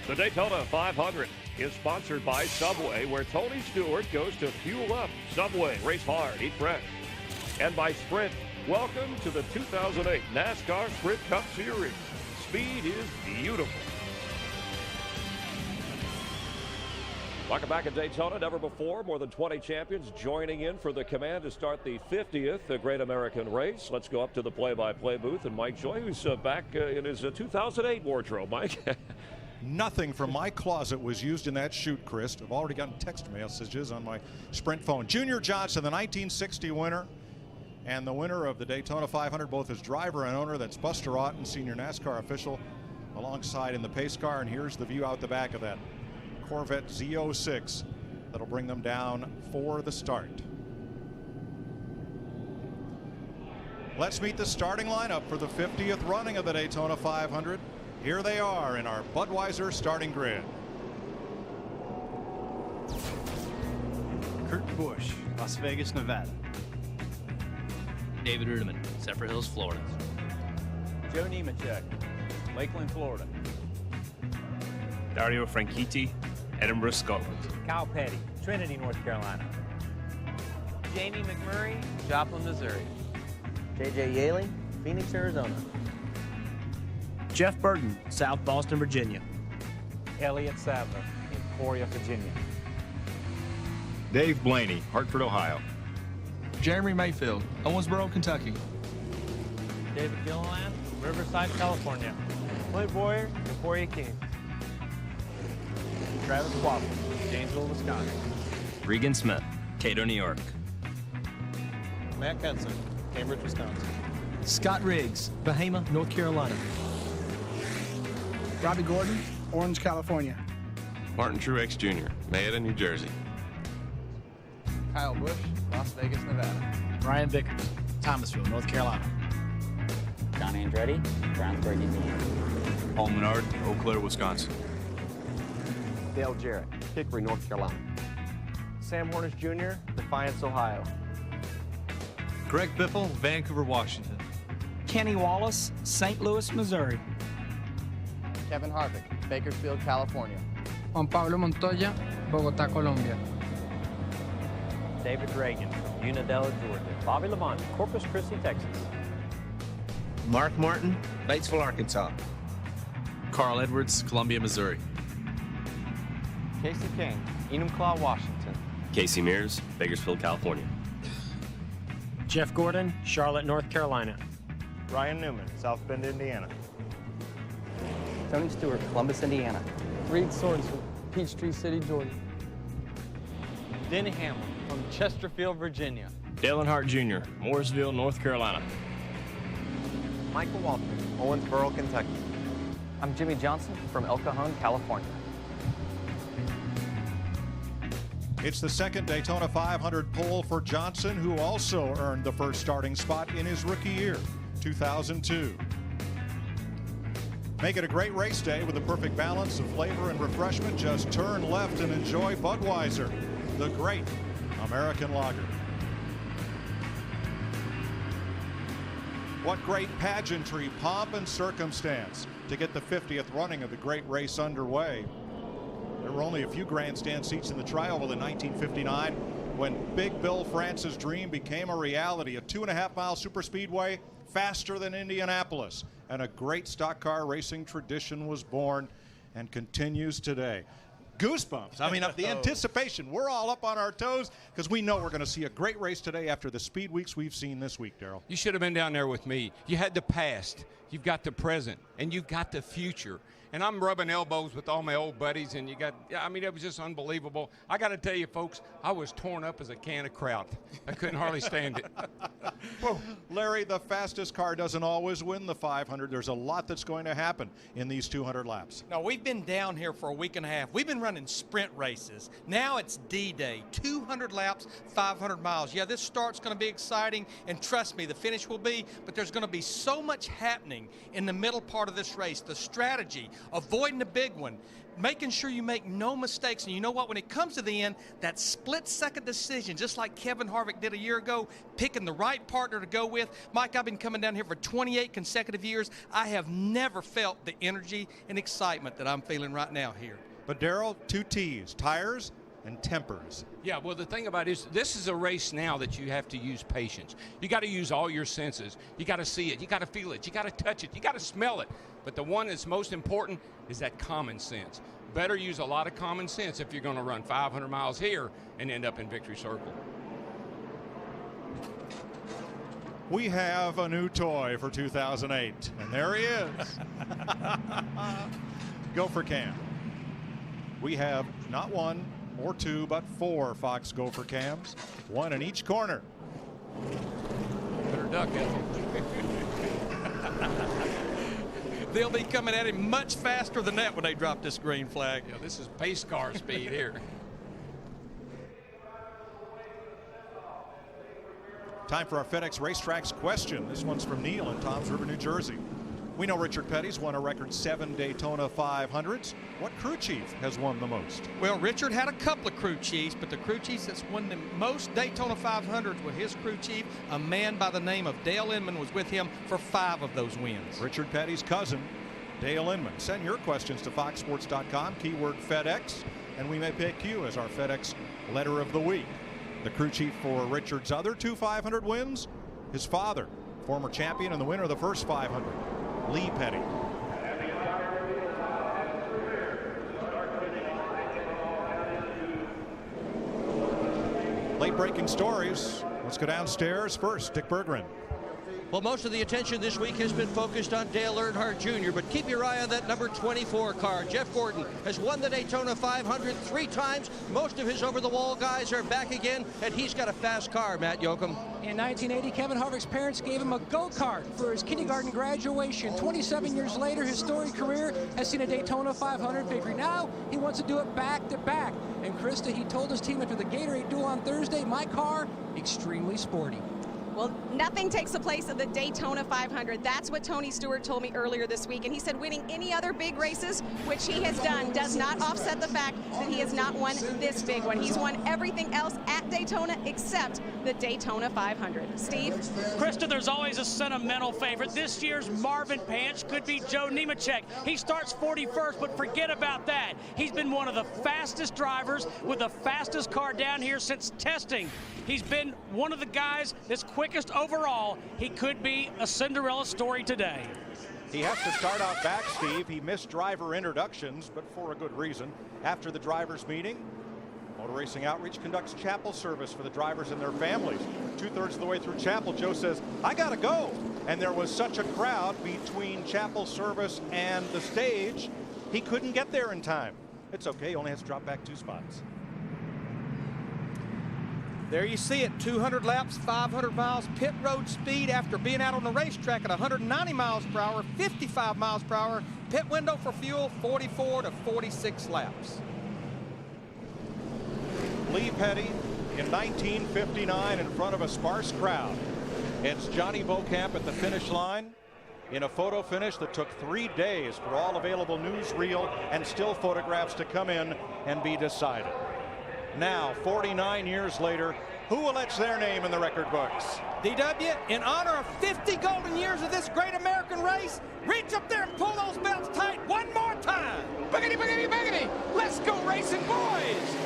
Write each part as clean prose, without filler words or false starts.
The Daytona 500 is sponsored by Subway, where Tony Stewart goes to fuel up. Subway, race hard, eat fresh. And by Sprint, welcome to the 2008 NASCAR Sprint Cup Series. Speed is beautiful. Welcome back at Daytona. Never before, more than 20 champions joining in for the command to start the 50th Great American Race. Let's go up to the play-by-play booth, and Mike Joy, who's back in his 2008 wardrobe. Mike? Nothing from my closet was used in that shoot, Chris. I've already gotten text messages on my Sprint phone. Junior Johnson, the 1960 winner, and the winner of the Daytona 500, both as driver and owner. That's Buster Otten, senior NASCAR official, alongside in the pace car. And here's the view out the back of that Corvette Z06 that'll bring them down for the start. Let's meet the starting lineup for the 50th running of the Daytona 500. Here they are in our Budweiser starting grid. Kurt Busch, Las Vegas, Nevada. David Ruderman, Zephyr Hills, Florida. Joe Nemechek, Lakeland, Florida. Dario Franchitti, Edinburgh, Scotland. Kyle Petty, Trinity, North Carolina. Jamie McMurray, Joplin, Missouri. JJ Yaley, Phoenix, Arizona. Jeff Burton, South Boston, Virginia. Elliott Sadler, Emporia, Virginia. Dave Blaney, Hartford, Ohio. Jeremy Mayfield, Owensboro, Kentucky. David Gilliland, Riverside, California. Clint Boyer, Emporia, Kings. Travis Quabbel, Janesville, Wisconsin. Regan Smith, Cato, New York. Matt Cudson, Cambridge, Wisconsin. Scott Riggs, Bahama, North Carolina. Robbie Gordon, Orange, California. Martin Truex Jr., Mayetta, New Jersey. Kyle Busch, Las Vegas, Nevada. Ryan Vickers, Thomasville, North Carolina. John Andretti, Brownsburg, Indiana. Paul Menard, Eau Claire, Wisconsin. Dale Jarrett, Hickory, North Carolina. Sam Hornish Jr., Defiance, Ohio. Greg Biffle, Vancouver, Washington. Kenny Wallace, St. Louis, Missouri. Kevin Harvick, Bakersfield, California. Juan Pablo Montoya, Bogotá, Colombia. David Reagan from Unadilla, Georgia. Bobby Labonte, Corpus Christi, Texas. Mark Martin, Batesville, Arkansas. Carl Edwards, Columbia, Missouri. Casey King, Enumclaw, Washington. Casey Mears, Bakersfield, California. Jeff Gordon, Charlotte, North Carolina. Ryan Newman, South Bend, Indiana. Tony Stewart, Columbus, Indiana. Reed Sorensen, Peachtree City, Georgia. Denny Hamlin from Chesterfield, Virginia. Dale Earnhardt Jr., Mooresville, North Carolina. Michael Waltrip, Owensboro, Kentucky. I'm Jimmy Johnson from El Cajon, California. It's the second Daytona 500 pole for Johnson, who also earned the first starting spot in his rookie year, 2002. Make it a great race day with a perfect balance of flavor and refreshment. Just turn left and enjoy Budweiser, the great American lager. What great pageantry, pomp, and circumstance to get the 50th running of the great race underway. There were only a few grandstand seats in the trioval in 1959 when Big Bill France's dream became a reality. A 2.5-mile superspeedway faster than Indianapolis. And a great stock car racing tradition was born and continues today. Goosebumps. I mean, of the anticipation. We're all up on our toes because we know we're going to see a great race today after the speed weeks we've seen this week, Darrell. You should have been down there with me. You had the past, you've got the present, and you've got the future. And I'm rubbing elbows with all my old buddies, and I mean, it was just unbelievable. I got to tell you, folks, I was torn up as a can of kraut. I couldn't hardly stand it. Larry, the fastest car doesn't always win the 500. There's a lot that's going to happen in these 200 laps. No, we've been down here for a week and a half. We've been running sprint races. Now it's D-Day, 200 laps, 500 miles. Yeah, this start's going to be exciting, and trust me, the finish will be, but there's going to be so much happening learning in the middle part of this race, the strategy, avoiding the big one, making sure you make no mistakes. And you know what? When it comes to the end, that split-second decision, just like Kevin Harvick did a year ago, picking the right partner to go with. Mike, I've been coming down here for 28 consecutive years. I have never felt the energy and excitement that I'm feeling right now here. But, Darrell, 2 T's, tires and tempers. Yeah, well, the thing about it is this is a race now that you have to use patience. You got to use all your senses. You got to see it. You got to feel it. You got to touch it. You got to smell it. But the one that's most important is that common sense. Better use a lot of common sense if you're going to run 500 miles here and end up in Victory Circle. We have a new toy for 2008, and there he is. Gopher Cam. We have not 1 or 2, but 4 Fox Gopher Cams, 1 in each corner. Better duck it. They'll be coming at him much faster than that when they drop this green flag. Yeah, this is pace car speed here. Time for our FedEx Racetracks question. This one's from Neil in Toms River, New Jersey. We know Richard Petty's won a record 7 Daytona 500s. What crew chief has won the most? Well, Richard had a couple of crew chiefs, but the crew chief that's won the most Daytona 500s with his crew chief, a man by the name of Dale Inman, was with him for 5 of those wins. Richard Petty's cousin, Dale Inman. Send your questions to foxsports.com, keyword FedEx, and we may pick you as our FedEx letter of the week. The crew chief for Richard's other 2 500 wins, his father, former champion and the winner of the first 500. Lee Petty. Late breaking stories. Let's go downstairs first. Dick Berggren. Well, most of the attention this week has been focused on Dale Earnhardt Jr., but keep your eye on that number 24 car. Jeff Gordon has won the Daytona 500 3 times. Most of his over-the-wall guys are back again, and he's got a fast car, Matt Yoakum. In 1980, Kevin Harvick's parents gave him a go-kart for his kindergarten graduation. 27 years later, his storied career has seen a Daytona 500 victory. Now, he wants to do it back-to-back. And Krista, he told his team after the Gatorade duel on Thursday, my car, extremely sporty. Well, nothing takes the place of the Daytona 500. That's what Tony Stewart told me earlier this week. And he said winning any other big races, which he has done, does not offset the fact that he has not won this big one. He's won everything else at Daytona except the Daytona 500. Steve? Krista, there's always a sentimental favorite. This year's Marvin Panch could be Joe Nemechek. He starts 41st, but forget about that. He's been one of the fastest drivers with the fastest car down here since testing. He's been one of the guys that's quickest overall. He could be a Cinderella story today. He has to start out back, Steve. He missed driver introductions, but for a good reason. After the drivers' meeting, Motor Racing Outreach conducts chapel service for the drivers and their families. 2/3 of the way through chapel, Joe says, I gotta go. And there was such a crowd between chapel service and the stage, he couldn't get there in time. It's okay, he only has to drop back 2 spots. There you see it, 200 laps, 500 miles, pit road speed after being out on the racetrack at 190 miles per hour, 55 miles per hour, pit window for fuel, 44 to 46 laps. Lee Petty in 1959 in front of a sparse crowd. It's Johnny Beauchamp at the finish line in a photo finish that took 3 days for all available newsreel and still photographs to come in and be decided. Now, 49 years later, who will etch their name in the record books? DW, in honor of 50 golden years of this great American race, reach up there and pull those belts tight one more time. Boogity, boogity, boogity. Let's go racing, boys.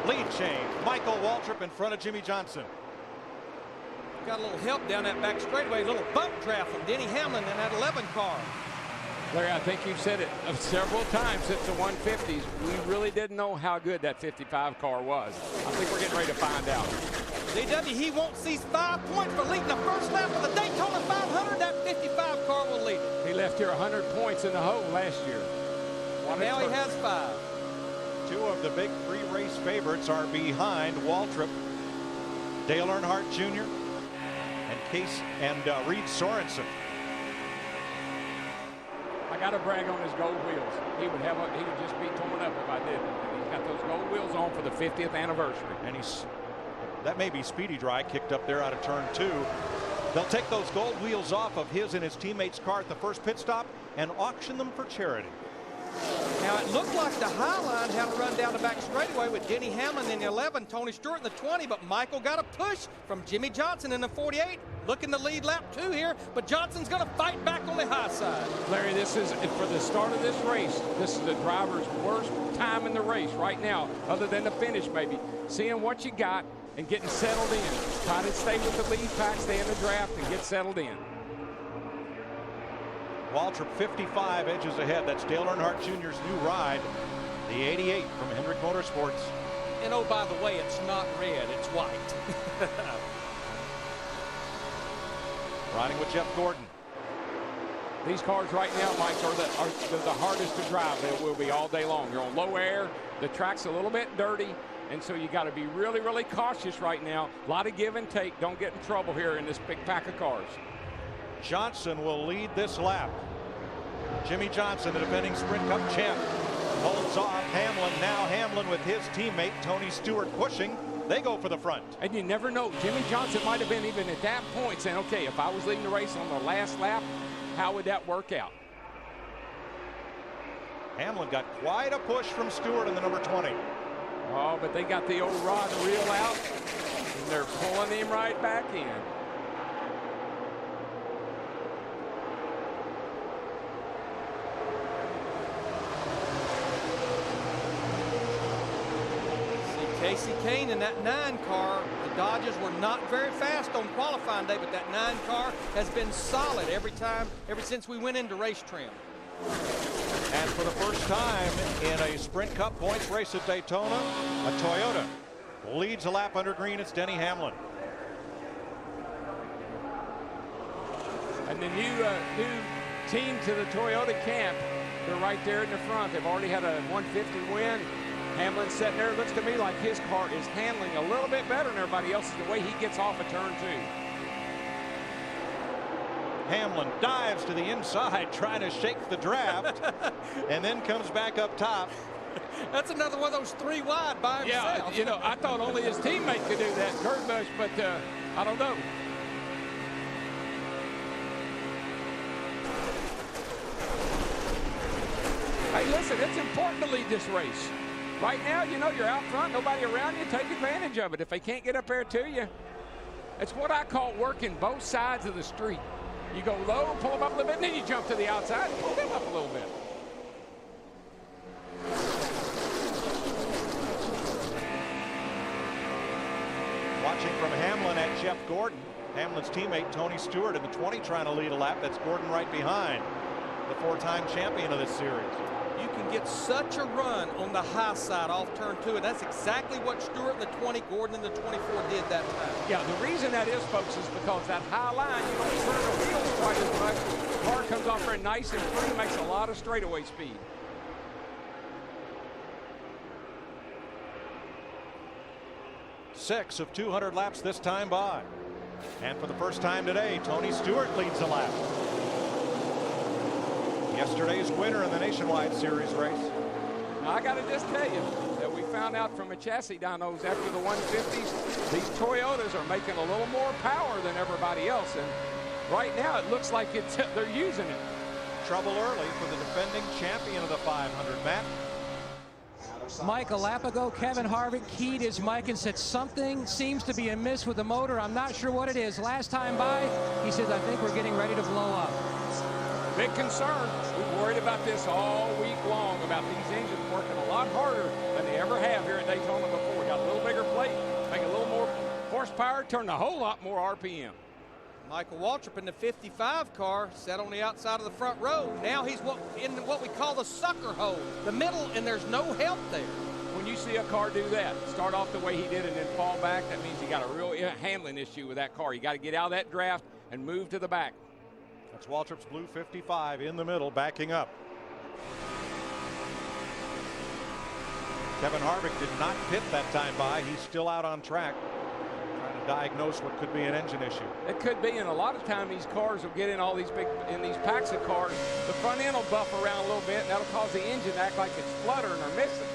Lead change. Michael Waltrip in front of Jimmy Johnson. Got a little help down that back straightaway, a little bump draft from Denny Hamlin in that 11 car. Larry, I think you've said it several times since the 150s. We really didn't know how good that 55 car was. I think we're getting ready to find out. DW, he won't seize 5 points for leading the first lap of the Daytona 500. That 55 car will lead it. He left here 100 points in the hole last year. And now he has 5. 2 of the big 3 race favorites are behind Waltrip. Dale Earnhardt Jr. and Reed Sorensen. I got to brag on his gold wheels. He would just be torn up if I did. He's got those gold wheels on for the 50th anniversary. And that may be Speedy Dry kicked up there out of turn 2. They'll take those gold wheels off of his and his teammates' car at the first pit stop and auction them for charity. Now, it looked like the Highline had to run down the back straightaway with Denny Hamlin in the 11, Tony Stewart in the 20, but Michael got a push from Jimmy Johnson in the 48. Looking to lead lap 2 here, but Johnson's going to fight back on the high side. Larry, this is, for the start of this race, this is the driver's worst time in the race right now, other than the finish maybe. Seeing what you got and getting settled in. Try to stay with the lead pack, stay in the draft, and get settled in. Waltrip 55 edges ahead. That's Dale Earnhardt Jr.'s new ride, the 88 from Hendrick Motorsports. And oh, by the way, it's not red, it's white. Riding with Jeff Gordon. These cars right now, Mike, are the hardest to drive. They will be all day long. You're on low air. The track's a little bit dirty, and so you got to be really, really cautious right now. A lot of give and take. Don't get in trouble here in this big pack of cars. Johnson will lead this lap. Jimmy Johnson, the defending Sprint Cup champ, holds off Hamlin. Now Hamlin with his teammate Tony Stewart pushing. They go for the front. And you never know. Jimmy Johnson might have been even at that point saying, okay, if I was leading the race on the last lap, how would that work out? Hamlin got quite a push from Stewart in the number 20. Oh, but they got the old rod and reel out, and they're pulling him right back in. Casey Kane in that 9 car. The Dodgers were not very fast on qualifying day, but that 9 car has been solid ever since we went into race trim. And for the first time in a Sprint Cup points race at Daytona, a Toyota leads a lap under green. It's Denny Hamlin. And the new team to the Toyota camp, they're right there in the front. They've already had a 150 win. Hamlin's sitting there. It looks to me like his car is handling a little bit better than everybody else's the way he gets off of turn 2. Hamlin dives to the inside trying to shake the draft and then comes back up top. That's another one of those 3 wide by himself. Yeah, you know, I thought only his teammate could do that, Kurt Busch, but I don't know. Hey, listen, it's important to lead this race. Right now, you know, you're out front, nobody around you, take advantage of it. If they can't get up there to you, it's what I call working both sides of the street. You go low, pull them up a little bit, and then you jump to the outside and pull them up a little bit. Watching from Hamlin at Jeff Gordon. Hamlin's teammate Tony Stewart in the 20 trying to lead a lap. That's Gordon right behind, the 4-time champion of this series. You can get such a run on the high side off turn 2, and that's exactly what Stewart in the 20, Gordon in the 24 did that time. Yeah, the reason that is, folks, is because that high line, you don't turn the wheels quite as much. The car comes off very nice and free, makes a lot of straightaway speed. Six of 200 laps this time by. And for the first time today, Tony Stewart leads the lap. Yesterday's winner in the Nationwide Series race. Now, I got to just tell you that we found out from a chassis dynos after the 150s, these Toyotas are making a little more power than everybody else. And right now, it looks like they're using it. Trouble early for the defending champion of the 500, Matt. Mike, a lap ago, Kevin Harvick keyed his mic and said something seems to be amiss with the motor. I'm not sure what it is. Last time by, he says, I think we're getting ready to blow up. Big concern. We've worried about this all week long, about these engines working a lot harder than they ever have here at Daytona before. Got a little bigger plate, make a little more horsepower, turn a whole lot more RPM. Michael Waltrip in the 55 car sat on the outside of the front row. Now he's in what we call the sucker hole, the middle, and there's no help there. when you see a car do that, start off the way he did and then fall back, that means you got a real handling issue with that car. You got to get out of that draft and move to the back. That's Waltrip's blue 55 in the middle, backing up. Kevin Harvick did not pit that time by. He's still out on track, trying to diagnose what could be an engine issue. It could be, and a lot of time these cars will get in all these these packs of cars. The front end will buff around a little bit, and that'll cause the engine to act like it's fluttering or missing.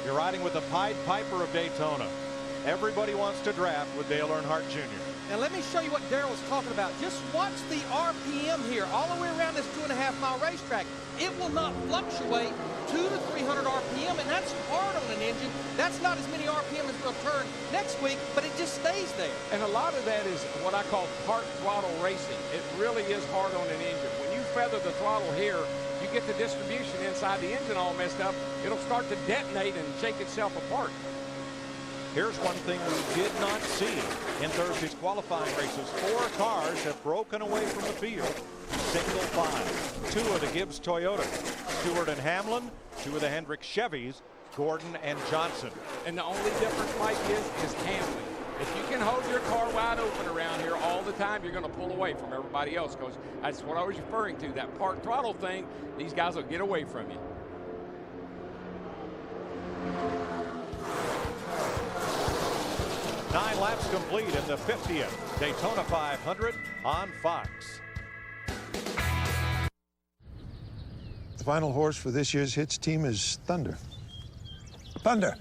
You're riding with the Pied Piper of Daytona. Everybody wants to draft with Dale Earnhardt Jr. Now let me show you what Darrell was talking about. Just watch the RPM here all the way around this 2.5-mile racetrack. It will not fluctuate 200 to 300 RPM, and that's hard on an engine. That's not as many RPM as will turn next week, but it just stays there. And a lot of that is what I call part throttle racing. It really is hard on an engine. When you feather the throttle here, you get the distribution inside the engine all messed up. It'll start to detonate and shake itself apart. Here's one thing we did not see in Thursday's qualifying races. 4 cars have broken away from the field. Single file. 2 of the Gibbs Toyota. Stewart and Hamlin. 2 of the Hendrick Chevys. Gordon and Johnson. And the only difference, Mike, is handling. If you can hold your car wide open around here all the time, you're going to pull away from everybody else, because that's what I was referring to, that part throttle thing. These guys will get away from you. Nine laps complete in the 50th Daytona 500 on Fox. The final horse for this year's Hits team is Thunder. Thunder!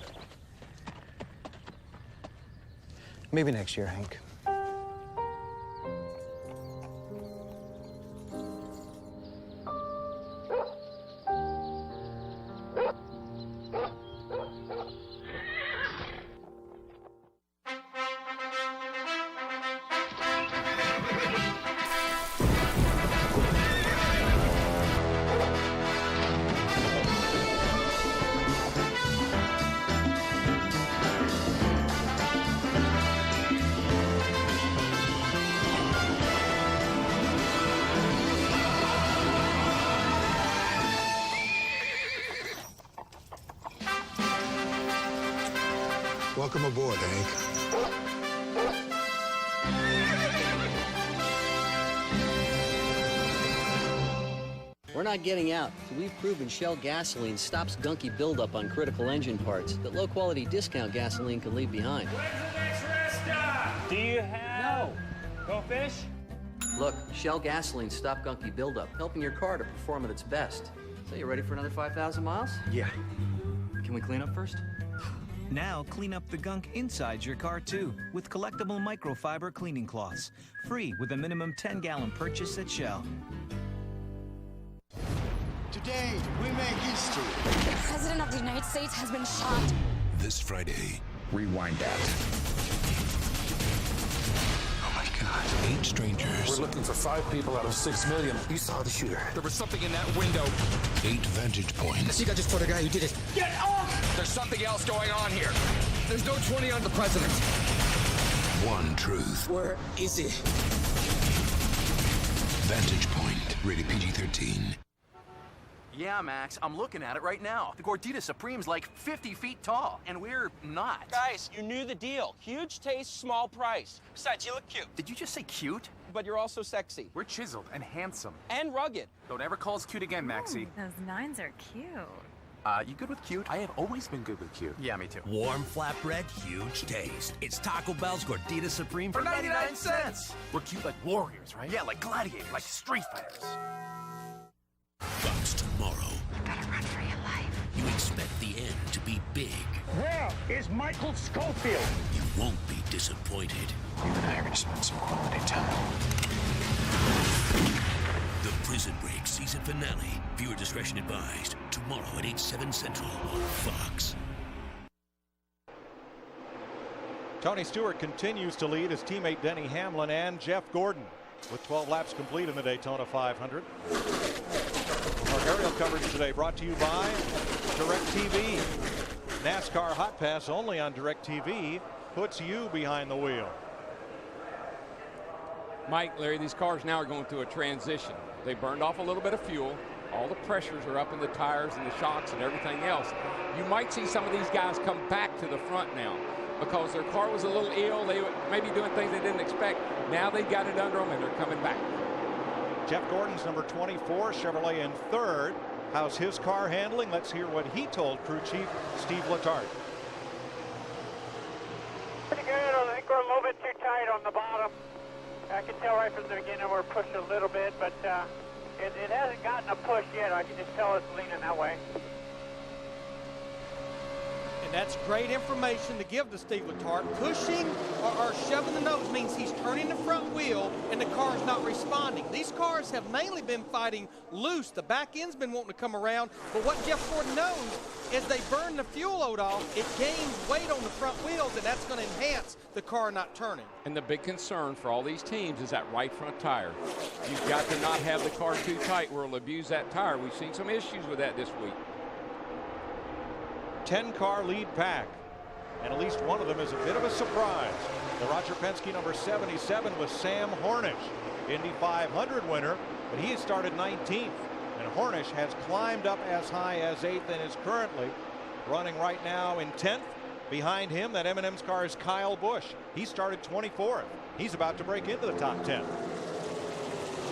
Maybe next year, Hank. Welcome aboard, Hank. We're not getting out, so we've proven Shell gasoline stops gunky buildup on critical engine parts that low-quality discount gasoline can leave behind. Where's the next rest stop? Do you have... No. Go fish? Look, Shell gasoline stop gunky buildup, helping your car to perform at its best. So you ready for another 5,000 miles? Yeah. Can we clean up first? Now clean up the gunk inside your car too with collectible microfiber cleaning cloths. Free with a minimum 10-gallon purchase at Shell. Today, we make history. The President of the United States has been shot. This Friday. Rewind that. Oh my God. 8 strangers. We're looking for 5 people out of 6 million. You saw the shooter. There was something in that window. 8 vantage points. I think I just saw the guy who did it. Get off! There's something else going on here. There's no 20 on the president. 1 truth. Where is he? Vantage point. Rated PG-13. Yeah, Max, I'm looking at it right now. The Gordita Supreme's like 50 feet tall, and we're not. Guys, you knew the deal. Huge taste, small price. Besides, you look cute. Did you just say cute? But you're also sexy. We're chiseled and handsome. And rugged. Don't ever call us cute again, Maxie. Those 9s are cute. You good with cute? I have always been good with cute. Yeah, me too. Warm flatbread, huge taste. It's Taco Bell's Gordita Supreme for 99 cents. We're cute like warriors, right? Yeah, like gladiators, like street fighters. Fox tomorrow. You better run for your life. You expect the end to be big. Where is Michael Schofield? You won't be disappointed. You and I are going to spend some quality time. The Prison Break season finale. Viewer discretion advised. Tomorrow at 8/7 Central on Fox. Tony Stewart continues to lead his teammate Denny Hamlin and Jeff Gordon with 12 laps complete in the Daytona 500. Our aerial coverage today brought to you by DirecTV. NASCAR Hot Pass only on DirecTV puts you behind the wheel. Mike, Larry, these cars now are going through a transition. They burned off a little bit of fuel. all the pressures are up in the tires and the shocks and everything else. You might see some of these guys come back to the front now because their car was a little ill. They may be doing things they didn't expect. Now they've got it under them and they're coming back. Jeff Gordon's number 24, Chevrolet in third. How's his car handling? Let's hear what he told crew chief Steve Letarte. Pretty good. I think we're a little bit too tight on the bottom. I can tell right from the beginning we're pushing a little bit, but it hasn't gotten a push yet. I can just tell it's leaning that way. And that's great information to give to Steve Letarte. Pushing or shoving the nose means he's turning the front wheel and the car's not responding. These cars have mainly been fighting loose. The back end's been wanting to come around, but what Jeff Gordon knows is they burn the fuel load off, it gains weight on the front wheels, and that's going to enhance the car not turning. And the big concern for all these teams is that right front tire. You've got to not have the car too tight where it'll abuse that tire. We've seen some issues with that this week. 10-car lead pack, and at least one of them is a bit of a surprise. The Roger Penske number 77 was Sam Hornish, Indy 500 winner, but he started 19th. And Hornish has climbed up as high as 8th and is currently running right now in 10th. Behind him, that M&M's car is Kyle Busch. He started 24th. He's about to break into the top 10.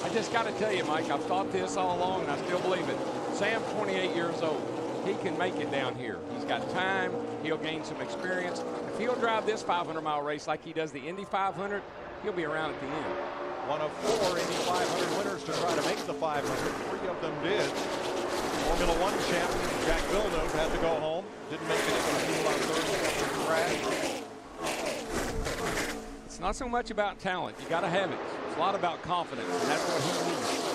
I just got to tell you, Mike, I've thought this all along, and I still believe it. Sam, 28 years old. He can make it down here. He's got time. He'll gain some experience. If he'll drive this 500-mile race like he does the Indy 500, he'll be around at the end. One of 4 Indy 500 winners to try to make the 500. 3 of them did. Formula One champion Jack Villeneuve had to go home. Didn't make it into the field on Thursday after a crash. It's not so much about talent. You got to have it. It's a lot about confidence, and that's what he needs.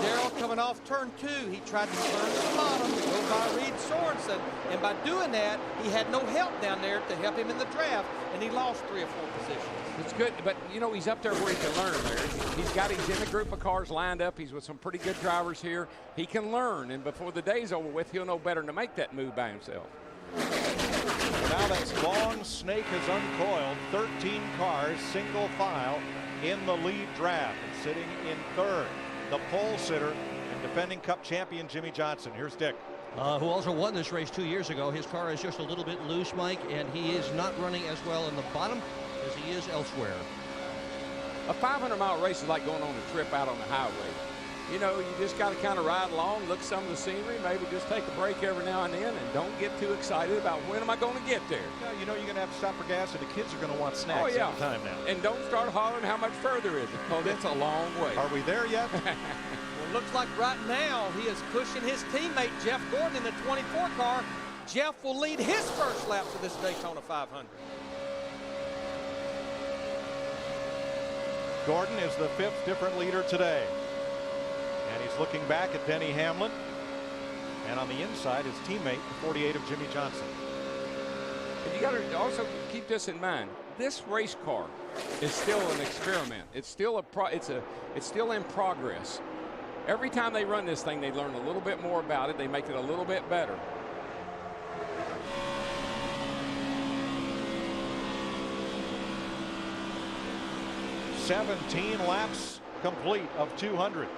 Darrell coming off turn 2, he tried to turn to the bottom, go by Reed Sorensen, and by doing that, he had no help down there to help him in the draft, and he lost 3 or 4 positions. It's good, but you know, he's up there where he can learn there. He's in a group of cars lined up. He's with some pretty good drivers here. He can learn, and before the day's over with, he'll know better than to make that move by himself. Now that long snake has uncoiled. 13 cars, single file, in the lead draft, and sitting in third, the pole sitter and defending Cup champion Jimmy Johnson. Here's Dick. Who also won this race 2 years ago. His car is just a little bit loose, Mike, and he is not running as well in the bottom as he is elsewhere. A 500-mile race is like going on a trip out on the highway. You know, you just got to kind of ride along, look some of the scenery, maybe just take a break every now and then, and don't get too excited about when am I going to get there. Yeah, you know you're going to have to stop for gas, and the kids are going to want snacks every time now. And don't start hollering how much further is it, because it's a long way. Are we there yet? Well, looks like right now he is pushing his teammate Jeff Gordon in the 24 car. Jeff will lead his first lap for this Daytona 500. Gordon is the 5th different leader today. And he's looking back at Denny Hamlin. And on the inside, his teammate, the 48 of Jimmy Johnson. And you got to also keep this in mind. This race car is still an experiment. It's still it's still in progress. Every time they run this thing, they learn a little bit more about it. They make it a little bit better. "17 laps complete of 200.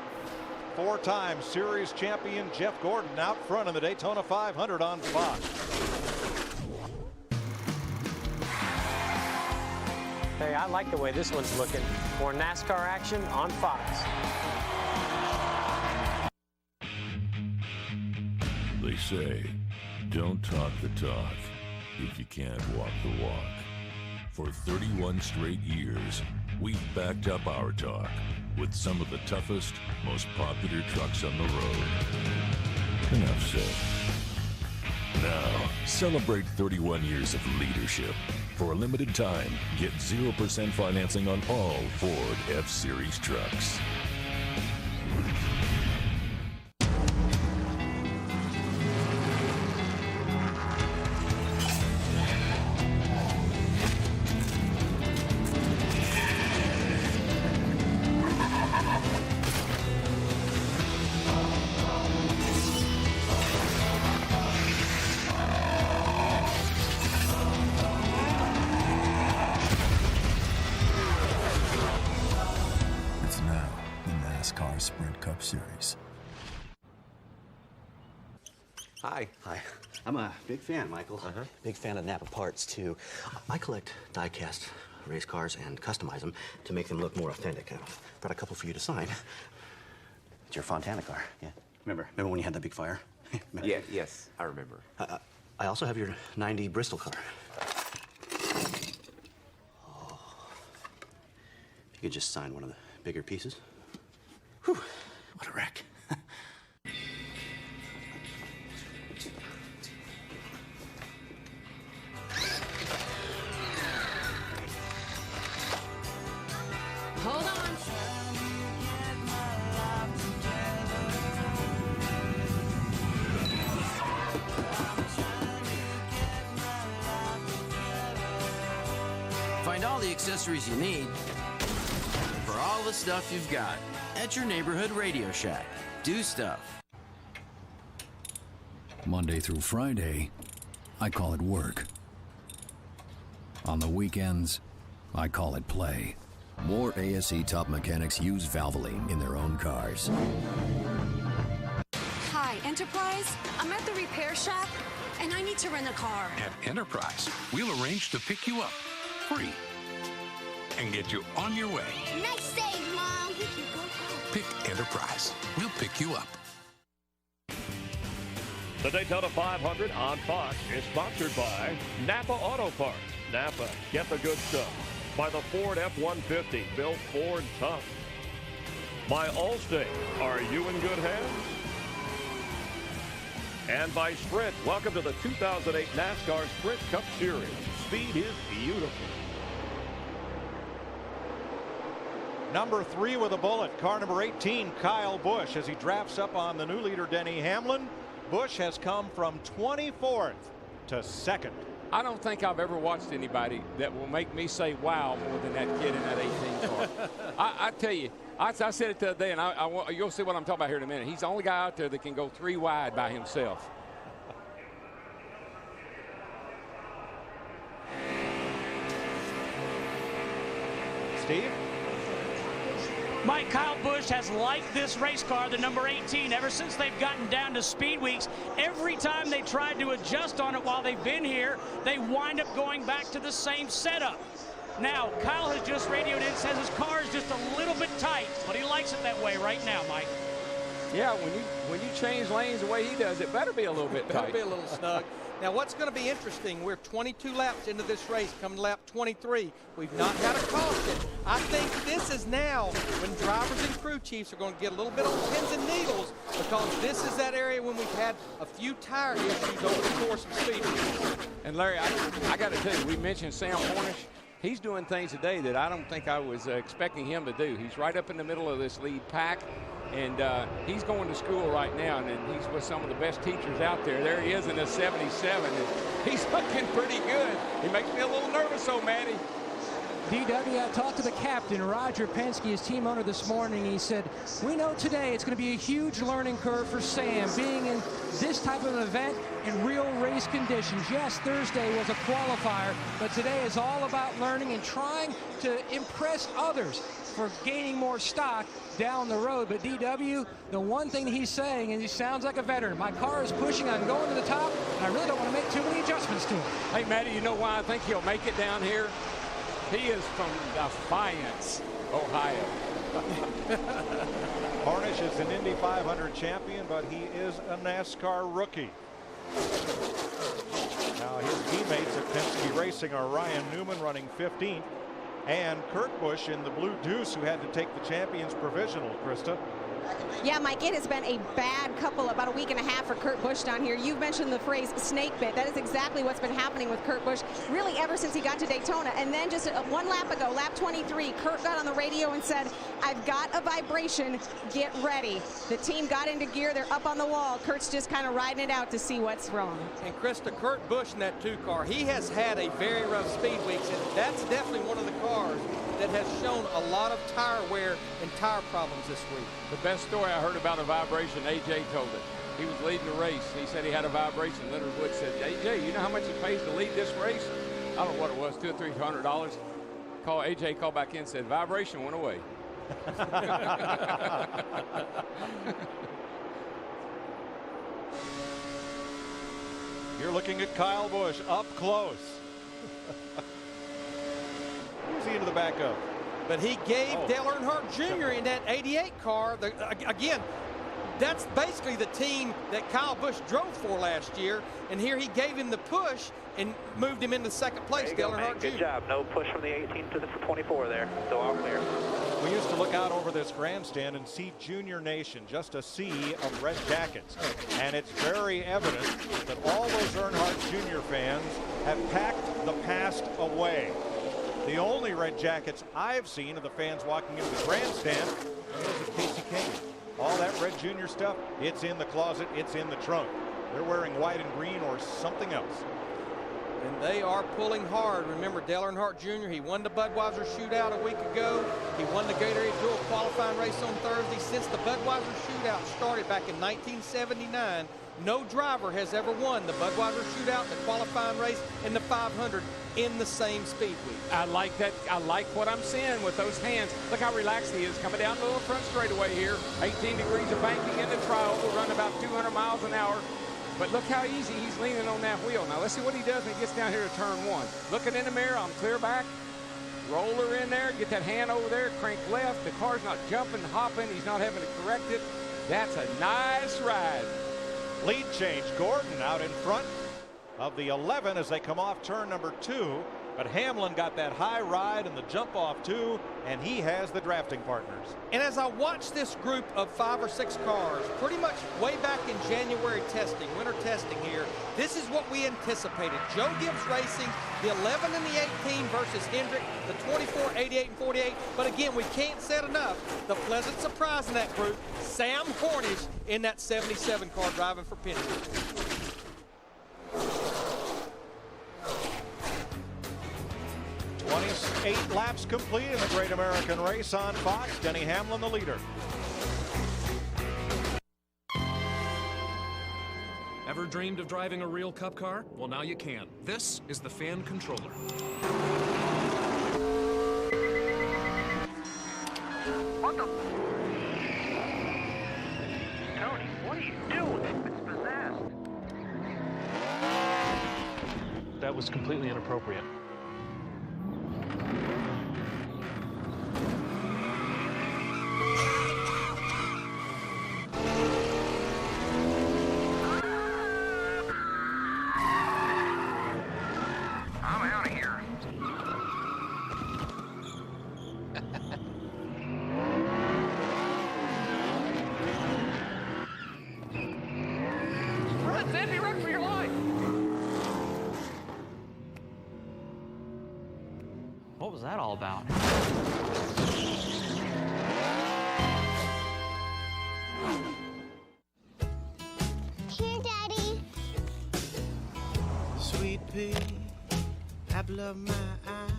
4-time series champion Jeff Gordon out front in the Daytona 500 on Fox. Hey, I like the way this one's looking. More NASCAR action on Fox. They say, don't talk the talk if you can't walk the walk. For 31 straight years, we've backed up our talk with some of the toughest, most popular trucks on the road. Enough said. Now, celebrate 31 years of leadership. For a limited time, get 0% financing on all Ford F-Series trucks. Hi. Hi. I'm a big fan, Michael. Big fan of Napa parts, too. I collect die-cast race cars and customize them to make them look more authentic. I've brought a couple for you to sign. It's your Fontana car, yeah. Remember when you had that big fire? Yeah, yes, I remember. I also have your 90 Bristol car. Oh. If you could just sign one of the bigger pieces. Whew, what a wreck. Hold on. Find all the accessories you need for all the stuff you've got at your neighborhood Radio Shack. Do stuff. Monday through Friday, I call it work. On the weekends, I call it play. More ASE top mechanics use Valvoline in their own cars. Hi, Enterprise. I'm at the repair shop, and I need to rent a car. At Enterprise, we'll arrange to pick you up free and get you on your way. Nice save, Mom. Pick Enterprise. We'll pick you up. The Daytona 500 on Fox is sponsored by Napa Auto Parts. Napa, get the good stuff. By the Ford F-150, built Ford tough. By Allstate, are you in good hands? And by Sprint, welcome to the 2008 NASCAR Sprint Cup Series. Speed is beautiful. Number 3 with a bullet, car number 18, Kyle Busch, as he drafts up on the new leader, Denny Hamlin. Busch has come from 24th to 2nd. I don't think I've ever watched anybody that will make me say wow more than that kid in that 18 car. I tell you, I said it the other day, and you'll see what I'm talking about here in a minute. He's the only guy out there that can go 3 wide by himself. Steve? Mike, Kyle Busch has liked this race car, the number 18, ever since they've gotten down to speed weeks. Every time they tried to adjust on it while they've been here, they wind up going back to the same setup. Now, Kyle has just radioed in, says his car is just a little bit tight, but he likes it that way right now, Mike. Yeah, when you change lanes the way he does, it better be a little bit tight. Better be a little snug. Now, what's going to be interesting, we're 22 laps into this race, coming to lap 23. We've not had a caution. I think this is now when drivers and crew chiefs are going to get a little bit on pins and needles, because this is that area when we've had a few tire issues over the course of speed. And Larry, I got to tell you, we mentioned Sam Cornish. He's doing things today that I don't think I was expecting him to do. He's right up in the middle of this lead pack. And he's going to school right now, and he's with some of the best teachers out there. There he is in a 77, and he's looking pretty good. He makes me a little nervous, though, Matty. DW, I talked to the captain, Roger Penske, his team owner, this morning. He said, we know today it's going to be a huge learning curve for Sam, being in this type of an event in real race conditions. Yes, Thursday was a qualifier, but today is all about learning and trying to impress others for gaining more stock down the road. But DW, the one thing he's saying, and he sounds like a veteran, my car is pushing, I'm going to the top, and I really don't want to make too many adjustments to it. Hey, Matty, you know why I think he'll make it down here? He is from Defiance, Ohio. Cornish is an Indy 500 champion, but he is a NASCAR rookie. Now his teammates at Penske Racing are Ryan Newman running 15th, and Kurt Busch in the Blue Deuce, who had to take the champion's provisional, Krista. Yeah, Mike, it has been a bad about a week and a half for Kurt Busch down here. You've mentioned the phrase snake bit. That is exactly what's been happening with Kurt Busch, really ever since he got to Daytona. And then just one lap ago, lap 23, Kurt got on the radio and said, I've got a vibration, get ready. The team got into gear, they're up on the wall. Kurt's just kind of riding it out to see what's wrong. And Krista, Kurt Busch in that 2 car, he has had a very rough speed weeks, and that's definitely one of the cars that has shown a lot of tire wear and tire problems this week. The best story I heard about a vibration, AJ told it. He was leading the race. He said he had a vibration. Leonard Wood said, AJ, you know how much it pays to lead this race? I don't know what it was, $200 or $300. AJ called back in and said, vibration went away. You're looking at Kyle Busch up close. Who's he into the back of? But he gave Dale Earnhardt Jr. in that 88 car. Again, that's basically the team that Kyle Busch drove for last year. And here he gave him the push and moved him into second place, Dale Earnhardt Jr. Good job. No push from the 18 to the 24 there. So all clear. We used to look out over this grandstand and see Junior Nation, just a sea of red jackets. And it's very evident that all those Earnhardt Jr. fans have packed the past away. The only red jackets I've seen of the fans walking into the grandstand are those of Casey Kane. All that red junior stuff, it's in the closet, it's in the trunk. They're wearing white and green or something else. And they are pulling hard. Remember, Dale Earnhardt Jr., he won the Budweiser shootout a week ago. He won the Gatorade Dual qualifying race on Thursday. Since the Budweiser shootout started back in 1979, no driver has ever won the Budweiser shootout, the qualifying race, and the 500 in the same speed week. I like that. I like what I'm seeing with those hands. Look how relaxed he is coming down the little front straightaway here. 18 degrees of banking in the trial. Will run about 200 miles an hour. But look how easy he's leaning on that wheel. Now let's see what he does when he gets down here to turn one. Looking in the mirror, I'm clear back. Roller in there, get that hand over there, crank left. The car's not jumping, hopping. He's not having to correct it. That's a nice ride. Lead change. Gordon out in front of the 11 as they come off turn number 2. But Hamlin got that high ride and the jump off too, and he has the drafting partners. And as I watch this group of 5 or 6 cars, pretty much way back in January testing, winter testing here, this is what we anticipated. Joe Gibbs Racing, the 11 and the 18 versus Hendrick, the 24, 88, and 48. But again, we can't say it enough. The pleasant surprise in that group, Sam Hornish in that 77 car driving for Penny. 28 laps complete in the Great American Race on Fox. Denny Hamlin, the leader. Ever dreamed of driving a real Cup car? Well, now you can. This is the Fan Controller. What the? Tony, what are you doing? It's possessed. That was completely inappropriate. What was that all about? Here, Daddy. Sweet pea, apple of my eye.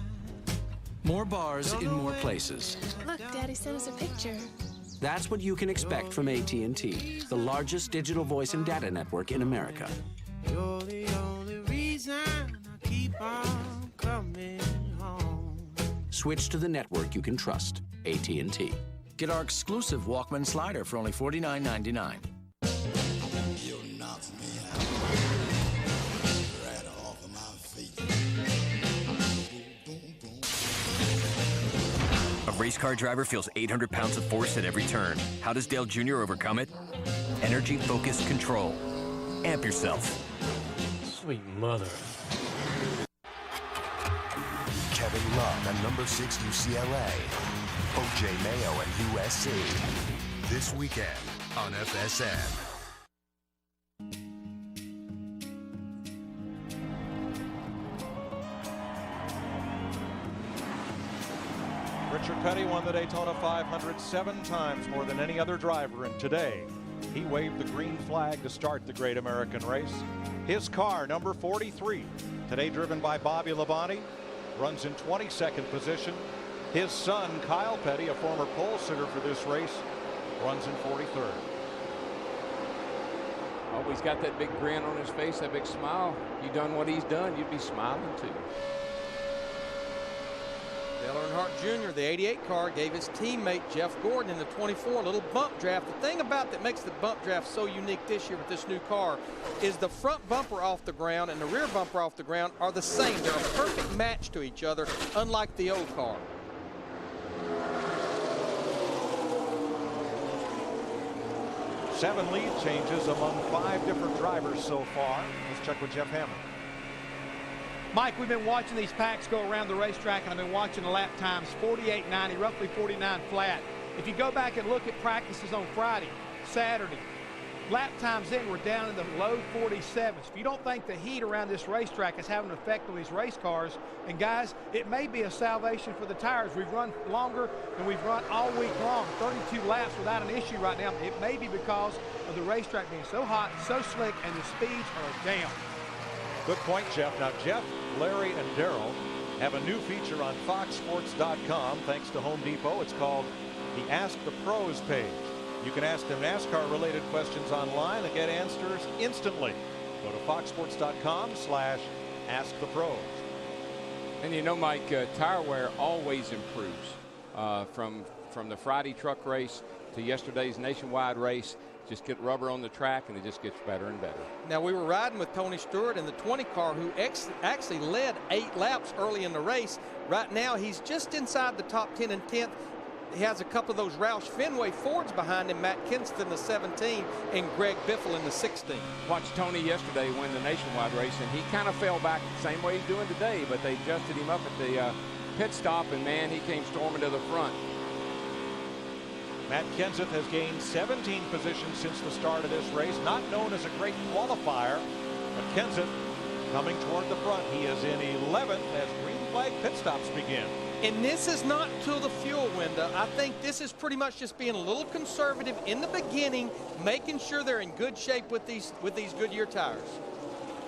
More bars in more places. Look, Daddy sent us a picture. That's what you can expect from AT&T, the largest digital voice and data network in America. You're the only reason I keep on coming home. Switch to the network you can trust. AT&T. Get our exclusive Walkman slider for only $49.99. You knocked me out. Right off of my feet. A race car driver feels 800 pounds of force at every turn. How does Dale Jr. overcome it? Energy-focused control. Amp yourself. Sweet mother. Kevin Love at number 6 UCLA. O.J. Mayo and USC. This weekend on FSN. Richard Petty won the Daytona 500 7 times, more than any other driver, and today he waved the green flag to start the Great American Race. His car, number 43, today driven by Bobby Labonte, runs in 22nd position. His son, Kyle Petty, a former pole sitter for this race, runs in 43rd. Oh, he's got that big grin on his face, that big smile. You done what he's done, you'd be smiling too. Dale Earnhardt Jr., the 88 car, gave his teammate Jeff Gordon in the 24 a little bump draft. The thing about that makes the bump draft so unique this year with this new car is the front bumper off the ground and the rear bumper off the ground are the same. They're a perfect match to each other, unlike the old car. Seven lead changes among 5 different drivers so far. Let's check with Jeff Hammond. Mike, we've been watching these packs go around the racetrack, and I've been watching the lap times, 48.90, roughly 49 flat. If you go back and look at practices on Friday, Saturday, lap times then were down in the low 47s. If you don't think the heat around this racetrack is having an effect on these race cars, and guys, it may be a salvation for the tires. We've run longer than we've run all week long, 32 laps without an issue right now. It may be because of the racetrack being so hot, so slick, and the speeds are down. Good point, Jeff. Now, Jeff, Larry, and Darrell have a new feature on FoxSports.com thanks to Home Depot. It's called the Ask the Pros page. You can ask them NASCAR-related questions online and get answers instantly. Go to FoxSports.com/AskThePros. And you know, Mike, tire wear always improves from the Friday truck race to yesterday's nationwide race. Just get rubber on the track, and it just gets better and better. Now, we were riding with Tony Stewart in the 20 car, who actually led 8 laps early in the race. Right now, he's just inside the top 10 and 10th. He has a couple of those Roush Fenway Fords behind him, Matt Kenseth in the 17 and Greg Biffle in the 16. Watched Tony yesterday win the nationwide race, and he kind of fell back the same way he's doing today, but they adjusted him up at the pit stop, and, man, he came storming to the front. Matt Kenseth has gained 17 positions since the start of this race. Not known as a great qualifier, but Kenseth coming toward the front. He is in 11th as green flag pit stops begin. And this is not till the fuel window. I think this is pretty much just being a little conservative in the beginning, making sure they're in good shape with these Goodyear tires.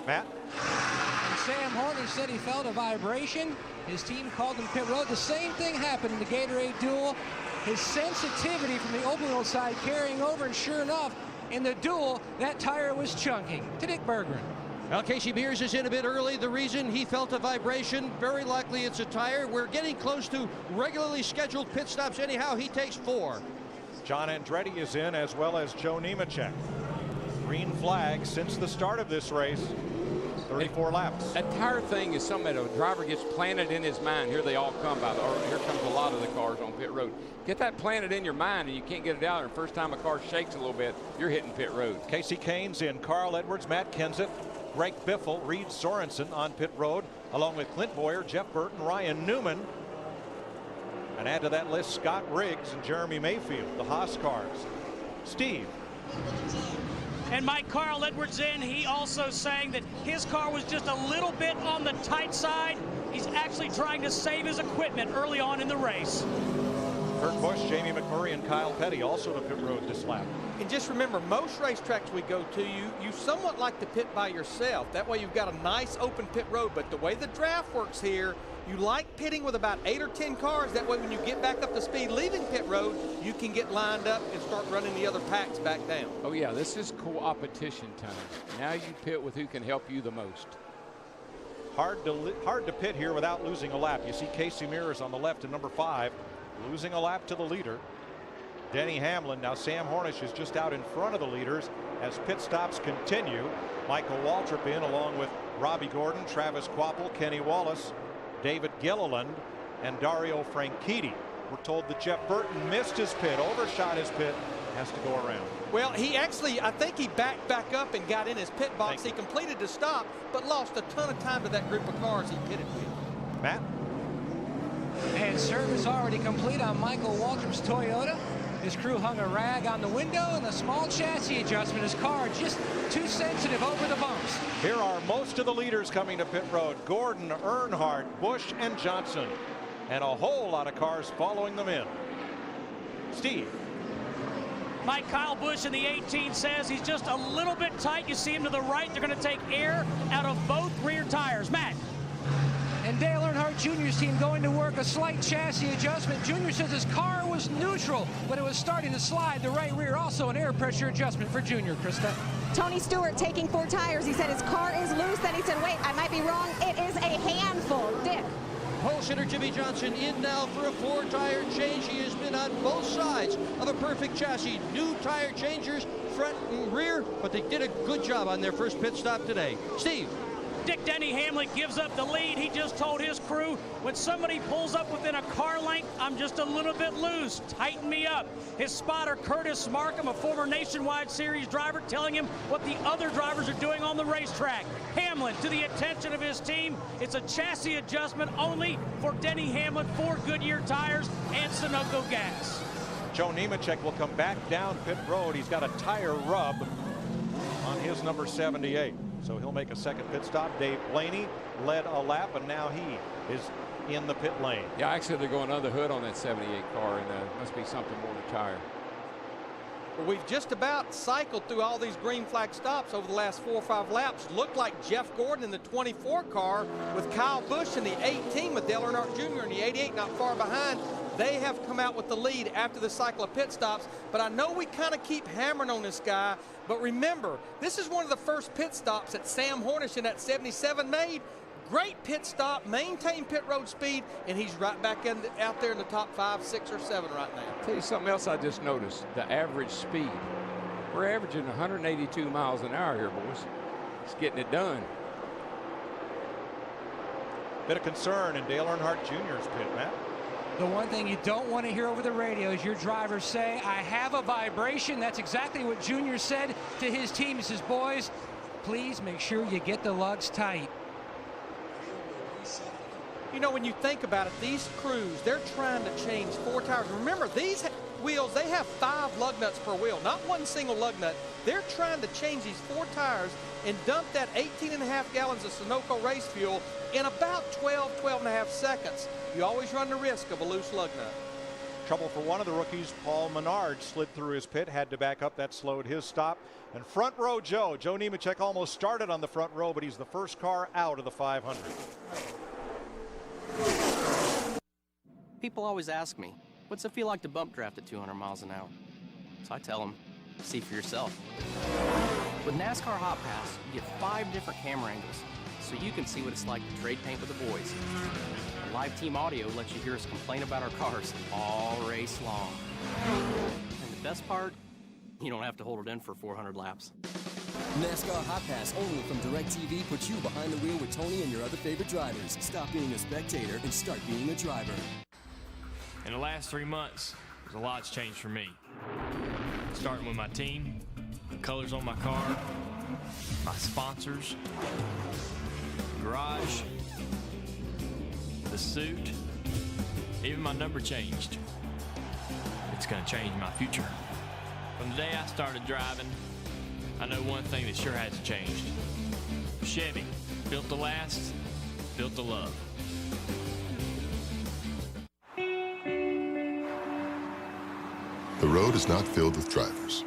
Matt? And Sam Hornish said he felt a vibration. His team called him pit road. The same thing happened in the Gatorade duel. His sensitivity from the open wheel side carrying over, and sure enough, in the duel, that tire was chunking. To Dick Berggren. Well, Casey Mears is in a bit early. The reason he felt a vibration, very likely it's a tire. We're getting close to regularly scheduled pit stops anyhow. He takes 4. John Andretti is in, as well as Joe Nemechek. Green flag since the start of this race. 34 laps. That tire thing is something that a driver gets planted in his mind. Here they all come by, or here comes a lot of the cars on pit road. Get that planted in your mind, and you can't get it out. And the first time a car shakes a little bit, you're hitting pit road. Casey Kane's in, Carl Edwards, Matt Kenseth, Greg Biffle, Reed Sorensen on pit road, along with Clint Boyer, Jeff Burton, Ryan Newman. And add to that list Scott Riggs and Jeremy Mayfield, the Haas cars. Steve. And Mike, Carl Edwards in, he also saying that his car was just a little bit on the tight side. He's actually trying to save his equipment early on in the race. Kurt Busch, Jamie McMurray, and Kyle Petty also to pit road this lap. And just remember, most racetracks we go to, you somewhat like to pit by yourself. That way you've got a nice open pit road. But the way the draft works here, you like pitting with about 8 or 10 cars. That way when you get back up to speed leaving pit road, you can get lined up and start running the other packs back down. Oh, yeah, this is co-opetition time. Now you pit with who can help you the most. Hard to pit here without losing a lap. You see Casey Mears on the left in number 5, losing a lap to the leader, Denny Hamlin. Now Sam Hornish is just out in front of the leaders as pit stops continue. Michael Waltrip in, along with Robbie Gordon, Travis Kvapil, Kenny Wallace, David Gilliland, and Dario Franchitti. We're told that Jeff Burton missed his pit, overshot his pit, has to go around. Well, he actually, I think he backed back up and got in his pit box. He completed the stop, but lost a ton of time to that group of cars he pitted with. Matt? And service already complete on Michael Waltrip's Toyota. His crew hung a rag on the window, and a small chassis adjustment. His car just too sensitive over the bumps. Here are most of the leaders coming to pit road: Gordon, Earnhardt, Busch, and Johnson, and a whole lot of cars following them in. Steve. Mike, Kyle Busch in the 18 says he's just a little bit tight. You see him to the right. They're going to take air out of both rear tires. Matt. And Dale Earnhardt Jr.'s team going to work a slight chassis adjustment. Jr. says his car was neutral, but it was starting to slide. The right rear, also an air pressure adjustment for Jr., Krista. Tony Stewart taking 4 tires. He said his car is loose. Then he said, wait, I might be wrong. It is a handful. Dick. Pole sitter Jimmy Johnson in now for a 4-tire change. He has been on both sides of a perfect chassis. New tire changers, front and rear, but they did a good job on their first pit stop today. Steve. Dick Denny Hamlet gives up the lead. He just told his crew, when somebody pulls up within a car length, I'm just a little bit loose. Tighten me up. His spotter, Curtis Markham, a former Nationwide Series driver, telling him what the other drivers are doing on the racetrack. Hamlin, to the attention of his team, it's a chassis adjustment only for Denny Hamlin, 4 Goodyear tires and Sunoco gas. Joe Nemechek will come back down pit road. He's got a tire rub on his number 78. So he'll make a second pit stop. Dave Blaney led a lap, and now he is in the pit lane. Yeah, actually they're going under the hood on that 78 car, and must be something more than tire. Well, we've just about cycled through all these green flag stops over the last 4 or 5 laps. Looked like Jeff Gordon in the 24 car with Kyle Busch in the 18 with Dale Earnhardt Jr. in the 88 not far behind. They have come out with the lead after the cycle of pit stops, but I know we kind of keep hammering on this guy, but remember, this is one of the first pit stops that Sam Hornish in that 77 made. Great pit stop, maintained pit road speed, and he's right back out there in the top 5, 6, or 7 right now. I'll tell you something else I just noticed, the average speed. We're averaging 182 miles an hour here, boys. It's getting it done. Bit of concern in Dale Earnhardt Jr.'s pit, Matt. The one thing you don't want to hear over the radio is your drivers say, I have a vibration. That's exactly what Junior said to his team. He says, boys, please make sure you get the lugs tight. You know, when you think about it, these crews, they're trying to change 4 tires. Remember, these wheels, they have 5 lug nuts per wheel, not one single lug nut. They're trying to change these 4 tires and dump that 18.5 gallons of Sunoco race fuel in about 12.5 seconds. You always run the risk of a loose lug nut. Trouble for one of the rookies, Paul Menard, slid through his pit, had to back up. That slowed his stop. And front row Joe Nemechek almost started on the front row, but he's the first car out of the 500. People always ask me, what's it feel like to bump draft at 200 miles an hour? So I tell them, see for yourself. With NASCAR Hot Pass, you get 5 different camera angles, so you can see what it's like to trade paint with the boys. Live team audio lets you hear us complain about our cars all race long. And the best part, you don't have to hold it in for 400 laps. NASCAR Hot Pass only from DirecTV puts you behind the wheel with Tony and your other favorite drivers. Stop being a spectator and start being a driver. In the last 3 months, a lot's changed for me. Starting with my team, the colors on my car, my sponsors, the garage, the suit, even my number changed. It's gonna change my future. From the day I started driving, I know one thing that sure hasn't changed. Chevy, built to last, built to love. The road is not filled with drivers.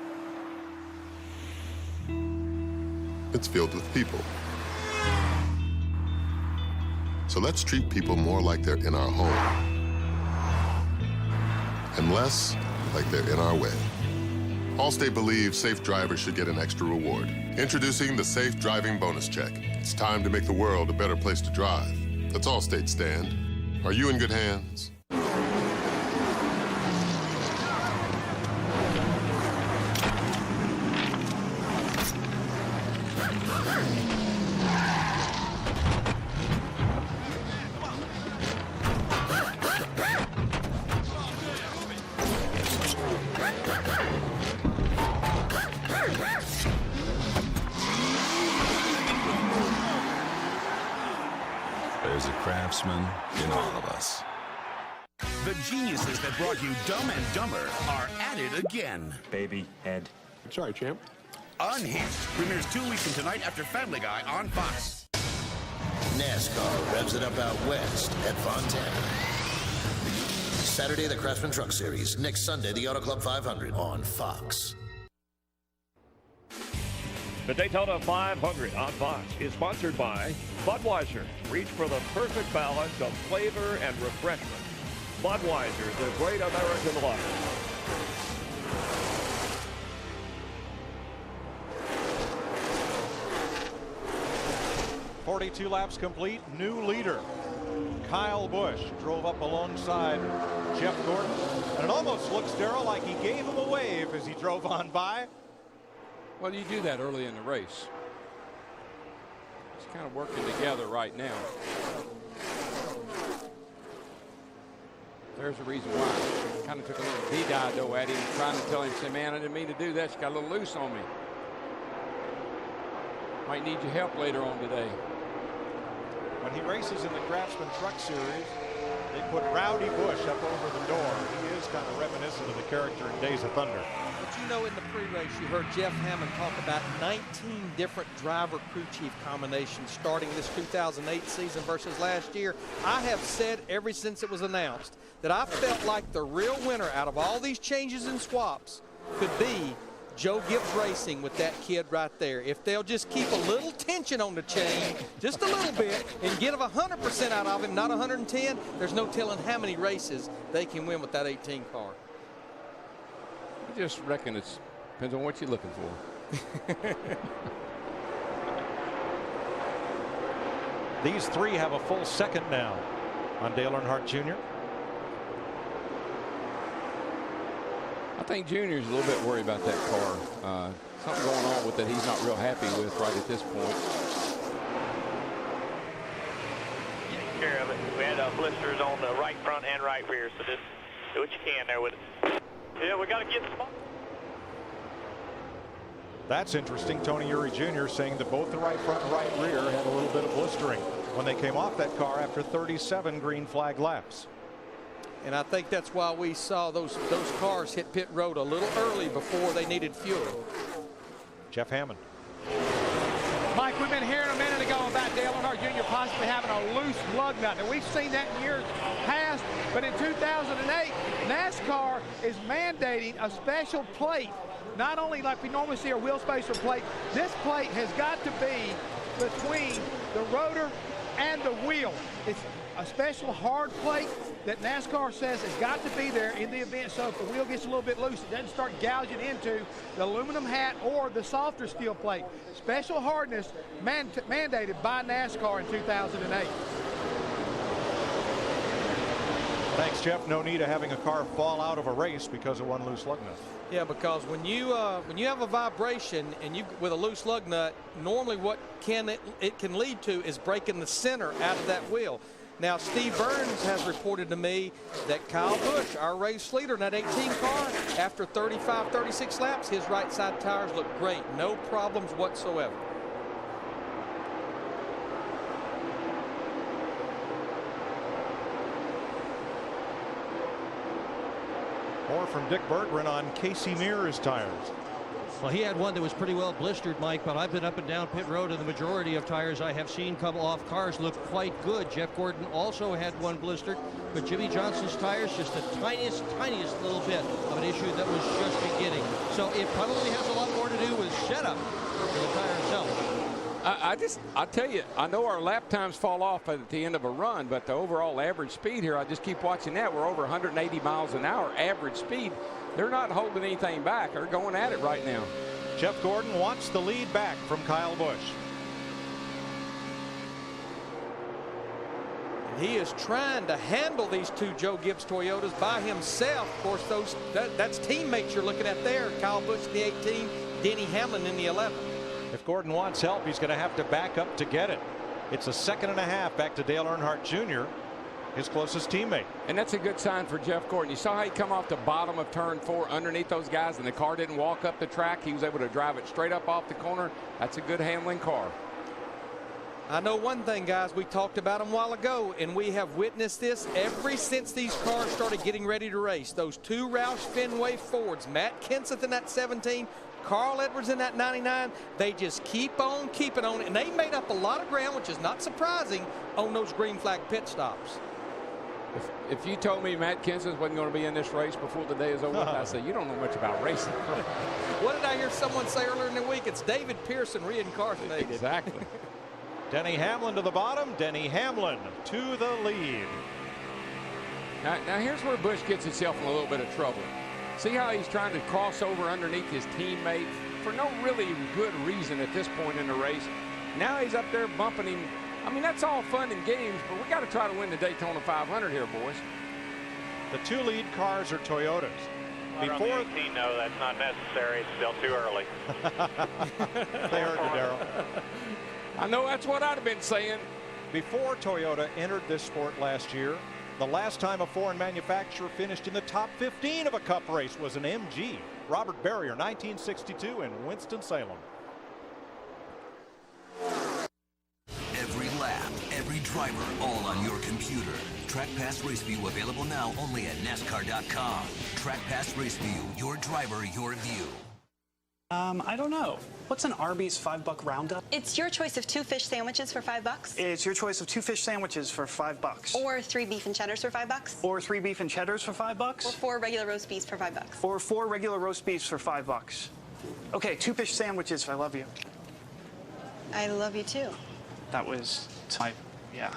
It's filled with people. So let's treat people more like they're in our home and less like they're in our way. Allstate believes safe drivers should get an extra reward. Introducing the Safe Driving Bonus Check. It's time to make the world a better place to drive. That's Allstate stand. Are you in good hands? There's a craftsman in all of us. The geniuses that brought you Dumb and Dumber are at it again. Baby head. Sorry, champ. Unhinged premieres 2 weeks from tonight after Family Guy on Fox. NASCAR revs it up out west at Fontana. Saturday, the Craftsman Truck Series. Next Sunday, the Auto Club 500 on Fox. The Daytona 500 on Fox is sponsored by Budweiser. Reach for the perfect balance of flavor and refreshment. Budweiser, the great American lager. 42 laps complete, new leader. Kyle Busch drove up alongside Jeff Gordon. And it almost looks, Darrell, like he gave him a wave as he drove on by. Well, you do that early in the race. It's kind of working together right now. There's a reason why. Kind of took a little D-dido at him, trying to tell him, say, man, I didn't mean to do that. She got a little loose on me. Might need your help later on today. When he races in the Craftsman Truck Series, they put Rowdy Busch up over the door. He is kind of reminiscent of the character in Days of Thunder. But you know, in the pre-race, you heard Jeff Hammond talk about 19 different driver crew chief combinations starting this 2008 season versus last year. I have said ever since it was announced that I felt like the real winner out of all these changes and swaps could be Joe Gibbs Racing with that kid right there. If they'll just keep a little tension on the chain, just a little bit, and get 100% out of him, not 110, there's no telling how many races they can win with that 18 car. I just reckon it depends on what you're looking for. These three have a full second now on Dale Earnhardt Jr. I think Junior's a little bit worried about that car. Something going on with it he's not real happy with right at this point. Take care of it. We had blisters on the right front and right rear, so just do what you can there with it. Yeah, we got to get some. That's interesting. Tony Eury Jr. saying that both the right front and right rear had a little bit of blistering when they came off that car after 37 green flag laps. And I think that's why we saw those cars hit pit road a little early before they needed fuel. Jeff Hammond. Mike, we've been hearing a minute ago about Dale Earnhardt Jr. possibly having a loose lug nut. And we've seen that in years past, but in 2008, NASCAR is mandating a special plate. Not only like we normally see a wheel spacer plate, this plate has got to be between the rotor and the wheel. It's a special hard plate that NASCAR says has got to be there in the event, so if the wheel gets a little bit loose, it doesn't start gouging into the aluminum hat or the softer steel plate. Special hardness mandated by NASCAR in 2008. Thanks, Jeff. No need of having a car fall out of a race because of one loose lug nut. Yeah, because when you have a vibration and with a loose lug nut, normally what it can lead to is breaking the center out of that wheel. Now, Steve Burns has reported to me that Kyle Busch, our race leader in that 18 car, after 35, 36 laps, his right side tires look great. No problems whatsoever. More from Dick Berggren on Casey Mears tires. Well, he had one that was pretty well blistered, Mike, but I've been up and down pit road, and the majority of tires I have seen come off cars look quite good. Jeff Gordon also had one blistered, but Jimmy Johnson's tires, just the tiniest little bit of an issue that was just beginning. So it probably has a lot more to do with setup than the tire itself. I tell you, I know our lap times fall off at the end of a run, but the overall average speed here, I just keep watching that. We're over 180 miles an hour average speed. They're not holding anything back. They're going at it right now. Jeff Gordon wants the lead back from Kyle Busch. He is trying to handle these two Joe Gibbs Toyotas by himself. Of course, that's teammates you're looking at there. Kyle Busch in the 18, Denny Hamlin in the 11. If Gordon wants help, he's going to have to back up to get it. It's a second and a half back to Dale Earnhardt Jr., his closest teammate. And that's a good sign for Jeff Gordon. You saw how he come off the bottom of turn 4 underneath those guys, and the car didn't walk up the track. He was able to drive it straight up off the corner. That's a good handling car. I know one thing, guys. We talked about them a while ago, and we have witnessed this ever since these cars started getting ready to race. Those two Roush Fenway Fords, Matt Kenseth in that 17, Carl Edwards in that 99, they just keep on keeping on, and they made up a lot of ground, which is not surprising, on those green flag pit stops. If you told me Matt Kenseth wasn't going to be in this race before the day is over, I'd say you don't know much about racing. What did I hear someone say earlier in the week? It's David Pearson reincarnated. Exactly. Denny Hamlin to the bottom. Denny Hamlin to the lead. Now here's where Busch gets himself in a little bit of trouble. See how he's trying to cross over underneath his teammate for no really good reason at this point in the race. Now he's up there bumping him I mean, that's all fun and games, but we got to try to win the Daytona 500 here, boys. The 2 lead cars are Toyotas. Before on the 18, no, that's not necessary. It's still too early. They heard you, Darrell. I know that's what I'd have been saying. Before Toyota entered this sport last year, the last time a foreign manufacturer finished in the top 15 of a Cup race was an MG. Robert Barrier, 1962 in Winston-Salem. Every lap, every driver, all on your computer. Track Pass Race View available now only at NASCAR.com. Track Pass Race View, your driver, your view. I don't know. What's an Arby's $5 roundup? It's your choice of 2 fish sandwiches for $5. It's your choice of 2 fish sandwiches for $5. Or 3 beef and cheddars for $5. Or 3 beef and cheddars for $5. Or 4 regular roast beefs for $5. Or 4 regular roast beefs for $5. Okay, 2 fish sandwiches. I love you. I love you too. That was yeah.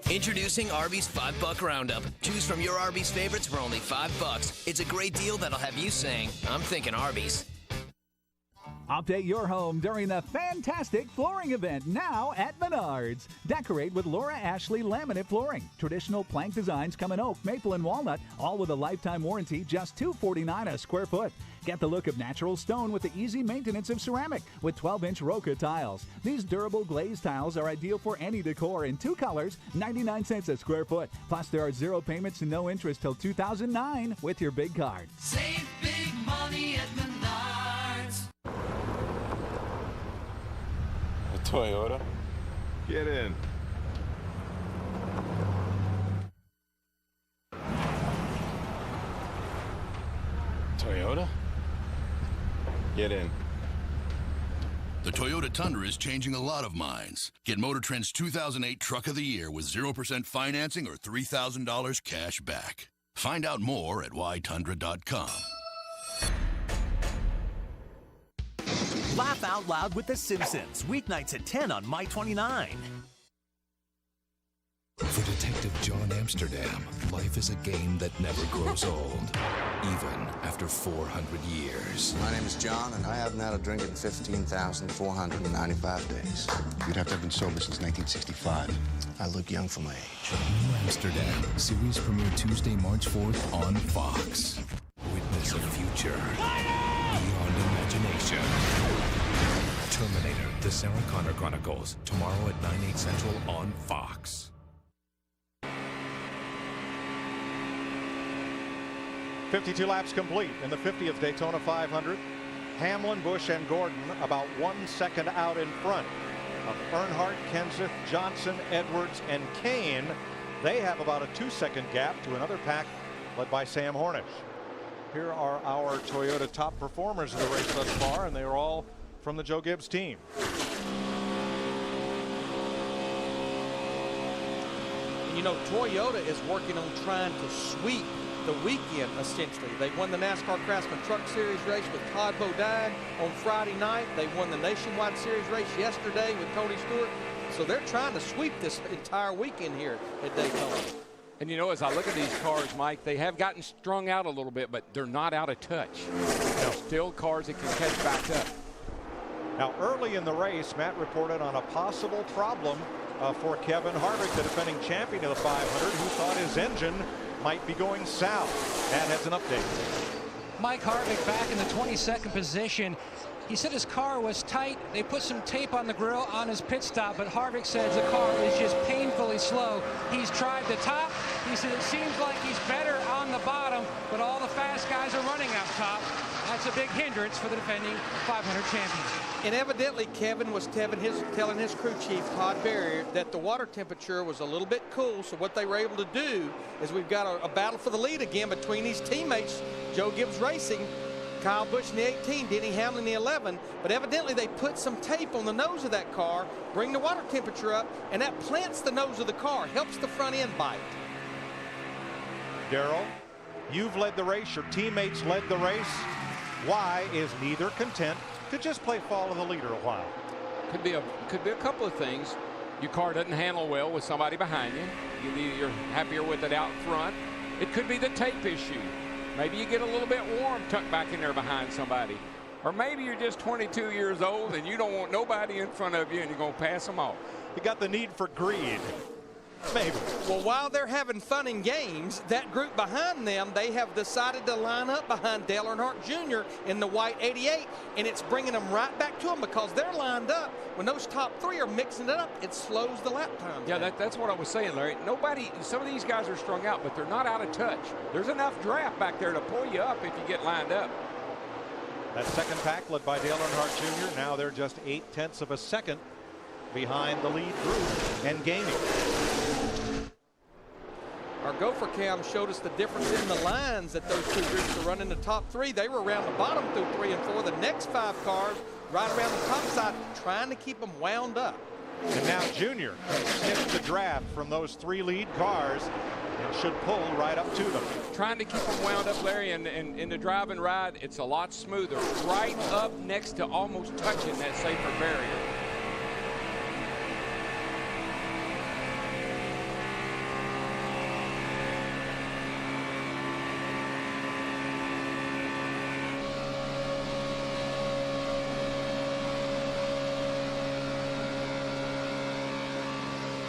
Introducing Arby's $5 Roundup. Choose from your Arby's favorites for only $5. It's a great deal that'll have you saying, I'm thinking Arby's. Update your home during the fantastic flooring event now at Menards. Decorate with Laura Ashley laminate flooring. Traditional plank designs come in oak, maple, and walnut, all with a lifetime warranty, just $249 a square foot. Get the look of natural stone with the easy maintenance of ceramic with 12-inch Roca tiles. These durable glazed tiles are ideal for any decor in 2 colors, 99 cents a square foot. Plus, there are 0 payments and no interest till 2009 with your big card. Save big money at Menards. A Toyota? Get in. Toyota? Get in. The Toyota Tundra is changing a lot of minds. Get Motor Trend's 2008 Truck of the Year with 0% financing or $3,000 cash back. Find out more at whytundra.com. Laugh out loud with The Simpsons, weeknights at 10 on My 29. For Detective John Amsterdam, life is a game that never grows old, even after 400 years. My name is John, and I haven't had a drink in 15,495 days. You'd have to have been sober since 1965. I look young for my age. New Amsterdam, series premiere Tuesday, March 4th on Fox. Witness a future beyond imagination. Terminator, The Sarah Connor Chronicles, tomorrow at 9/8 Central on Fox. 52 laps complete in the 50th Daytona 500. Hamlin, Busch, and Gordon about 1 second out in front of Earnhardt, Kenseth, Johnson, Edwards, and Kane. They have about a 2-second gap to another pack led by Sam Hornish. Here are our Toyota top performers in the race thus far, and they are all from the Joe Gibbs team. You know, Toyota is working on trying to sweep the weekend, essentially. They won the NASCAR Craftsman Truck Series race with Todd Bodine on Friday night. They won the Nationwide Series race yesterday with Tony Stewart. So they're trying to sweep this entire weekend here at Daytona. And you know, as I look at these cars, Mike, they have gotten strung out a little bit, but they're not out of touch. They're still cars that can catch back up. Now, early in the race, Matt reported on a possible problem for Kevin Harvick, the defending champion of the 500, who thought his engine might be going south. Matt has an update. Mike Harvick back in the 22nd position. He said his car was tight. They put some tape on the grill on his pit stop, but Harvick says the car is just painfully slow. He's tried the top. He said it seems like he's better on the bottom, but all the fast guys are running up top. That's a big hindrance for the defending 500 champion. And evidently, Kevin was telling his crew chief, Todd Barrier, that the water temperature was a little bit cool. So what they were able to do is we've got a battle for the lead again between these teammates, Joe Gibbs Racing, Kyle Busch in the 18, Denny Hamlin in the 11. But evidently, they put some tape on the nose of that car, bring the water temperature up, and that plants the nose of the car, helps the front end bite. Darrell, you've led the race. Your teammates led the race. Why is neither content to just play follow the leader a while? Could be a couple of things. Your car doesn't handle well with somebody behind you. You're happier with it out front. It could be the tape issue. Maybe you get a little bit warm tucked back in there behind somebody. Or maybe you're just 22 years old and you don't want nobody in front of you and you're going to pass them off. You got the need for greed. Maybe. Well, while they're having fun and games, that group behind them, they have decided to line up behind Dale Earnhardt Jr. in the white 88, and it's bringing them right back to them because they're lined up. When those top three are mixing it up, it slows the lap time. Yeah, that's what I was saying, Larry. Some of these guys are strung out, but they're not out of touch. There's enough draft back there to pull you up if you get lined up. That second pack led by Dale Earnhardt Jr. Now they're just 0.8 of a second behind the lead group and gaining. Our Gopher Cam showed us the difference in the lines that those two groups are running. The top three, they were around the bottom through 3 and 4. The next 5 cars right around the top side, trying to keep them wound up. And now Junior can sniff the draft from those 3 lead cars and should pull right up to them. Trying to keep them wound up, Larry, and in the drive and ride, it's a lot smoother. Right up next to almost touching that safer barrier.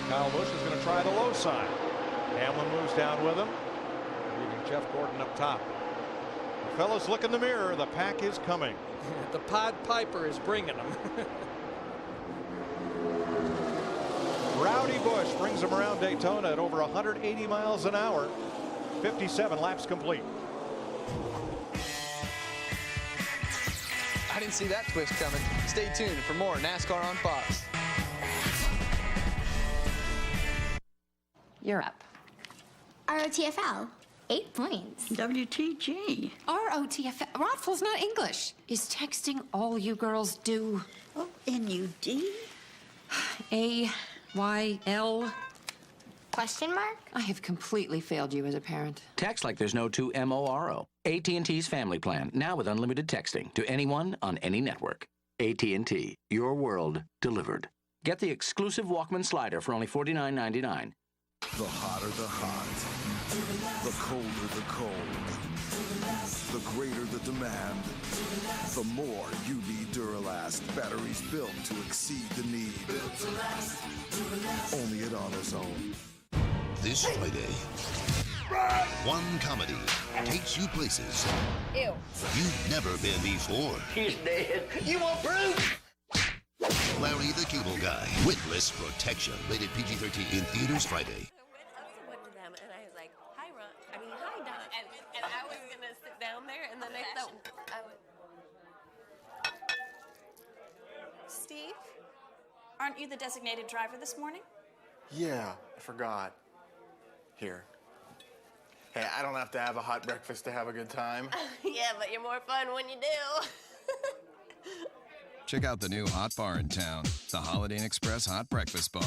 Kyle Busch is going to try the low side. Hamlin moves down with him, leaving Jeff Gordon up top. The fellas look in the mirror. The pack is coming. The Pied Piper is bringing them. Rowdy Busch brings them around Daytona at over 180 miles an hour. 57 laps complete. I didn't see that twist coming. Stay tuned for more NASCAR on Fox. You're up. ROTFL, 8 points. WTG. ROTFL. Rodful's not English. Is texting all you girls do? Oh, NUD? AYL? Question mark? I have completely failed you as a parent. Text like there's no tomorrow. AT&T's family plan, now with unlimited texting to anyone on any network. AT&T, your world delivered. Get the exclusive Walkman slider for only $49.99. The hotter the hot, the colder the cold, the greater the demand, the more you need Duralast. Batteries built to exceed the need. Built to last. Only at AutoZone. This Friday, one comedy takes you places Ew. you've never been before. He's dead. You want proof? Larry the Cable Guy, Witness Protection, rated PG-13, in theaters Friday. I went to them and I was like, hi, Ron. I mean, hi, Don. And I was going to sit down there and then I thought, Steve, aren't you the designated driver this morning? Yeah, I forgot. Here. Hey, I don't have to have a hot breakfast to have a good time. yeah, but you're more fun when you do. Check out the new hot bar in town, the Holiday Inn Express Hot Breakfast Bar.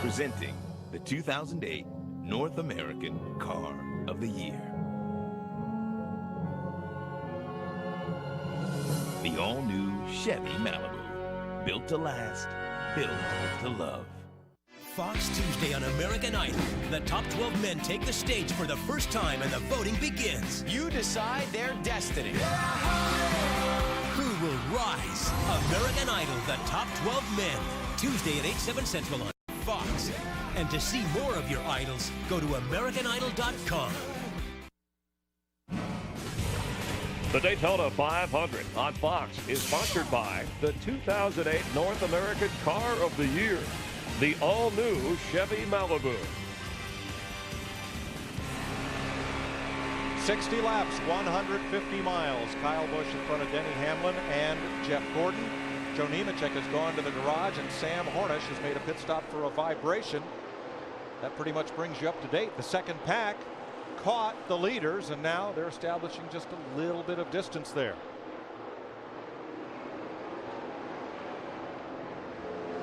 Presenting the 2008 North American Car of the Year. The all-new Chevy Malibu. Built to last, built to love. Fox Tuesday on American Idol. The top 12 men take the stage for the first time and the voting begins. You decide their destiny. Who will rise? American Idol, the top 12 men. Tuesday at 8/7 Central on Fox. And to see more of your idols, go to AmericanIdol.com. The Daytona 500 on Fox is sponsored by the 2008 North American Car of the Year, the all-new Chevy Malibu. 60 laps, 150 miles. Kyle Busch in front of Denny Hamlin and Jeff Gordon. Joe Nemechek has gone to the garage, and Sam Hornish has made a pit stop for a vibration. That pretty much brings you up to date. The second pack caught the leaders, and now they're establishing just a little bit of distance there.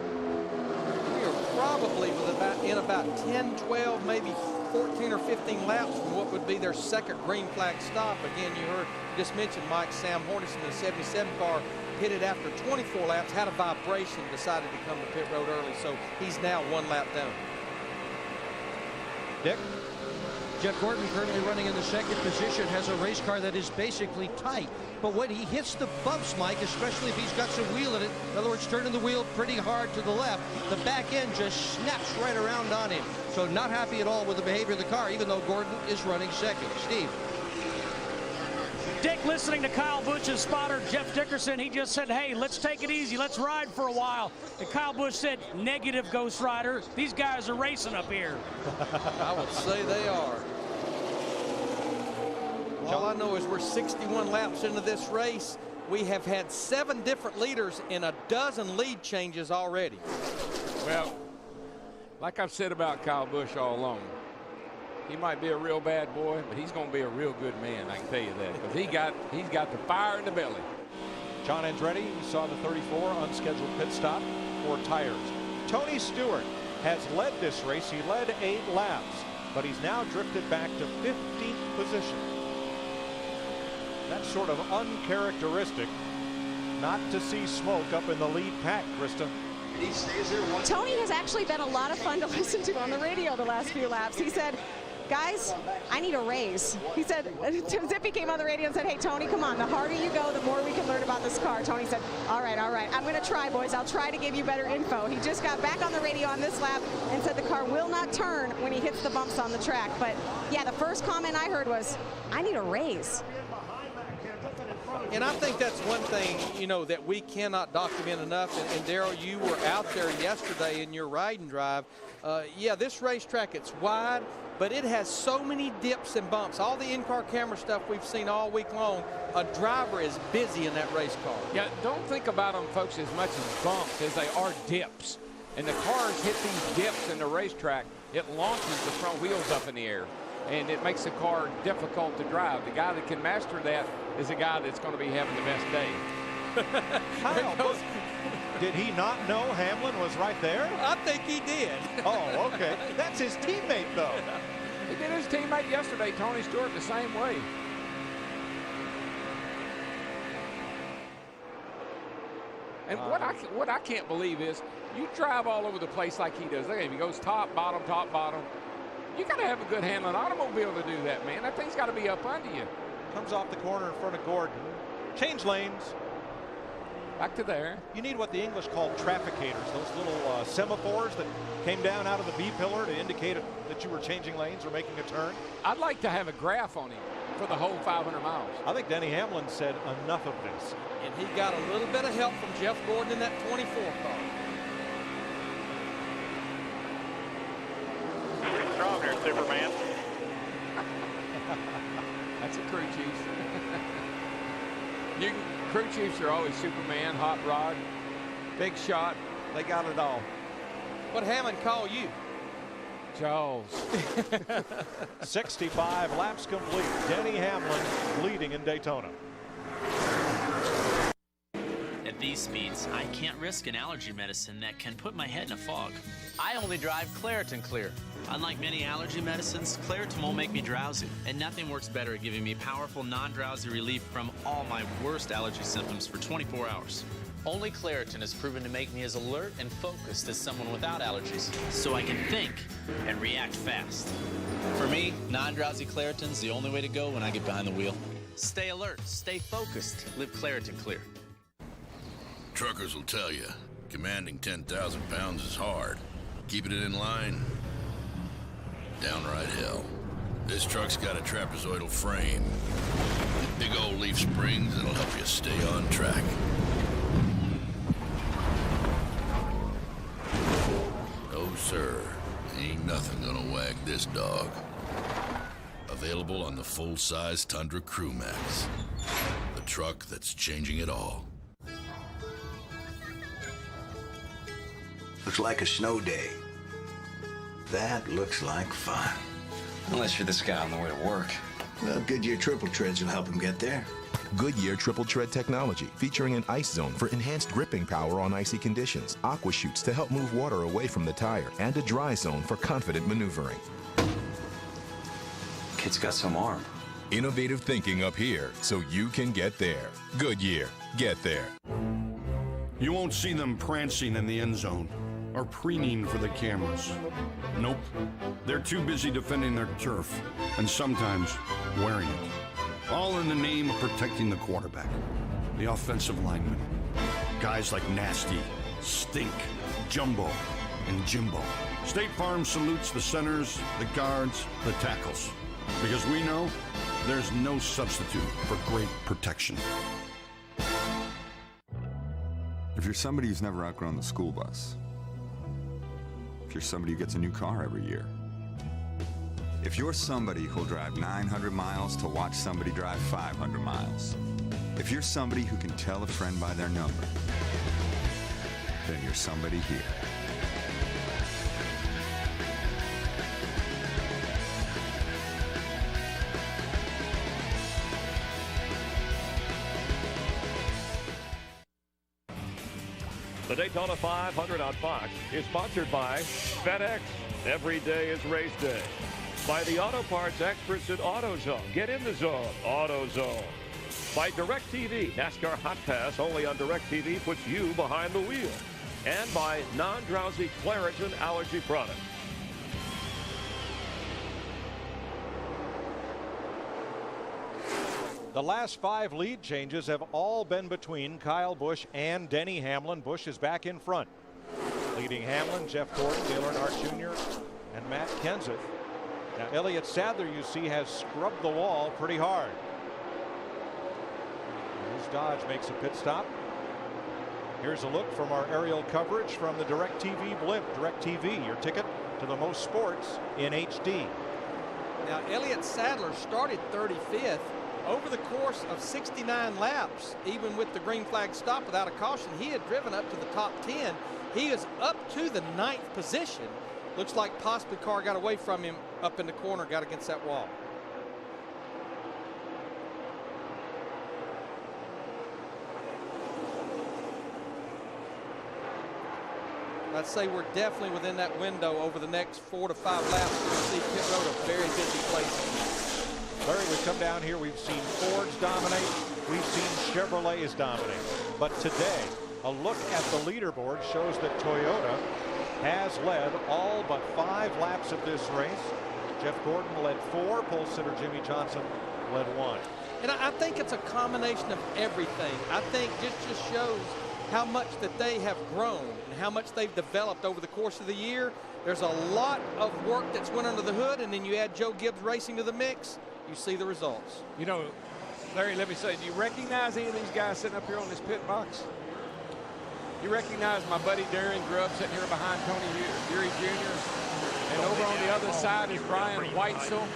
We are probably in about 10, 12, maybe 14 or 15 laps from what would be their second green flag stop. Again, just mentioned Mike Sam Hornison in the 77 car pitted after 24 laps, had a vibration, decided to come to pit road early, so he's now 1 lap down. Dick? Jeff Gordon, currently running in the second position, has a race car that is basically tight. But when he hits the bumps, Mike, especially if he's got some wheel in it, in other words, turning the wheel pretty hard to the left, the back end just snaps right around on him. So not happy at all with the behavior of the car, even though Gordon is running second. Steve. Dick, listening to Kyle Busch's spotter, Jeff Dickerson, he just said, hey, let's take it easy. Let's ride for a while. And Kyle Busch said, negative, Ghost Rider. These guys are racing up here. I would say they are. All I know is we're 61 laps into this race. We have had 7 different leaders and a dozen lead changes already. Well, like I've said about Kyle Busch all along, he might be a real bad boy, but he's going to be a real good man, I can tell you that, because he's got the fire in the belly. John Andretti, you saw the 34 unscheduled pit stop for tires. Tony Stewart has led this race. He led 8 laps, but he's now drifted back to 15th position. That's sort of uncharacteristic not to see smoke up in the lead pack, Krista. Tony has actually been a lot of fun to listen to on the radio the last few laps. He said, guys, I need a raise. He said, Tim Zippy came on the radio and said, hey, Tony, come on. The harder you go, the more we can learn about this car. Tony said, all right. I'm going to try, boys. I'll try to give you better info. He just got back on the radio on this lap and said the car will not turn when he hits the bumps on the track. But, yeah, the first comment I heard was, I need a raise. And I think that's one thing, you know, that we cannot document enough. And Darrell, you were out there yesterday in your ride and drive. Yeah, this racetrack, it's wide, but it has so many dips and bumps. All the in-car camera stuff we've seen all week long, a driver is busy in that race car. Yeah, don't think about them, folks, as much as bumps as they are dips. And the cars hit these dips in the racetrack, it launches the front wheels up in the air. And it makes the car difficult to drive. The guy that can master that is a guy that's going to be having the best day. Kyle, did he not know Hamlin was right there? I think he did. Oh, okay. That's his teammate, though. He did his teammate yesterday, Tony Stewart, the same way. And what I can't believe is you drive all over the place like he does. Look at him. He goes top, bottom, top, bottom. You got to have a good handling automobile to do that, man. That thing's got to be up under you. Comes off the corner in front of Gordon. Change lanes. Back to there. You need what the English call trafficators, those little semaphores that came down out of the B pillar to indicate that you were changing lanes or making a turn. I'd like to have a graph on him for the whole 500 miles. I think Denny Hamlin said enough of this. And he got a little bit of help from Jeff Gordon in that 24 car. Strong there, Superman. That's a crew chief. Crew chiefs are always Superman, hot rod, big shot. They got it all. What Hammond call you? Charles. 65 laps complete. Denny Hamlin leading in Daytona. At these speeds, I can't risk an allergy medicine that can put my head in a fog. I only drive Claritin Clear. Unlike many allergy medicines, Claritin won't make me drowsy. And nothing works better at giving me powerful, non-drowsy relief from all my worst allergy symptoms for 24 hours. Only Claritin is proven to make me as alert and focused as someone without allergies, so I can think and react fast. For me, non-drowsy Claritin's the only way to go when I get behind the wheel. Stay alert, stay focused, live Claritin Clear. Truckers will tell you, commanding 10,000 pounds is hard. Keeping it in line, downright hell. This truck's got a trapezoidal frame. Big old leaf springs that'll help you stay on track. No, sir. Ain't nothing gonna wag this dog. Available on the full-size Tundra Crew Max. The truck that's changing it all. Looks like a snow day. That looks like fun. Unless you're this guy on the way to work. Well, Goodyear Triple Treads will help him get there. Goodyear Triple Tread technology, featuring an ice zone for enhanced gripping power on icy conditions, aqua chutes to help move water away from the tire, and a dry zone for confident maneuvering. Kid's got some arm. Innovative thinking up here so you can get there. Goodyear, get there. You won't see them prancing in the end zone or preening for the cameras. Nope. They're too busy defending their turf and sometimes wearing it. All in the name of protecting the quarterback, the offensive lineman. Guys like Nasty, Stink, Jumbo, and Jimbo. State Farm salutes the centers, the guards, the tackles. Because we know there's no substitute for great protection. If you're somebody who's never outgrown the school bus, if you're somebody who gets a new car every year, if you're somebody who'll drive 900 miles to watch somebody drive 500 miles, if you're somebody who can tell a friend by their number, then you're somebody here. The Daytona 500 on Fox is sponsored by FedEx. Every day is race day. By the auto parts experts at AutoZone. Get in the zone. AutoZone. By DirecTV. NASCAR Hot Pass only on DirecTV puts you behind the wheel. And by non-drowsy Claritin allergy product. The last 5 lead changes have all been between Kyle Busch and Denny Hamlin. Busch is back in front. Leading Hamlin, Jeff Gordon, Dale Earnhardt Jr., and Matt Kenseth. Now Elliott Sadler, you see, has scrubbed the wall pretty hard. His Dodge makes a pit stop. Here's a look from our aerial coverage from the DirecTV blimp. DirecTV, your ticket to the most sports in HD. Now Elliott Sadler started 35th. Over the course of 69 laps, even with the green flag stop without a caution, he had driven up to the top 10. He is up to the 9th position. Looks like possibly car got away from him up in the corner, got against that wall. I'd say we're definitely within that window over the next 4 to 5 laps. We'll see pit road a very busy place. Larry, we've come down here, we've seen Fords dominate, we've seen Chevrolets dominate. But today, a look at the leaderboard shows that Toyota has led all but 5 laps of this race. Jeff Gordon led 4, pole sitter Jimmy Johnson led 1. And I think it's a combination of everything. I think just shows how much that they have grown and how much they've developed over the course of the year. There's a lot of work that's went under the hood, and then you add Joe Gibbs Racing to the mix, you see the results. You know, Larry, let me say, do you recognize any of these guys sitting up here on this pit box? You recognize my buddy Darian Grubb sitting here behind Tony Geary Jr. And over on the other side is Brian Weitzel.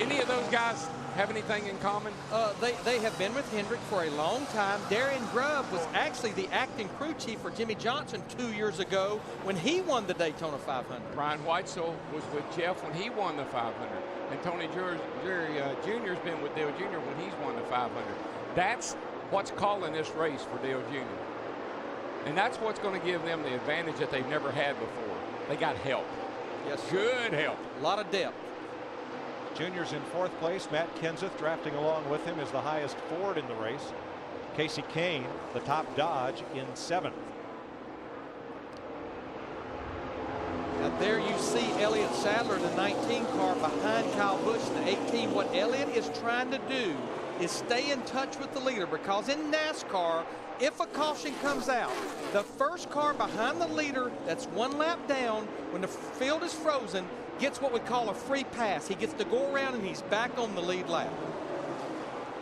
Any of those guys have anything in common? They have been with Hendrick for a long time. Darian Grubb was actually the acting crew chief for Jimmy Johnson 2 years ago when he won the Daytona 500. Brian Weitzel was with Jeff when he won the 500. And Tony Geary Jr.'s been with Dale Jr. when he's won the 500. That's what's calling this race for Dale Jr. And that's what's going to give them the advantage that they've never had before. They got help. Yes, good help. A lot of depth. Junior's in 4th place. Matt Kenseth drafting along with him is the highest Ford in the race. Casey Kane, the top Dodge, in 7th. Now there you see Elliott Sadler, the 19 car behind Kyle Busch, the 18. What Elliott is trying to do is stay in touch with the leader, because in NASCAR, if a caution comes out, the first car behind the leader that's 1 lap down, when the field is frozen, gets what we call a free pass. He gets to go around and he's back on the lead lap.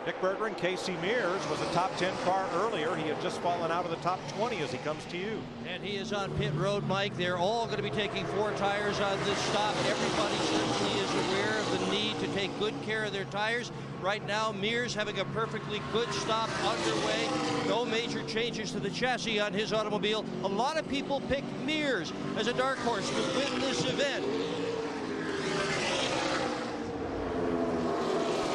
Dick Berger and Casey Mears was a top 10 car earlier. He had just fallen out of the top 20 as he comes to you. And he is on pit road, Mike. They're all going to be taking 4 tires on this stop. Everybody certainly is aware of the need to take good care of their tires. Right now, Mears having a perfectly good stop underway. No major changes to the chassis on his automobile. A lot of people pick Mears as a dark horse to win this event.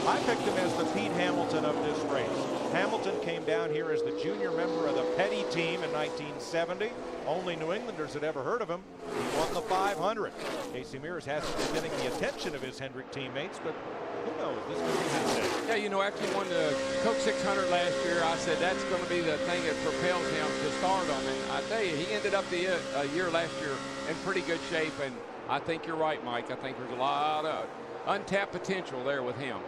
I picked him as the Pete Hamilton of this race. Hamilton came down here as the junior member of the Petty team in 1970. Only New Englanders had ever heard of him. He won the 500. Casey Mears hasn't been getting the attention of his Hendrick teammates, but who knows? This could be his day. Yeah, you know, after he won the Coke 600 last year, I said that's going to be the thing that propels him to stardom. And I tell you, he ended up the year last year in pretty good shape. And I think you're right, Mike. I think there's a lot of untapped potential there with him.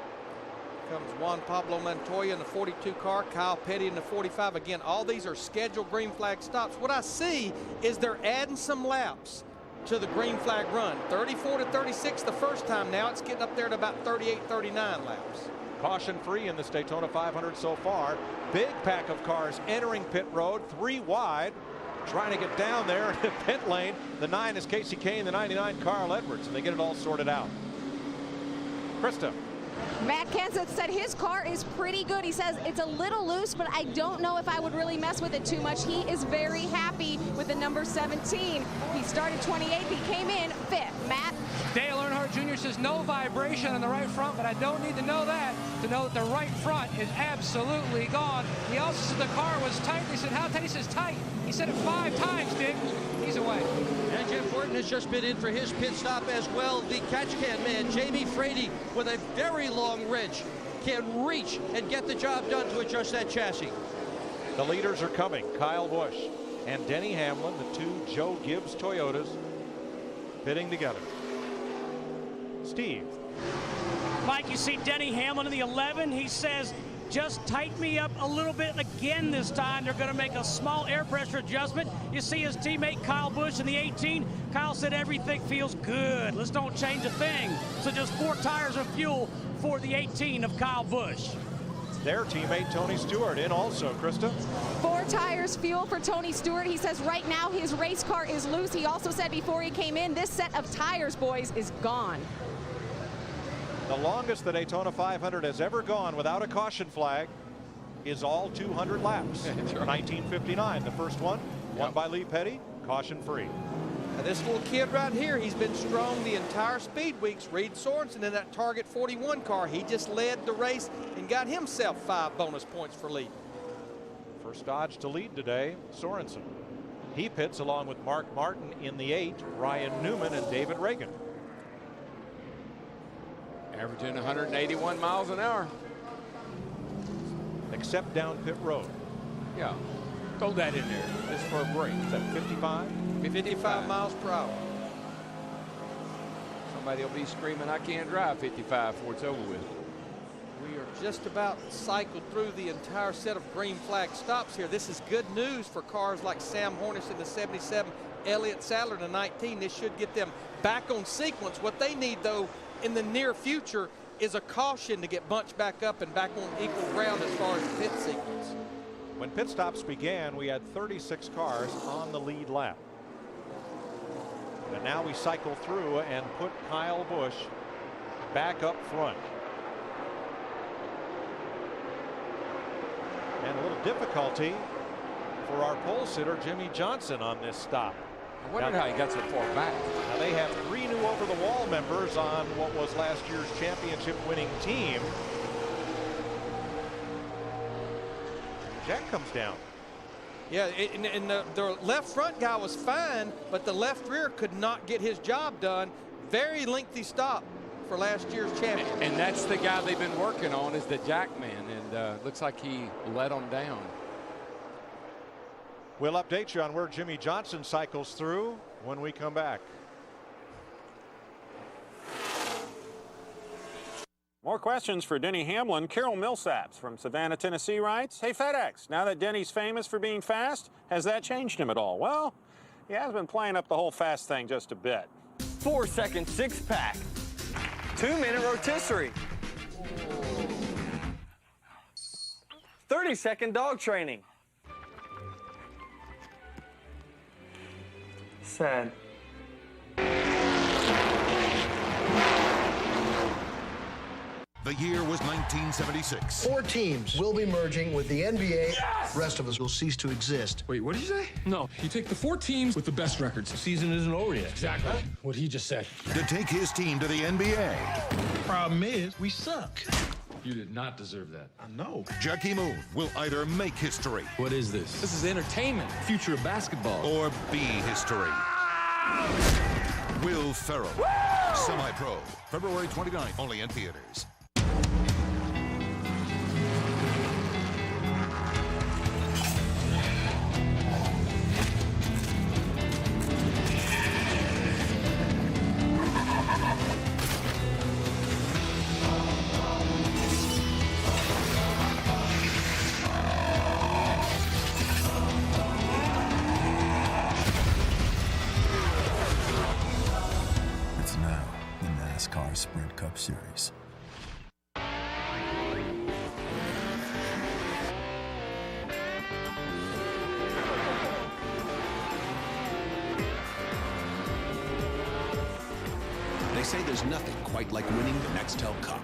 Comes Juan Pablo Montoya in the 42 car, Kyle Petty in the 45. Again, all these are scheduled green flag stops. What I see is they're adding some laps to the green flag run. 34 to 36 the first time. Now it's getting up there to about 38, 39 laps. Caution free in this Daytona 500 so far. Big pack of cars entering pit road, 3 wide, trying to get down there in the pit lane. The 9 is Casey Kane, the 99 Carl Edwards, and they get it all sorted out. Krista. Matt Kenseth said his car is pretty good. He says it's a little loose, but I don't know if I would really mess with it too much. He is very happy with the number 17. He started 28th. He came in 5th. Matt? Dale Earnhardt Jr. says no vibration on the right front, but I don't need to know that to know that the right front is absolutely gone. He also said the car was tight. They said, how tight? He says tight. He said it 5 times, Dick. He's away. And Jeff Gordon has just been in for his pit stop as well. The catch can man, Jamie Frady, with a very long wrench, can reach and get the job done to adjust that chassis. The leaders are coming. Kyle Busch and Denny Hamlin, the 2 Joe Gibbs Toyotas, pitting together. Steve. Mike, you see Denny Hamlin in the 11. He says, just tighten me up a little bit again this time. They're going to make a small air pressure adjustment. You see his teammate Kyle Busch in the 18. Kyle said everything feels good. Let's don't change a thing. So just 4 tires of fuel for the 18 of Kyle Busch. Their teammate Tony Stewart in also, Krista. 4 tires fuel for Tony Stewart. He says right now his race car is loose. He also said before he came in, this set of tires, boys, is gone. The longest the Daytona 500 has ever gone without a caution flag is all 200 laps. That's right. 1959, the first one, won by Lee Petty, caution free. Now this little kid right here, he's been strong the entire speed weeks. Reed Sorensen in that Target 41 car. He just led the race and got himself 5 bonus points for lead. First Dodge to lead today, Sorensen. He pits along with Mark Martin in the 8, Ryan Newman and David Reagan. Averaging 181 miles an hour. Except down pit road. Yeah. Throw that in there just for a break. Is that 55? 55 miles per hour. Somebody will be screaming, I can't drive 55 before it's over with. We are just about cycled through the entire set of green flag stops here. This is good news for cars like Sam Hornish in the 77, Elliott Sadler in the 19. This should get them back on sequence. What they need, though, in the near future is a caution to get bunched back up and back on equal ground as far as the pit sequence. When pit stops began, we had 36 cars on the lead lap. And now we cycle through and put Kyle Busch back up front. And a little difficulty for our pole sitter, Jimmy Johnson, on this stop. I wondered how he got so far back. Now they have 3 new over-the-wall members on what was last year's championship-winning team. Jack comes down. Yeah, and the left front guy was fine, but the left rear could not get his job done. Very lengthy stop for last year's champion. And that's the guy they've been working on, is the Jack man, and looks like he let him down. We'll update you on where Jimmy Johnson cycles through when we come back. More questions for Denny Hamlin. Carol Millsaps from Savannah, Tennessee writes, hey FedEx, now that Denny's famous for being fast, has that changed him at all? Well, he has been playing up the whole fast thing just a bit. 4-second 6-pack. 2-minute rotisserie. 30-second dog training. Sad. The year was 1976. 4 teams will be merging with the NBA. Yes! The rest of us will cease to exist. Wait, what did you say? No, you take the 4 teams with the best records. The season isn't over yet. Exactly. What he just said. To take his team to the NBA. Problem is, we suck. You did not deserve that. No. Jackie Moon will either make history. What is this? This is entertainment. Future of basketball. Or be history. Will Ferrell. Semi-Pro. February 29th. Only in theaters. It's now the NASCAR Sprint Cup Series. They say there's nothing quite like winning the Nextel Cup.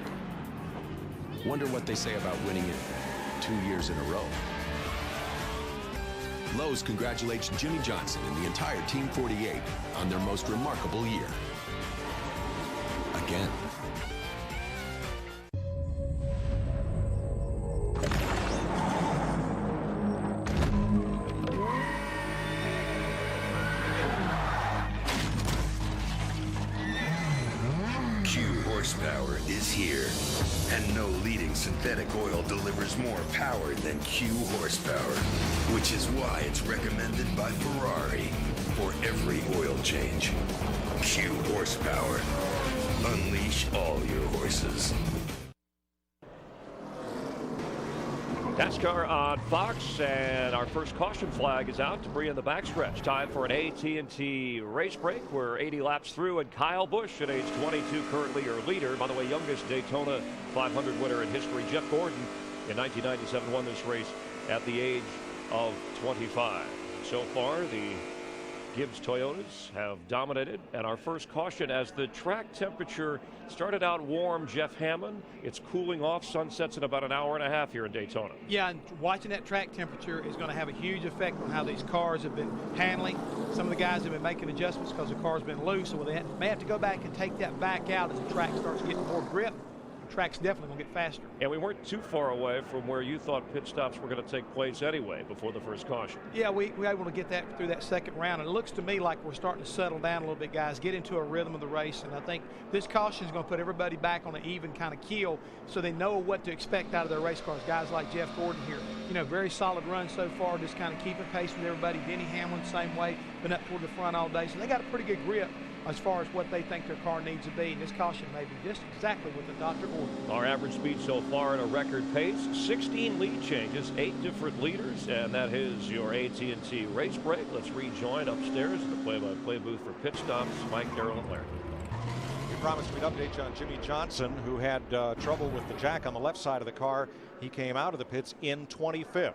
Wonder what they say about winning it 2 years in a row. Lowe's congratulates Jimmy Johnson and the entire Team 48 on their most remarkable year. Again. Q horsepower is here, and no leading synthetic oil delivers more power than Q horsepower, which is why it's recommended by Ferrari for every oil change. Q horsepower. Unleash all your horses. NASCAR on Fox, and our first caution flag is out. Debris in the backstretch. Time for an AT&T race break. We're 80 laps through, and Kyle Busch, at age 22, currently your leader. By the way, youngest Daytona 500 winner in history. Jeff Gordon in 1997 won this race at the age of 25. So far, the Gibbs Toyotas have dominated, and our first caution as the track temperature started out warm. Jeff Hammond, it's cooling off. Sunsets in about an hour and a half here in Daytona. Yeah, and watching that track temperature is going to have a huge effect on how these cars have been handling. Some of the guys have been making adjustments because the car's been loose, so they may have to go back and take that back out as the track starts getting more grip. The track's definitely going to get faster. And we weren't too far away from where you thought pit stops were going to take place anyway before the first caution. Yeah, we were able to get that through that second round. And it looks to me like we're starting to settle down a little bit, guys, get into a rhythm of the race. And I think this caution is going to put everybody back on an even kind of keel so they know what to expect out of their race cars. Guys like Jeff Gordon here, you know, very solid run so far, just kind of keeping pace with everybody. Denny Hamlin, same way, been up toward the front all day. So they got a pretty good grip as far as what they think their car needs to be. And this caution may be just exactly what the doctor ordered. Our average speed so far at a record pace, 16 lead changes, 8 different leaders, and that is your AT&T race break. Let's rejoin upstairs in the play-by-play booth for pit stops, Mike, Darrell, and Larry. We promised we'd update you on Jimmy Johnson, who had trouble with the jack on the left side of the car. He came out of the pits in 25th.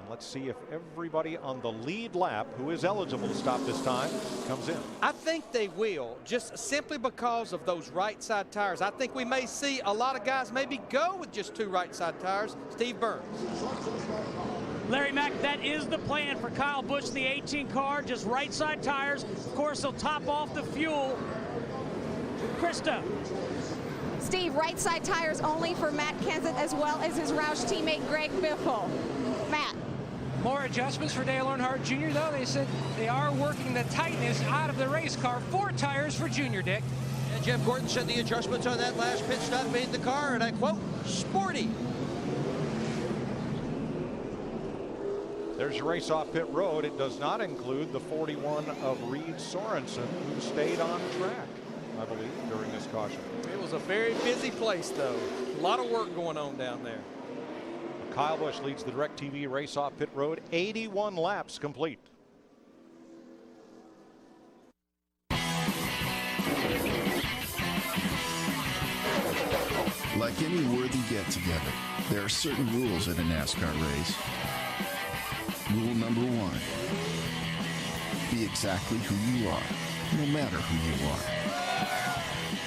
And let's see if everybody on the lead lap who is eligible to stop this time comes in. I think they will, just simply because of those right side tires. I think we may see a lot of guys maybe go with just 2 right side tires. Steve Burns. Larry Mack, that is the plan for Kyle Busch, the 18 car, just right side tires. Of course, they'll top off the fuel. Krista. Steve, right side tires only for Matt Kenseth as well as his Roush teammate Greg Biffle. Matt. More adjustments for Dale Earnhardt Jr., though. They said they are working the tightness out of the race car. 4 tires for Junior, Dick. And Jeff Gordon said the adjustments on that last pit stop made the car, and I quote, sporty. There's your race off pit road. It does not include the 41 of Reed Sorensen, who stayed on track, I believe, during this caution. It was a very busy place, though. A lot of work going on down there. Kyle Busch leads the DirecTV race off pit road, 81 laps complete. Like any worthy get-together, there are certain rules at a NASCAR race. Rule number 1, be exactly who you are, no matter who you are.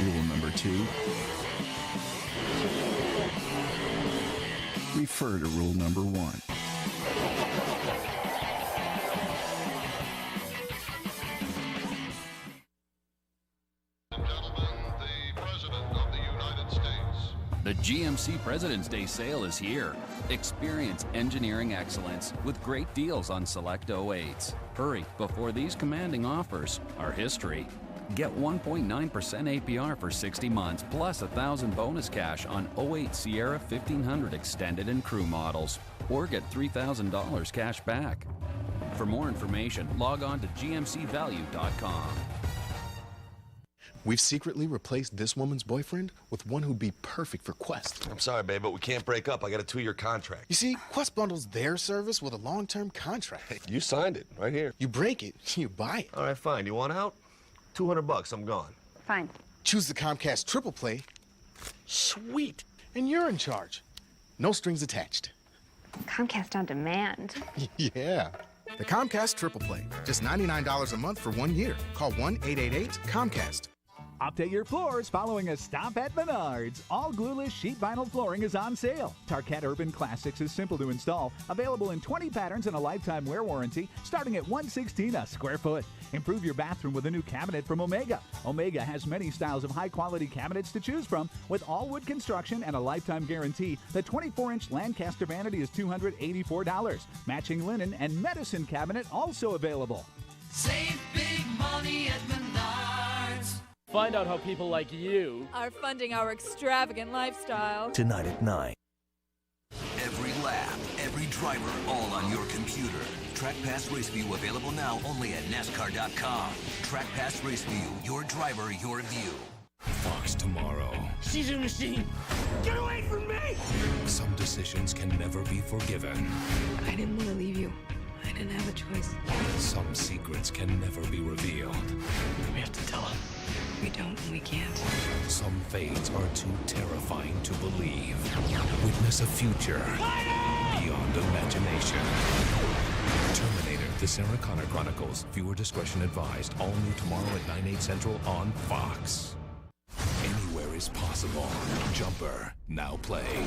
Rule number 2, refer to rule number 1. The GMC President's Day sale is here. Experience engineering excellence with great deals on select 08s. Hurry before these commanding offers are history. Get 1.9% APR for 60 months plus $1,000 bonus cash on 08 Sierra 1500 Extended and Crew models, or get $3,000 cash back. For more information, log on to gmcvalue.com. We've secretly replaced this woman's boyfriend with one who'd be perfect for Quest. I'm sorry, babe, but we can't break up. I got a 2-year contract. You see, Quest bundles their service with a long-term contract. Hey, you signed it right here. You break it, you buy it. All right, fine. You want out? $200, I'm gone. Fine. Choose the Comcast Triple Play. Sweet. And you're in charge. No strings attached. Comcast on demand. Yeah. The Comcast Triple Play. Just $99 a month for 1 year. Call 1-888-COMCAST. Update your floors following a stop at Menards. All glueless sheet vinyl flooring is on sale. Tarkett Urban Classics is simple to install. Available in 20 patterns and a lifetime wear warranty, starting at $116 a square foot. Improve your bathroom with a new cabinet from Omega. Omega has many styles of high-quality cabinets to choose from. With all wood construction and a lifetime guarantee, the 24-inch Lancaster vanity is $284. Matching linen and medicine cabinet also available. Save big money at Menards. Find out how people like you are funding our extravagant lifestyle. Tonight at 9. Every lap, every driver, all on your computer. Track Pass Race View available now only at NASCAR.com. Track Pass Race View, your driver, your view. Fox tomorrow. She's a machine. Get away from me! Some decisions can never be forgiven. I didn't want to leave you. I didn't have a choice. Some secrets can never be revealed. We have to tell him. We don't and we can't. Some fates are too terrifying to believe. Witness a future beyond imagination. Terminator, the Sarah Connor Chronicles. Viewer discretion advised. All new tomorrow at 9/8 Central on Fox. Anywhere is possible. Jumper, now play.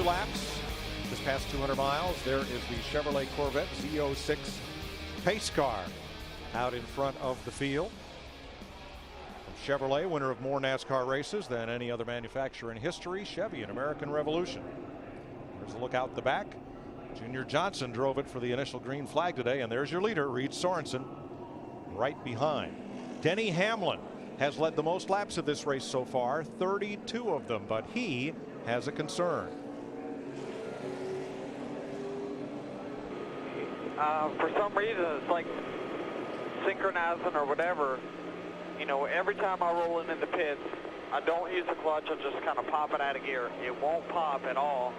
Laps, just past 200 miles. There is the Chevrolet Corvette Z06 pace car out in front of the field. From Chevrolet, winner of more NASCAR races than any other manufacturer in history, Chevy, an American Revolution. There's a look out the back. Junior Johnson drove it for the initial green flag today, and there's your leader, Reed Sorensen, right behind. Denny Hamlin has led the most laps of this race so far, 32 of them, but he has a concern. For some reason, it's like synchronizing or whatever. You know, every time I roll into the pits, I don't use the clutch. I just kind of pop it out of gear. It won't pop at all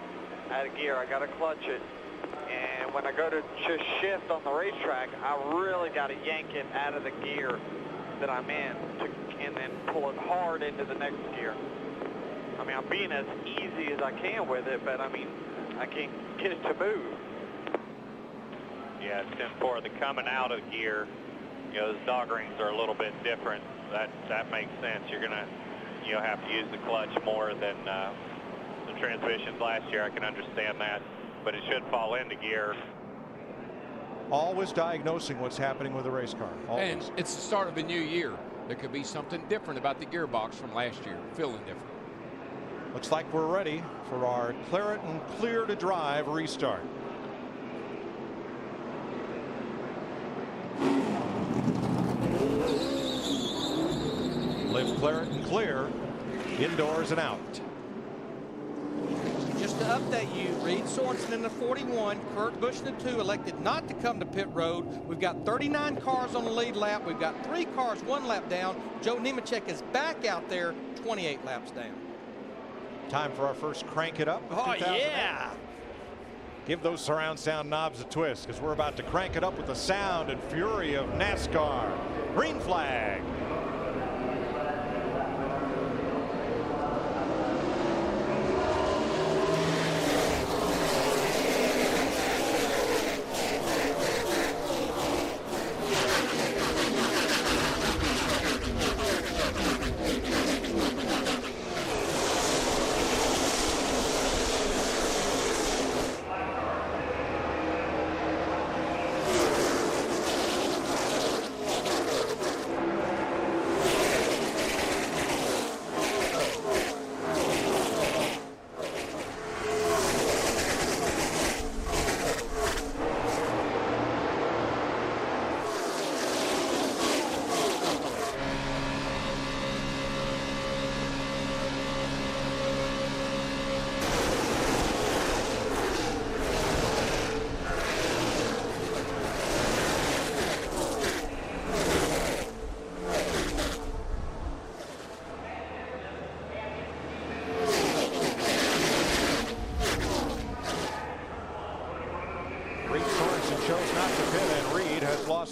out of gear. I got to clutch it. And when I go to just shift on the racetrack, I really got to yank it out of the gear that I'm in and then pull it hard into the next gear. I mean, I'm being as easy as I can with it, but I mean, I can't get it to move. Yeah, it's 10-4. The coming out of gear, you know, those dog rings are a little bit different. That makes sense. You're gonna, have to use the clutch more than the transmissions last year. I can understand that, but it should fall into gear. Always diagnosing what's happening with the race car. Always. And it's the start of a new year. There could be something different about the gearbox from last year. Feeling different. Looks like we're ready for our Claret and Clear to Drive restart. Live Claret and Clear, indoors and out. Just to update you, Reed Sorensen in the 41, Kurt Busch in the 2 elected not to come to pit road. We've got 39 cars on the lead lap. We've got 3 cars 1 lap down. Joe Nemechek is back out there 28 laps down. Time for our first Crank It Up. Oh, yeah. Give those surround sound knobs a twist, because we're about to crank it up with the sound and fury of NASCAR. Green flag.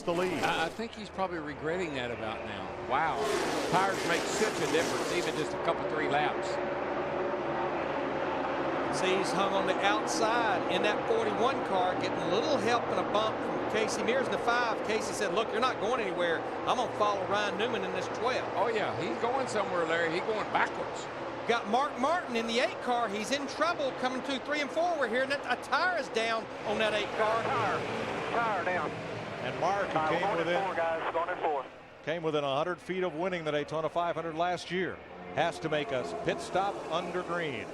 the lead. I think he's probably regretting that about now. Wow, tires make such a difference, even just a couple, 3 laps. See, he's hung on the outside in that 41 car, getting a little help and a bump from Casey Mears in the 5. Casey said, look, you're not going anywhere. I'm going to follow Ryan Newman in this 12. Oh, yeah, he's going somewhere, Larry. He's going backwards. Got Mark Martin in the 8 car. He's in trouble coming to 3 and 4. We're hearing that a tire is down on that 8 car. Tire down. And Mark, who came within, 4, guys, going in 4. came within 100 feet of winning the Daytona 500 last year, has to make a pit stop under green.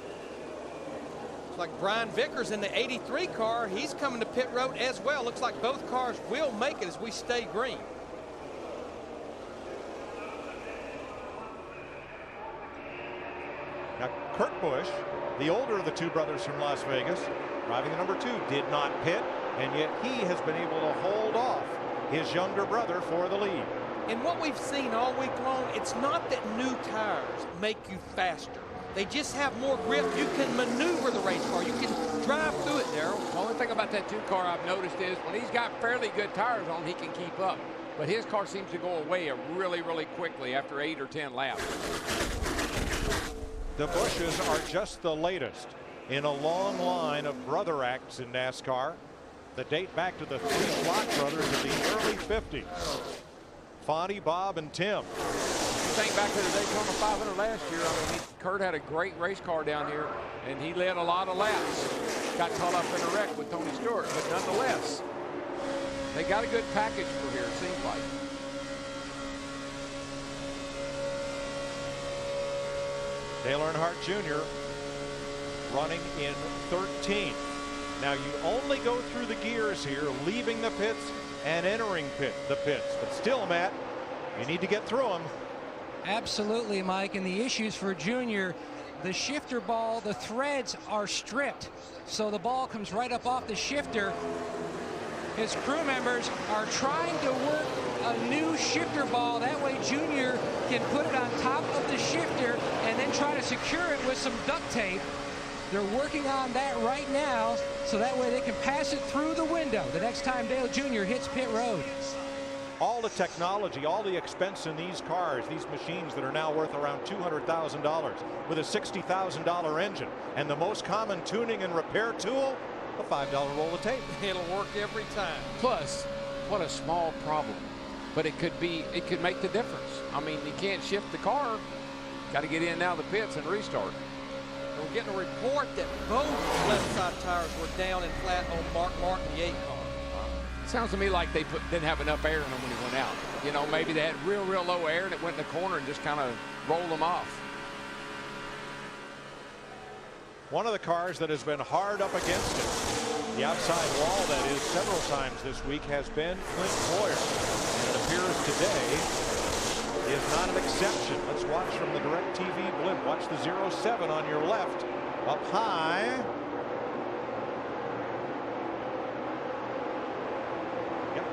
Like Brian Vickers in the 83 car, he's coming to pit road as well. Looks like both cars will make it as we stay green. Now Kurt Busch, the older of the 2 brothers from Las Vegas, driving the number 2, did not pit, and yet he has been able to hold off his younger brother for the lead. And what we've seen all week long, it's not that new tires make you faster. They just have more grip. You can maneuver the race car. You can drive through it, Darrell. The only thing about that 2 car I've noticed is when he's got fairly good tires on, he can keep up. But his car seems to go away really, really quickly after 8 or 10 laps. The Bushes are just the latest in a long line of brother acts in NASCAR that date back to the 3 Schlock brothers of the early 50s. Fonty, Bob, and Tim. Think back to the Daytona 500 last year. I mean, Kurt had a great race car down here, and he led a lot of laps. Got caught up in a wreck with Tony Stewart, but nonetheless, they got a good package for here, it seems like. Dale Earnhardt Jr. running in 13th. Now you only go through the gears here, leaving the pits and entering the pits. But still, Matt, you need to get through them. Absolutely, Mike. And the issues for Junior, the shifter ball, the threads are stripped. So the ball comes right up off the shifter. His crew members are trying to work a new shifter ball. That way Junior can put it on top of the shifter and then try to secure it with some duct tape. They're working on that right now, so that way they can pass it through the window the next time Dale Jr. hits pit road. All the technology, all the expense in these cars, these machines that are now worth around $200,000 with a $60,000 engine, and the most common tuning and repair tool, a $5 roll of tape. It'll work every time. Plus, what a small problem, but it could make the difference. I mean, you can't shift the car, got to get in and out of the pits and restart. We're getting a report that both left side tires were down and flat on Mark Martin, the 8 car. Sounds to me like they didn't have enough air in them when he went out. You know, maybe they had real low air and it went in the corner and just kind of rolled them off. One of the cars that has been hard up against it, the outside wall that is, several times this week, has been Clint Boyer. And it appears today is not an exception. Let's watch from the DirecTV blimp. Watch the 07 on your left, up high. Yep.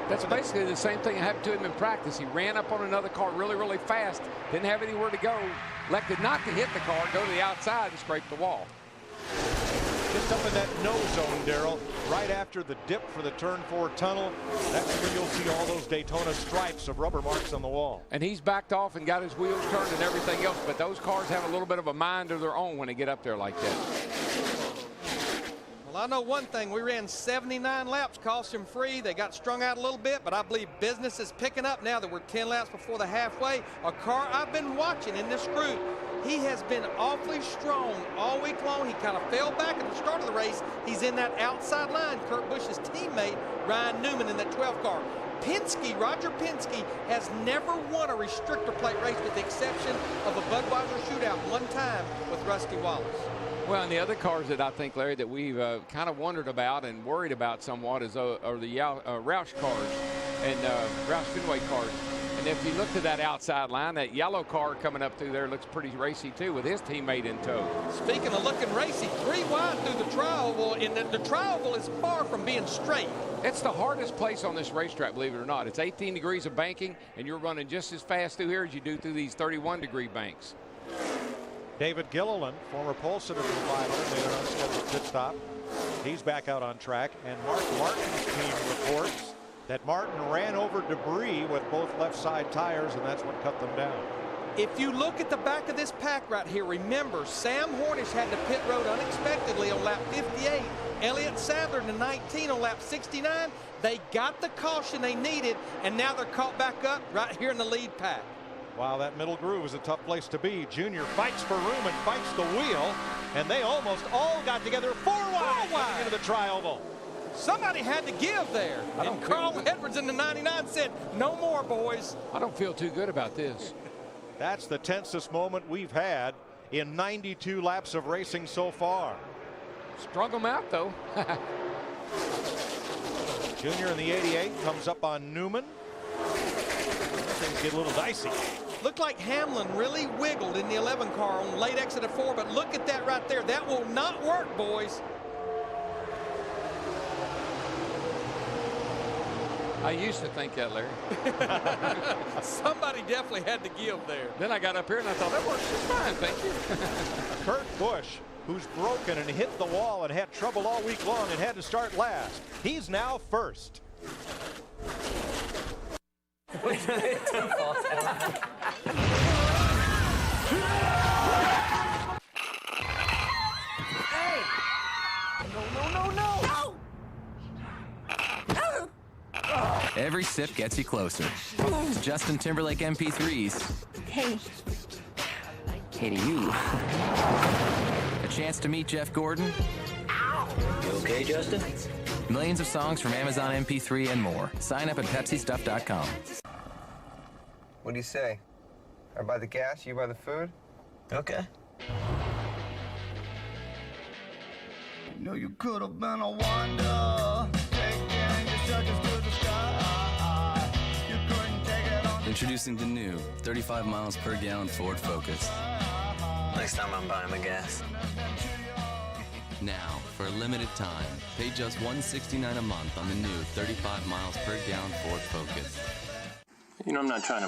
That's basically the same thing that happened to him in practice. He ran up on another car really fast, didn't have anywhere to go, elected not to hit the car, go to the outside and scrape the wall. Just up in that no zone, Darrell, right after the dip for the turn 4 tunnel. That's where you'll see all those Daytona stripes of rubber marks on the wall. And he's backed off and got his wheels turned and everything else, but those cars have a little bit of a mind of their own when they get up there like that. Well, I know one thing. We ran 79 laps, caution free. They got strung out a little bit, but I believe business is picking up now that we're 10 laps before the halfway. A car I've been watching in this group, he has been awfully strong all week long. He kind of fell back at the start of the race. He's in that outside line. Kurt Busch's teammate, Ryan Newman, in that 12 car. Penske, Roger Penske, has never won a restrictor plate race with the exception of a Budweiser shootout one time with Rusty Wallace. Well, and the other cars that I think, Larry, that we've kind of wondered about and worried about somewhat are the Roush cars and Roush Fenway cars. And if you look to that outside line, that yellow car coming up through there looks pretty racy too with his teammate in tow. Speaking of looking racy, 3 wide through the tri-oval, and the tri-oval is far from being straight. It's the hardest place on this racetrack, believe it or not. It's 18 degrees of banking, and you're running just as fast through here as you do through these 31-degree banks. David Gilliland, former pole sitter from 500, made an unscheduled pit stop. He's back out on track, and Mark Martin's team reports that Martin ran over debris with both left side tires, and that's what cut them down. If you look at the back of this pack right here, remember, Sam Hornish had to pit road unexpectedly on lap 58. Elliott Sadler in the 19 on lap 69. They got the caution they needed, and now they're caught back up right here in the lead pack. Wow, that middle groove is a tough place to be. Junior fights for room and fights the wheel, and they almost all got together four wide into the tri-oval. Somebody had to give there. And Carl Edwards in the 99 said, no more, boys. I don't feel too good about this. That's the tensest moment we've had in 92 laps of racing so far. Strung them out, though. Junior in the 88 comes up on Newman. Things get a little dicey. Looked like Hamlin really wiggled in the 11 car on late exit of 4, but look at that right there. That will not work, boys. I used to think that, Larry. Somebody definitely had to give there. Then I got up here and I thought, that works just fine, thank you. Kurt Busch, who's broken and hit the wall and had trouble all week long and had to start last. He's now first. No! Every sip gets you closer to Justin Timberlake MP3s. Hey. Hey to you. A chance to meet Jeff Gordon. You okay, Justin? Millions of songs from Amazon MP3 and more. Sign up at PepsiStuff.com. What do you say? I buy the gas, you buy the food? Okay. You know you could have been a wonder, taking your circus to the sky. You couldn't take it on. Introducing the new 35 miles per gallon Ford Focus. Next time I'm buying the gas. Now, for a limited time, pay just $169 a month on the new 35 miles per gallon Ford Focus. You know, I'm not trying to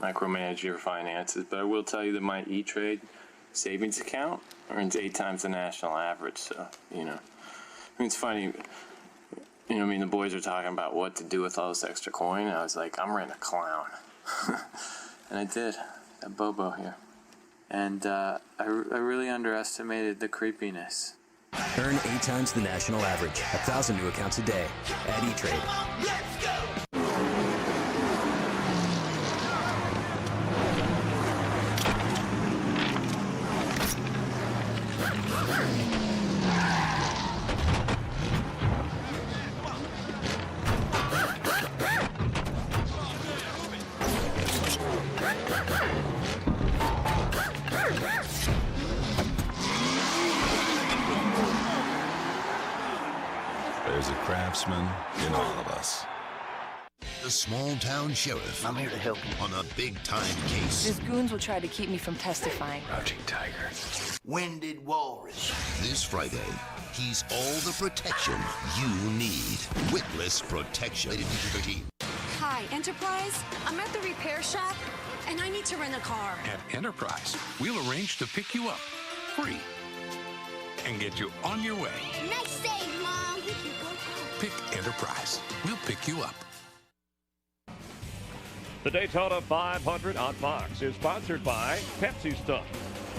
micromanage your finances, but I will tell you that my E-Trade savings account earns 8 times the national average. So, you know, I mean, it's funny. You know, I mean, the boys are talking about what to do with all this extra coin. And I was like, I'm renting a clown. And I did. That Bobo here. And I really underestimated the creepiness. Earn 8 times the national average. 1,000 new accounts a day at E-Trade. Let's go! There's a craftsman in all of us. The small-town sheriff. I'm here to help you. On a big-time case. His goons will try to keep me from testifying. Crouching tiger. Winded walrus. This Friday, he's all the protection you need. Witless protection. Rated PG-13. Hi, Enterprise. I'm at the repair shop, and I need to rent a car. At Enterprise, we'll arrange to pick you up free and get you on your way. Nice save, Mom. Pick Enterprise. We'll pick you up. The Daytona 500 on Fox is sponsored by Pepsi Stuff,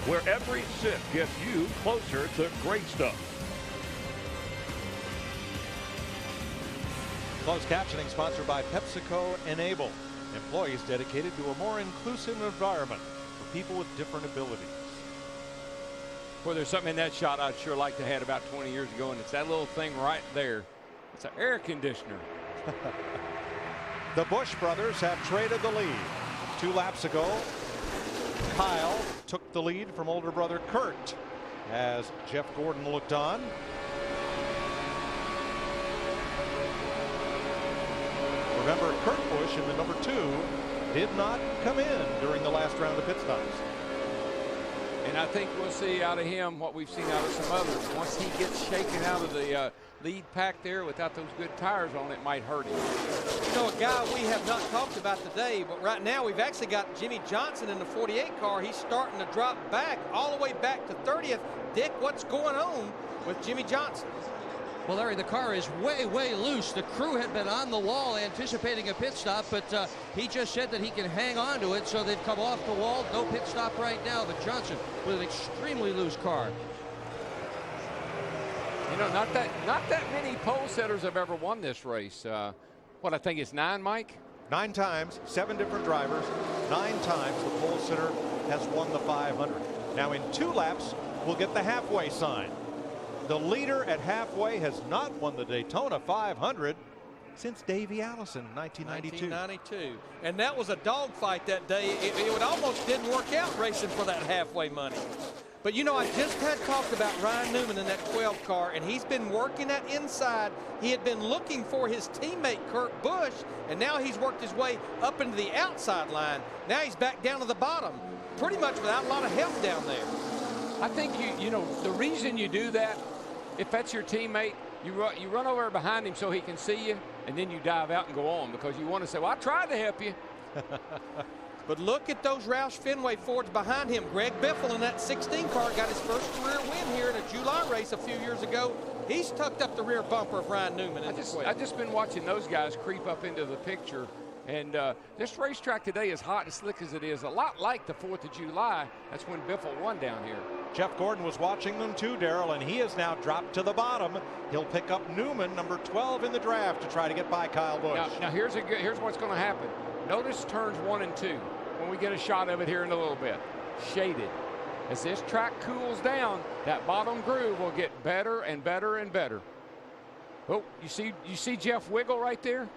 where every sip gets you closer to great stuff. Closed captioning sponsored by PepsiCo Enable. Employees dedicated to a more inclusive environment for people with different abilities. Well, there's something in that shot I'd sure like to have had about 20 years ago, and it's that little thing right there. It's an air conditioner. The Busch brothers have traded the lead. 2 laps ago, Kyle took the lead from older brother Kurt as Jeff Gordon looked on. Remember, Kurt Busch in the number 2 did not come in during the last round of pit stops. And I think we'll see out of him what we've seen out of some others. Once he gets shaken out of the lead pack there without those good tires on, it might hurt him. You know, a guy we have not talked about today, but right now we've actually got Jimmy Johnson in the 48 car. He's starting to drop back all the way back to 30th. Dick, what's going on with Jimmy Johnson? Well, Larry, the car is way, way loose. The crew had been on the wall anticipating a pit stop, but he just said that he can hang on to it, so they've come off the wall. No pit stop right now, but Johnson with an extremely loose car. You know, not that many pole sitters have ever won this race. What, I think it's 9, Mike? 9 times, 7 different drivers. 9 times the pole sitter has won the 500. Now in 2 laps, we'll get the halfway sign. The leader at halfway has not won the Daytona 500 since Davey Allison, 1992. 1992. And that was a dogfight that day. It almost didn't work out racing for that halfway money. But, you know, I just had talked about Ryan Newman in that 12 car, and he's been working that inside. He had been looking for his teammate, Kurt Busch, and now he's worked his way up into the outside line. Now he's back down to the bottom, pretty much without a lot of help down there. I think, you know, the reason you do that, if that's your teammate, you run over behind him so he can see you, and then you dive out and go on, because you want to say, well, I tried to help you. But look at those Roush Fenway Fords behind him. Greg Biffle in that 16 car got his first career win here in a July race a few years ago. He's tucked up the rear bumper of Ryan Newman. I've just been watching those guys creep up into the picture. And this racetrack today, as hot and slick as it is, a lot like the 4th of July. That's when Biffle won down here. Jeff Gordon was watching them too, Darrell, and he has now dropped to the bottom. He'll pick up Newman, number 12 in the draft, to try to get by Kyle Busch. Now here's what's going to happen. Notice turns 1 and 2 when we get a shot of it here in a little bit. Shaded. As this track cools down, that bottom groove will get better and better and better. Oh, you see Jeff wiggle right there?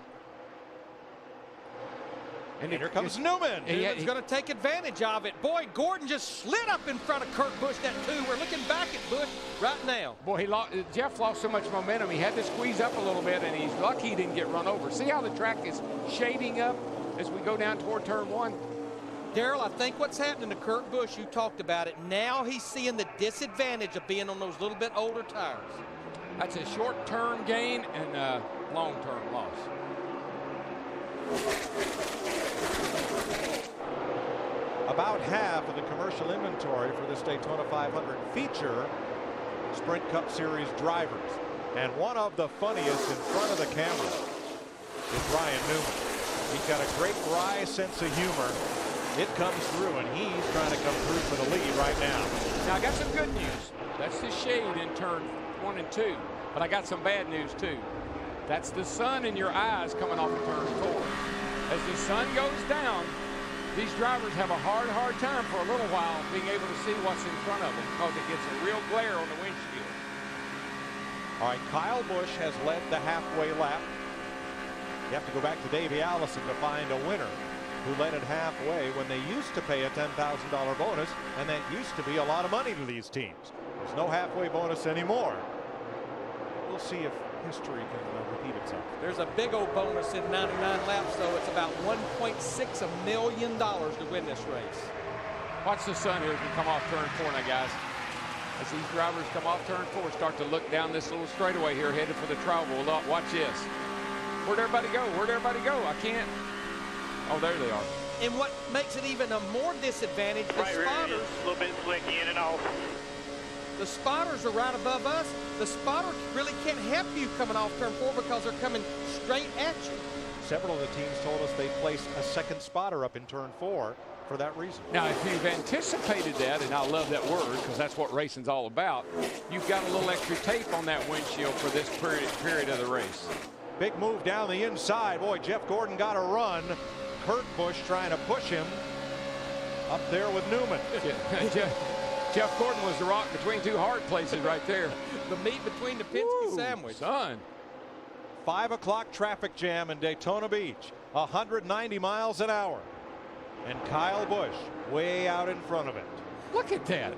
And here comes Newman. Newman's going to take advantage of it. Boy, Gordon just slid up in front of Kurt Busch that 2. We're looking back at Busch right now. Boy, Jeff lost so much momentum. He had to squeeze up a little bit, and he's lucky he didn't get run over. See how the track is shading up as we go down toward turn 1? Darrell, I think what's happening to Kurt Busch, you talked about it. Now he's seeing the disadvantage of being on those little bit older tires. That's a short-term gain and a long-term loss. About half of the commercial inventory for this Daytona 500 feature Sprint Cup Series drivers. And one of the funniest in front of the camera is Ryan Newman. He's got a great wry sense of humor. It comes through, and he's trying to come through for the lead right now. Now, I got some good news. That's the shade in turn 1 and 2. But I got some bad news, too. That's the sun in your eyes coming off of turn 4. As the sun goes down, these drivers have a hard time for a little while being able to see what's in front of them because it gets a real glare on the windshield. All right, Kyle Busch has led the halfway lap. You have to go back to Davey Allison to find a winner who led it halfway when they used to pay a $10,000 bonus, and that used to be a lot of money to these teams. There's no halfway bonus anymore. We'll see if history can repeat itself. There's a big old bonus in 99 laps, though. It's about $1.6 million to win this race. Watch the sun here as we come off turn 4 now, guys. As these drivers come off turn 4, start to look down this little straightaway here, headed for the tribal. Watch this. Where'd everybody go? Where'd everybody go? I can't. Oh, there they are. And what makes it even a more disadvantage, the spotters. A little bit slicky in and off. The spotters are right above us. The spotters really can't help you coming off turn 4 because they're coming straight at you. Several of the teams told us they placed a second spotter up in turn 4 for that reason. Now, if you've anticipated that, and I love that word because that's what racing's all about, you've got a little extra tape on that windshield for this period of the race. Big move down the inside. Boy, Jeff Gordon got a run. Kurt Busch trying to push him up there with Newman. Jeff Gordon was the rock between 2 hard places right there. The meat between the Penske sandwich. Son. 5 o'clock traffic jam in Daytona Beach. 190 miles an hour. And Kyle Busch way out in front of it. Look at that.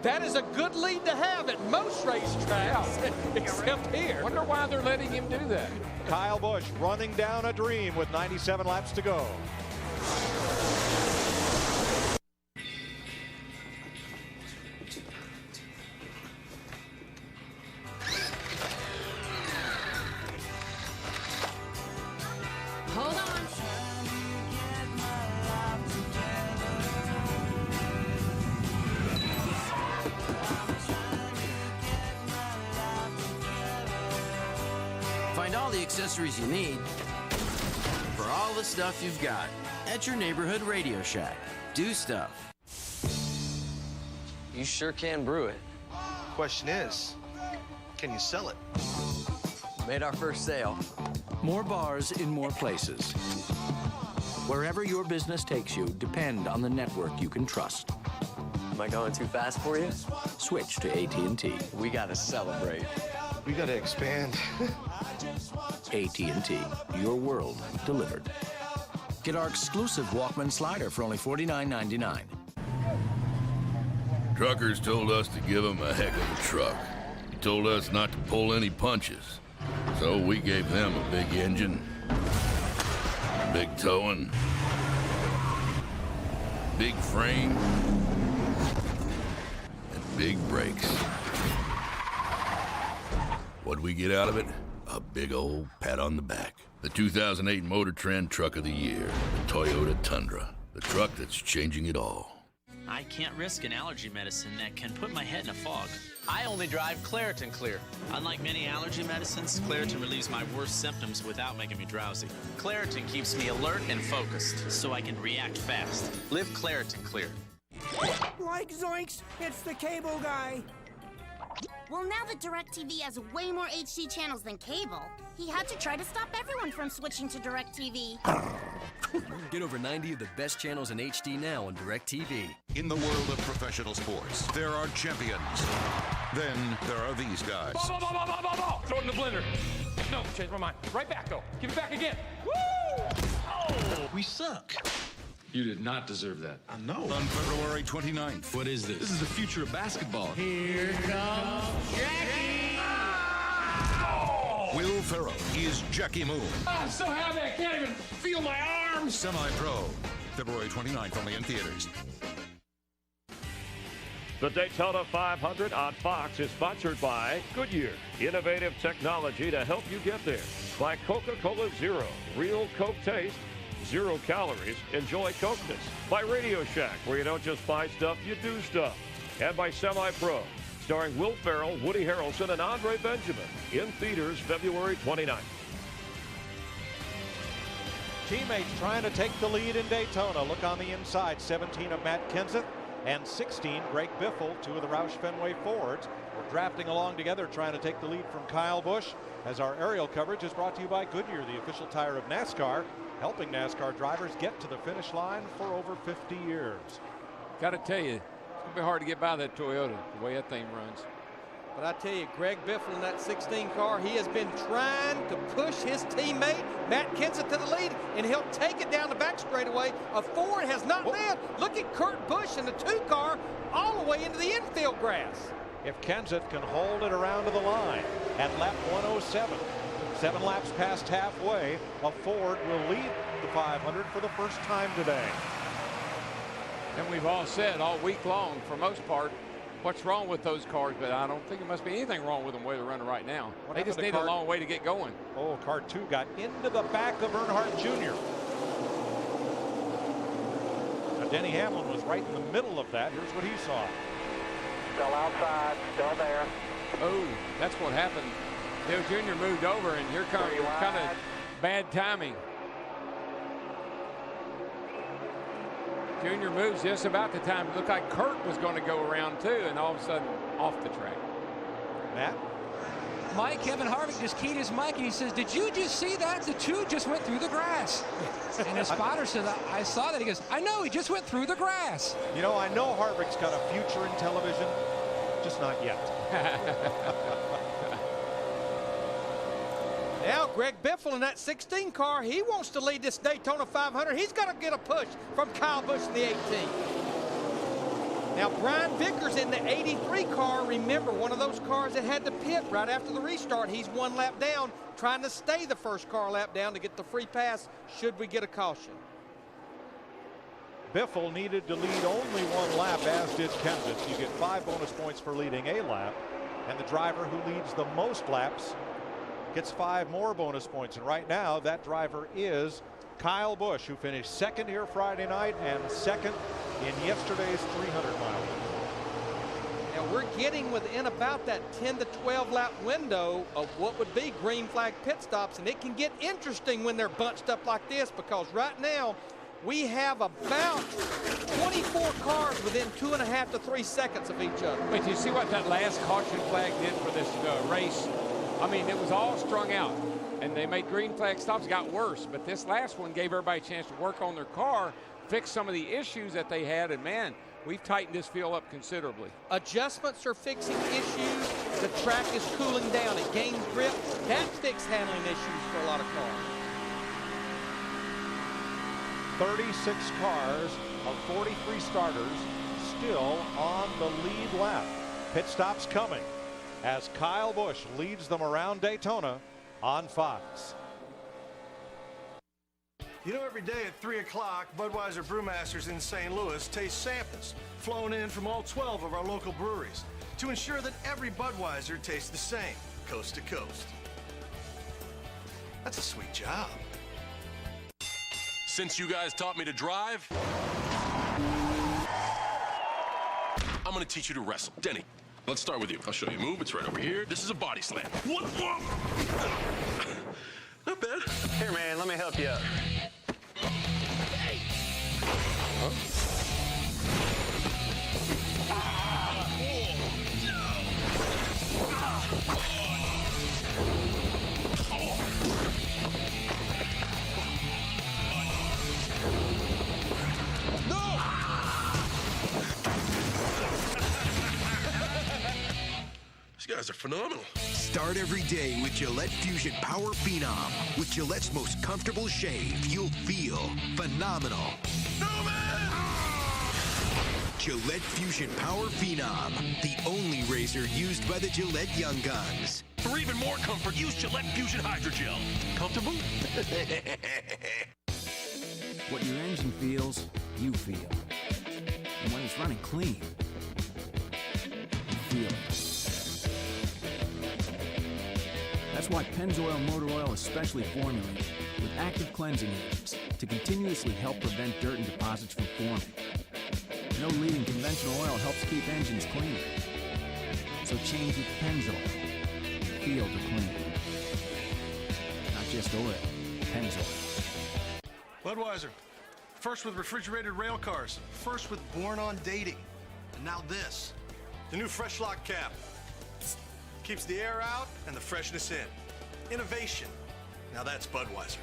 That is a good lead to have at most racetracks, except here. Wonder why they're letting him do that. Kyle Busch running down a dream with 97 laps to go. Hold on. the accessories you need for all the stuff you've got at your neighborhood Radio Shack. Do stuff. You sure can brew it. Question is, can you sell it? Made our first sale. More bars in more places. Wherever your business takes you, depend on the network you can trust. Am I going too fast for you? Switch to AT&T. We gotta celebrate. We gotta expand. AT&T, your world delivered. Get our exclusive Walkman slider for only $49.99. Truckers told us to give them a heck of a truck. He told us not to pull any punches. So we gave them a big engine, big towing, big frame, and big brakes. What'd we get out of it? A big old pat on the back. The 2008 Motor Trend Truck of the Year, the Toyota Tundra. The truck that's changing it all. I can't risk an allergy medicine that can put my head in a fog. I only drive Claritin Clear. Unlike many allergy medicines, Claritin relieves my worst symptoms without making me drowsy. Claritin keeps me alert and focused, so I can react fast. Live Claritin Clear. Like zoinks, it's the cable guy. Well, now that DirecTV has way more HD channels than cable, he had to try to stop everyone from switching to DirecTV. Get over 90 of the best channels in HD now on DirecTV. In the world of professional sports, there are champions. Then there are these guys. Ball. Throw it in the blender. No, change my mind. Right back, though. Give it back again. Woo! Oh! We suck. You did not deserve that. I know. On February 29th. What is this? This is the future of basketball. Here comes Jackie! Will Ferrell is Jackie Moon. I'm so happy I can't even feel my arms. Semi-Pro. February 29th, only in theaters. The Daytona 500 on Fox is sponsored by Goodyear. Innovative technology to help you get there. By Coca-Cola Zero. Real Coke taste. 0 calories. Enjoy Cokeness. By Radio Shack, where you don't just buy stuff, you do stuff. And by Semi-Pro, starring Will Ferrell, Woody Harrelson, and Andre Benjamin. In theaters February 29th. Teammates trying to take the lead in Daytona. Look on the inside. 17 of Matt Kenseth and 16 Greg Biffle, 2 of the Roush Fenway Fords. We're drafting along together, trying to take the lead from Kyle Busch. As our aerial coverage is brought to you by Goodyear, the official tire of NASCAR, helping NASCAR drivers get to the finish line for over 50 years. Got to tell you, it's going to be hard to get by that Toyota, the way that thing runs. But I tell you, Greg Biffle in that 16 car, he has been trying to push his teammate, Matt Kenseth, to the lead, and he'll take it down the back straightaway. A Ford has not led. Look at Kurt Busch in the 2 car all the way into the infield grass. If Kenseth can hold it around to the line at lap 107, 7 laps past halfway, a Ford will lead the 500 for the first time today. And we've all said all week long, for most part, what's wrong with those cars, but I don't think there must be anything wrong with them where they're running right now. They just need a long way to get going. Oh, car 2 got into the back of Earnhardt Jr. Now, Denny Hamlin was right in the middle of that. Here's what he saw. Still outside, still there. Oh, that's what happened. Dale Jr. moved over, and here comes kind of bad timing. Junior moves just about the time. It looked like Kurt was going to go around too, and all of a sudden off the track. Matt? Mike, Kevin Harvick just keyed his mic, and he says, did you just see that? The 2 just went through the grass. And his spotter says, I saw that. He goes, I know, he just went through the grass. You know, I know Harvick's got a future in television, just not yet. Now, Greg Biffle in that 16 car, he wants to lead this Daytona 500. He's got to get a push from Kyle Busch in the 18. Now, Brian Vickers in the 83 car, remember, one of those cars that had to pit right after the restart. He's 1 lap down, trying to stay the first car lap down to get the free pass should we get a caution. Biffle needed to lead only 1 lap, as did Kenseth. You get 5 bonus points for leading a lap, and the driver who leads the most laps gets 5 more bonus points. And right now, that driver is Kyle Busch, who finished 2nd here Friday night and 2nd in yesterday's 300 mile. Now we're getting within about that 10 to 12 lap window of what would be green flag pit stops, and it can get interesting when they're bunched up like this, because right now we have about 24 cars within 2.5 to 3 seconds of each other. But you see what that last caution flag did for this race? I mean, it was all strung out, and they made green flag stops, got worse. But this last one gave everybody a chance to work on their car, fix some of the issues that they had, and man, we've tightened this field up considerably. Adjustments are fixing issues. The track is cooling down. It gains grip. That fixed handling issues for a lot of cars. 36 cars of 43 starters still on the lead lap. Pit stops coming as Kyle Busch leads them around Daytona on Fox. You know, every day at 3 o'clock, Budweiser Brewmasters in St. Louis taste samples flown in from all 12 of our local breweries to ensure that every Budweiser tastes the same, coast to coast. That's a sweet job. Since you guys taught me to drive, I'm gonna teach you to wrestle. Denny, let's start with you. I'll show you a move. It's right over here. This is a body slam. What? Not bad. Here, man, let me help you up. Huh? These guys are phenomenal. Start every day with Gillette Fusion Power Phenom. With Gillette's most comfortable shave, you'll feel phenomenal. Gillette Fusion Power Phenom, the only razor used by the Gillette Young Guns. For even more comfort, use Gillette Fusion Hydrogel. Comfortable? What your engine feels, you feel. And when it's running clean, you feel it. That's why Pennzoil Motor Oil is specially formulated with active cleansing agents to continuously help prevent dirt and deposits from forming. No leading conventional oil helps keep engines clean. So change with Pennzoil. Feel the clean. Not just oil, Pennzoil. Budweiser, first with refrigerated rail cars, first with Born on Dating, and now this. The new Fresh Lock cap. Keeps the air out and the freshness in. Innovation. Now that's Budweiser.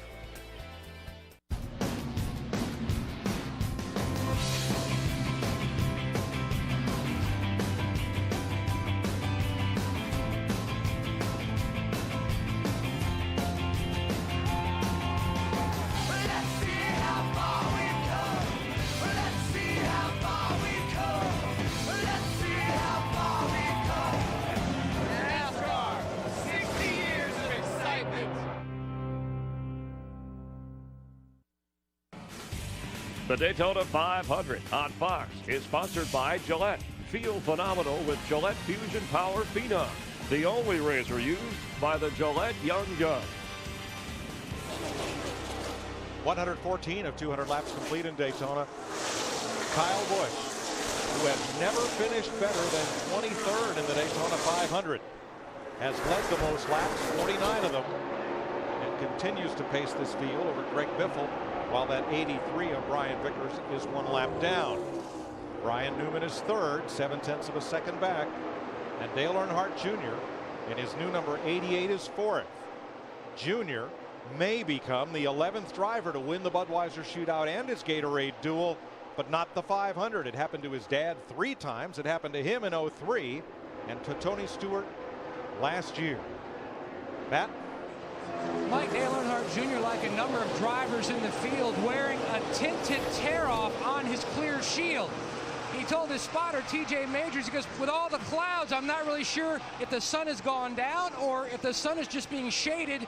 The Daytona 500 on Fox is sponsored by Gillette. Feel phenomenal with Gillette Fusion Power Phenom, the only razor used by the Gillette Young Guns. 114 of 200 laps complete in Daytona. Kyle Busch, who has never finished better than 23rd in the Daytona 500, has led the most laps, 49 of them, and continues to pace this field over Greg Biffle, while that 83 of Brian Vickers is 1 lap down. Brian Newman is third, 0.7 of a second back, and Dale Earnhardt Jr. in his new number 88 is fourth. Jr. may become the 11th driver to win the Budweiser Shootout and his Gatorade Duel, but not the 500. It happened to his dad 3 times. It happened to him in 03 and to Tony Stewart last year. Matt? Mike, Dale Earnhardt Jr., like a number of drivers in the field, wearing a tinted tear-off on his clear shield. He told his spotter, TJ Majors, he goes, with all the clouds, I'm not really sure if the sun has gone down or if the sun is just being shaded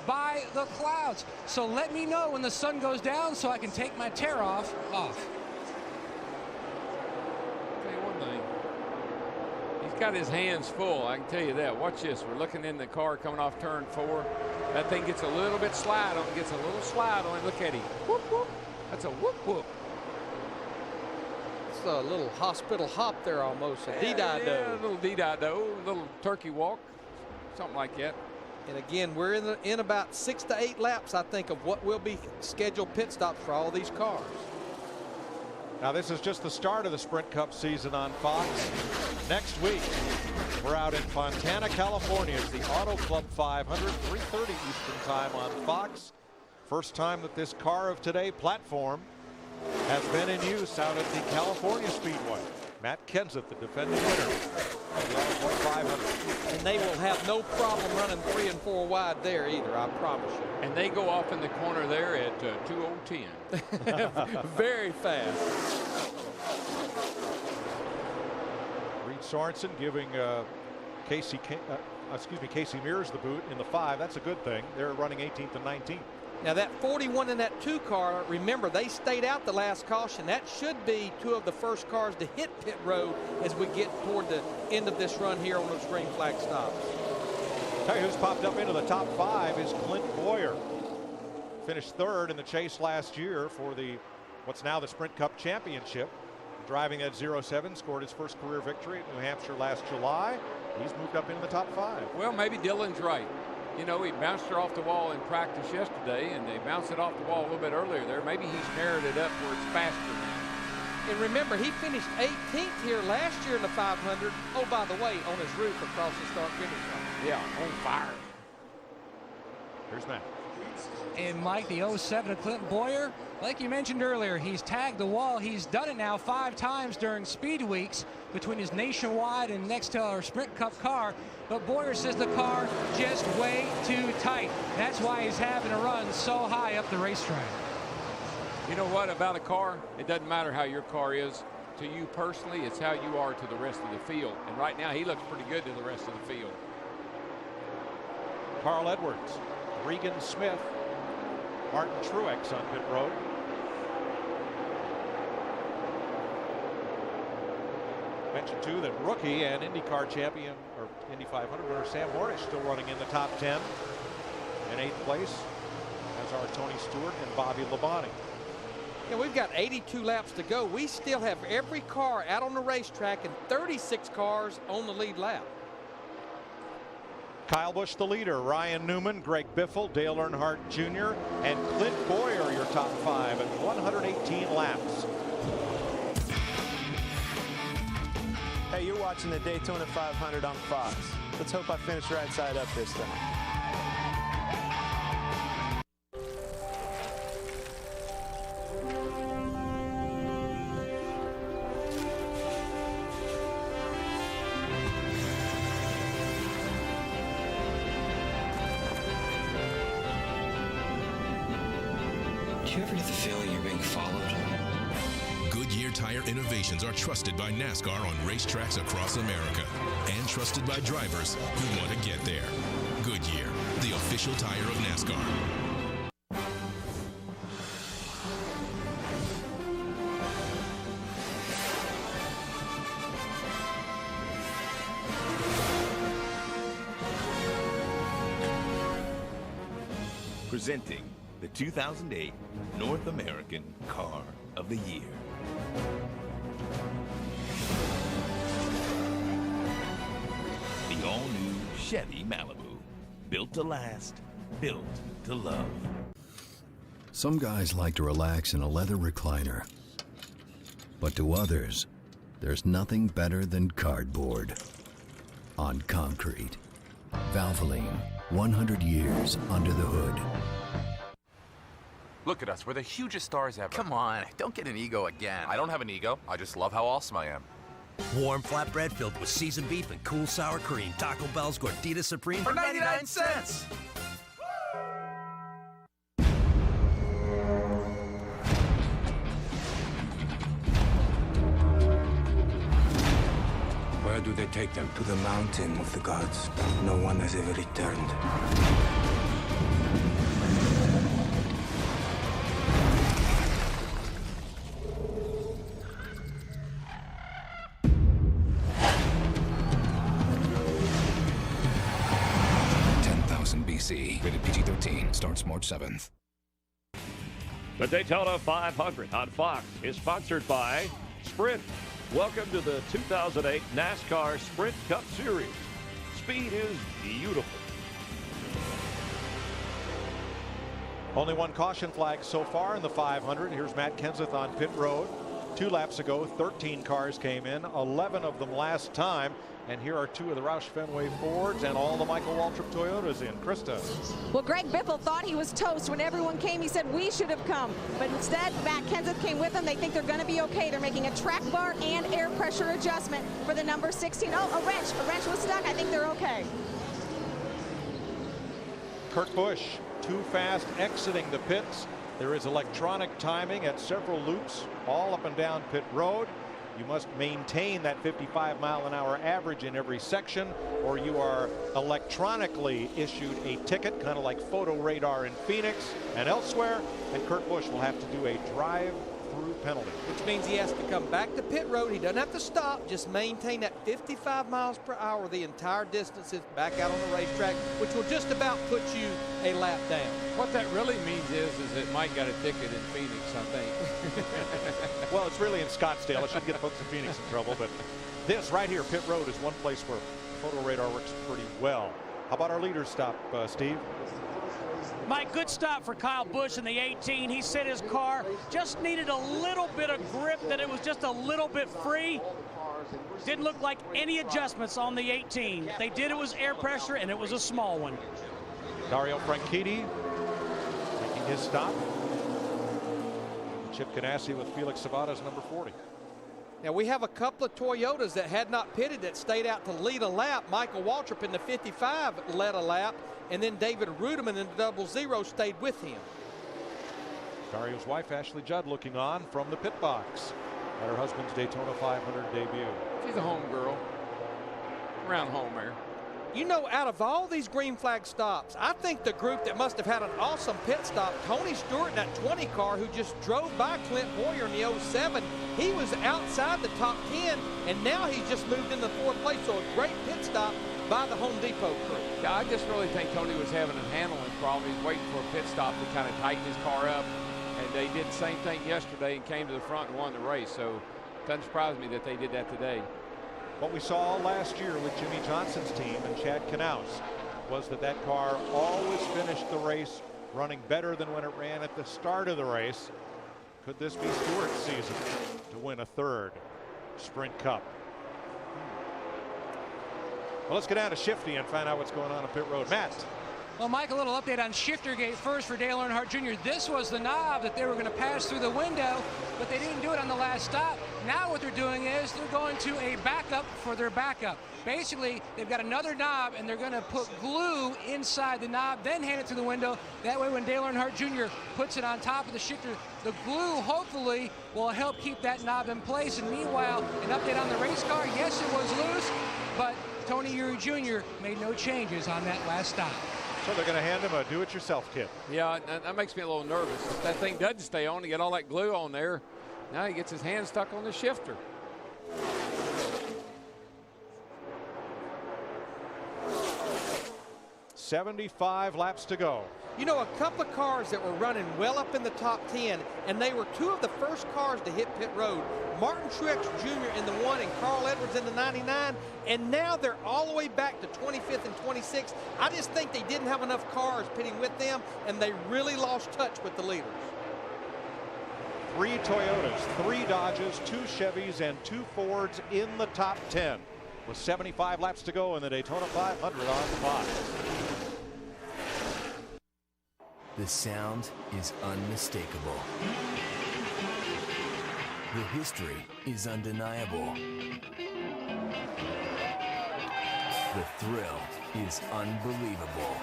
by the clouds. So let me know when the sun goes down so I can take my tear-off off. I'll tell you one thing. He's got his hands full, I can tell you that. Watch this. We're looking in the car coming off turn 4. That thing gets a little bit slide on, gets a little slide on it. Look at him. Whoop, whoop. That's a whoop, whoop. That's a little hospital hop there almost, a D-do. Yeah, a little D-do, little turkey walk, something like that. And again, we're in about 6 to 8 laps, I think, of what will be scheduled pit stops for all these cars. Now, this is just the start of the Sprint Cup season on Fox. Next week, we're out in Fontana, California. It's the Auto Club 500, 3:30 Eastern Time on Fox. First time that this Car of Today platform has been in use out at the California Speedway. Matt Kenseth, the defending winner of the Auto Club 500. And they will have no problem running 3 and 4 wide there either, I promise you. And they go off in the corner there at 2:10. Very fast. Reed Sorensen giving Casey Mears the boot in the 5. That's a good thing. They're running 18th and 19th. Now that 41 in that 2 car, remember they stayed out the last caution. That should be 2 of the first cars to hit pit road as we get toward the end of this run here on those green flag stops. Tell you who's popped up into the top 5 is Clint Boyer. Finished 3rd in the chase last year for what's now the Sprint Cup Championship. Driving at 07, scored his first career victory at New Hampshire last July. He's moved up into the top 5. Well, maybe Dylan's right. You know, he bounced her off the wall in practice yesterday, and they bounced it off the wall a little bit earlier there. Maybe he's narrowed it up where it's faster now. And remember, he finished 18th here last year in the 500. Oh, by the way, on his roof across the start-finish line. Yeah, on fire. Here's Matt. And Mike, the 07 of Clint Boyer, like you mentioned earlier, he's tagged the wall. He's done it now 5 times during speed weeks between his Nationwide and Nextel or Sprint Cup car. But Boyer says the car just way too tight. That's why he's having to run so high up the racetrack. You know what about a car? It doesn't matter how your car is to you personally. It's how you are to the rest of the field. And right now he looks pretty good to the rest of the field. Carl Edwards, Regan Smith, Martin Truex on pit road. Mentioned too that rookie and IndyCar champion or Indy 500 winner Sam Hornish still running in the top 10. In 8th place, as are Tony Stewart and Bobby Labonte. Yeah, we've got 82 laps to go. We still have every car out on the racetrack and 36 cars on the lead lap. Kyle Busch the leader, Ryan Newman, Greg Biffle, Dale Earnhardt Jr., and Clint Boyer your top 5 at 118 laps. Hey, you're watching the Daytona 500 on Fox. Let's hope I finish right side up this time. Do you ever get the feeling you're being followed? Goodyear Tire innovations are trusted by NASCAR on racetracks across America and trusted by drivers who want to get there. Goodyear, the official tire of NASCAR. Presenting the 2008 North American Car of the Year. The all-new Chevy Malibu. Built to last, built to love. Some guys like to relax in a leather recliner. But to others, there's nothing better than cardboard on concrete. Valvoline, 100 years under the hood. Look at us, we're the hugest stars ever. Come on, don't get an ego again. I don't have an ego, I just love how awesome I am. Warm flatbread filled with seasoned beef and cool sour cream. Taco Bell's Gordita Supreme for 99 cents. Where do they take them? To the mountain of the gods. No one has ever returned. BC. Rated PG-13. Starts March 7th. The Daytona 500 on Fox is sponsored by Sprint. Welcome to the 2008 NASCAR Sprint Cup Series. Speed is beautiful. Only one caution flag so far in the 500. Here's Matt Kenseth on pit road. 2 laps ago, 13 cars came in, 11 of them last time. And here are 2 of the Roush Fenway Fords and all the Michael Waltrip Toyotas in. Krista. Well, Greg Biffle thought he was toast when everyone came. He said we should have come, but instead Matt Kenseth came with them. They think they're going to be okay. They're making a track bar and air pressure adjustment for the number 16. Oh, a wrench was stuck. I think they're okay. Kurt Busch too fast exiting the pits. There is electronic timing at several loops all up and down pit road. You must maintain that 55-mile-an-hour average in every section, or you are electronically issued a ticket, kind of like photo radar in Phoenix and elsewhere. And Kurt Busch will have to do a drive-through penalty, which means he has to come back to pit road. He doesn't have to stop, just maintain that 55 miles per hour the entire distances back out on the racetrack, which will just about put you a lap down. What that really means is that Mike got a ticket in Phoenix, I think. Well, it's really in Scottsdale. It should get folks in Phoenix in trouble, but this right here, pit road, is one place where photo radar works pretty well. How about our leader stop, Steve? Mike, good stop for Kyle Busch in the 18. He said his car just needed a little bit of grip, that it was just a little bit free. Didn't look like any adjustments on the 18. They did, it was air pressure, and it was a small one. Dario Franchitti making his stop. Chip Ganassi with Felix Savada's number 40. Now we have a couple of Toyotas that had not pitted that stayed out to lead a lap. Michael Waltrip in the 55 led a lap, and then David Ruderman in the 00 stayed with him. Dario's wife Ashley Judd looking on from the pit box at her husband's Daytona 500 debut. She's a home girl. Around home there. You know, out of all these green flag stops, I think the group that must have had an awesome pit stop, Tony Stewart in that 20 car who just drove by Clint Boyer in the 07. He was outside the top 10, and now he's just moved into 4th place. So a great pit stop by the Home Depot crew. Yeah, I just really think Tony was having a handling problem. He's waiting for a pit stop to kind of tighten his car up. And they did the same thing yesterday and came to the front and won the race. So it doesn't surprise me that they did that today. What we saw last year with Jimmy Johnson's team and Chad Knaus was that car always finished the race running better than when it ran at the start of the race. Could this be Stewart's season to win a 3rd Sprint Cup? Well, let's get down to Shifty and find out what's going on pit road. Matt. Well, Mike, a little update on shifter gate first for Dale Earnhardt Jr. This was the knob that they were going to pass through the window, but they didn't do it on the last stop. Now what they're doing is they're going to a backup for their backup. Basically, they've got another knob, and they're going to put glue inside the knob, then hand it through the window. That way, when Dale Earnhardt Jr. puts it on top of the shifter, the glue hopefully will help keep that knob in place. And meanwhile, an update on the race car. Yes, it was loose, but Tony Eury Jr. made no changes on that last stop. So they're going to hand him a do-it-yourself kit. Yeah, that makes me a little nervous. If that thing doesn't stay on, you get all that glue on there. Now he gets his hand stuck on the shifter. $75 laps to go. You know, a couple of cars that were running well up in the top 10, and they were 2 of the first cars to hit pit road. Martin Truex Jr. in the 1 and Carl Edwards in the 99, and now they're all the way back to 25th and 26th. I just think they didn't have enough cars pitting with them, and they really lost touch with the leaders. 3 Toyotas, 3 Dodges, 2 Chevys, and 2 Fords in the top 10 with 75 laps to go in the Daytona 500 on Fox. The sound is unmistakable. The history is undeniable. The thrill is unbelievable.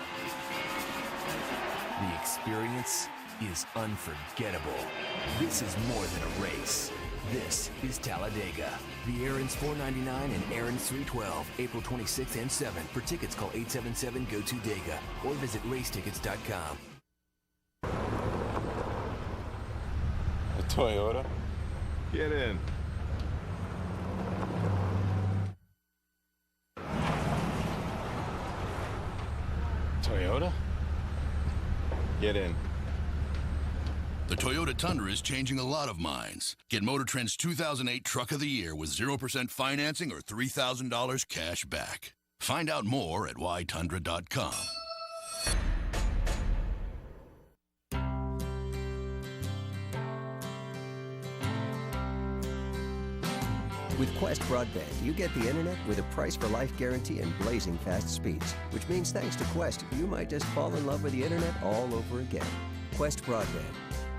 The experience is unforgettable. This is more than a race. This is Talladega. The Aaron's 499 and Aaron's 312, April 26th and 7th. For tickets, call 877-GO-TO-DEGA or visit racetickets.com. A Toyota? Get in. Toyota? Get in. The Toyota Tundra is changing a lot of minds. Get Motor Trend's 2008 Truck of the Year with 0% financing or $3,000 cash back. Find out more at whytundra.com. With Quest Broadband, you get the internet with a price-for-life guarantee and blazing fast speeds, which means thanks to Quest, you might just fall in love with the internet all over again. Quest Broadband.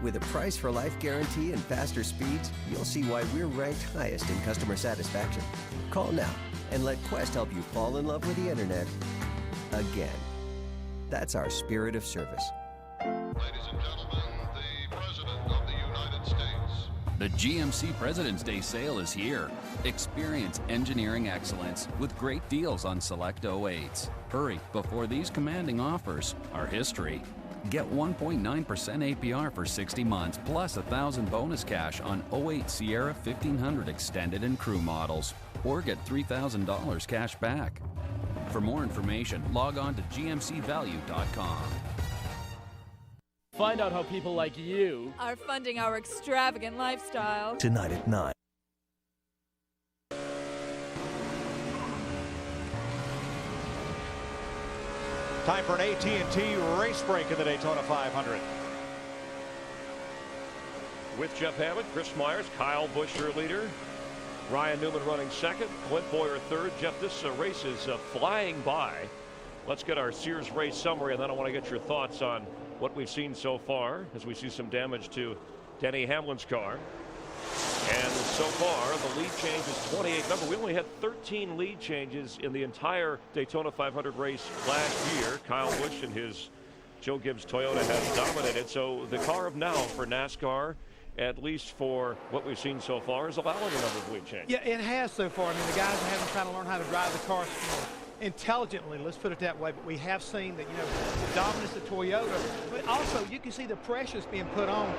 With a price-for-life guarantee and faster speeds, you'll see why we're ranked highest in customer satisfaction. Call now and let Quest help you fall in love with the internet again. That's our spirit of service. Ladies and gentlemen, the President of the United States. The GMC President's Day sale is here. Experience engineering excellence with great deals on select 08s. Hurry before these commanding offers are history. Get 1.9% APR for 60 months plus $1,000 bonus cash on 08 Sierra 1500 Extended and Crew models, or get $3,000 cash back. For more information, log on to gmcvalue.com. Find out how people like you are funding our extravagant lifestyle. Tonight at 9. Time for an AT&T race break in the Daytona 500. With Jeff Hammond, Chris Myers, Kyle Busch your leader, Ryan Newman running second, Clint Boyer third. Jeff, this race is flying by. Let's get our Sears race summary, and then I want to get your thoughts on what we've seen so far as we see some damage to Denny Hamlin's car. And so far, the lead change is 28. Remember, we only had 13 lead changes in the entire Daytona 500 race last year. Kyle Busch and his Joe Gibbs Toyota has dominated. So the car of now for NASCAR, at least for what we've seen so far, is allowing a number of lead changes. Yeah, it has so far. I mean, the guys are having to try to learn how to drive the cars intelligently, let's put it that way. But we have seen that, the dominance of Toyota, but also you can see the pressure that's being put on,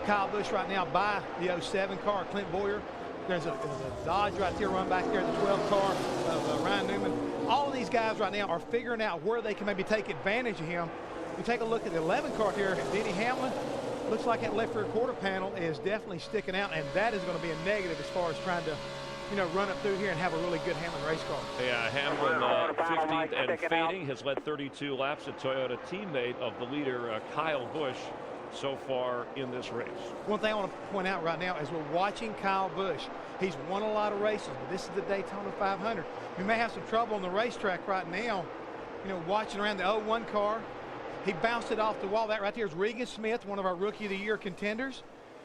Kyle Busch right now by the 07 car, Clint Boyer. There's a Dodge right there, run back there, the 12 car of Ryan Newman. All of these guys right now are figuring out where they can maybe take advantage of him. You take a look at the 11 car here, Denny Hamlin. Looks like that left rear quarter panel is definitely sticking out, and that is going to be a negative as far as trying to run up through here and have a really good Hamlin race car. Yeah, Hamlin 15th and fading, has led 32 laps. A Toyota teammate of the leader, Kyle Busch, so far in this race. One thing I want to point out right now is we're watching Kyle Busch. He's won a lot of races, but this is the Daytona 500. We may have some trouble on the racetrack right now, watching around the 01 car. He bounced it off the wall. That right there is Regan Smith, one of our Rookie of the Year contenders.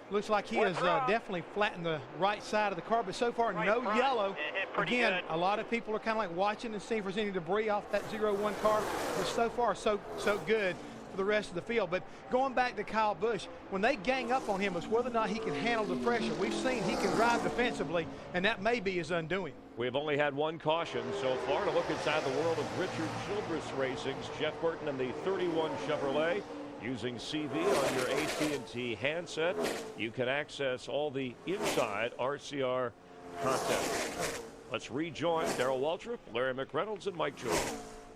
Looks like he has definitely flattened the right side of the car, but so far no yellow. Again, a lot of people are kind of like watching and seeing if there's any debris off that 01 car, but so far so good for the rest of the field. But going back to Kyle Busch, when they gang up on him, it's whether or not he can handle the pressure. We've seen he can drive defensively, and that may be his undoing. We've only had one caution so far. To look inside the world of Richard Childress Racing's Jeff Burton and the 31 Chevrolet. Using CV on your AT&T handset, you can access all the inside RCR content. Let's rejoin Darrell Waltrip, Larry McReynolds, and Mike Jordan.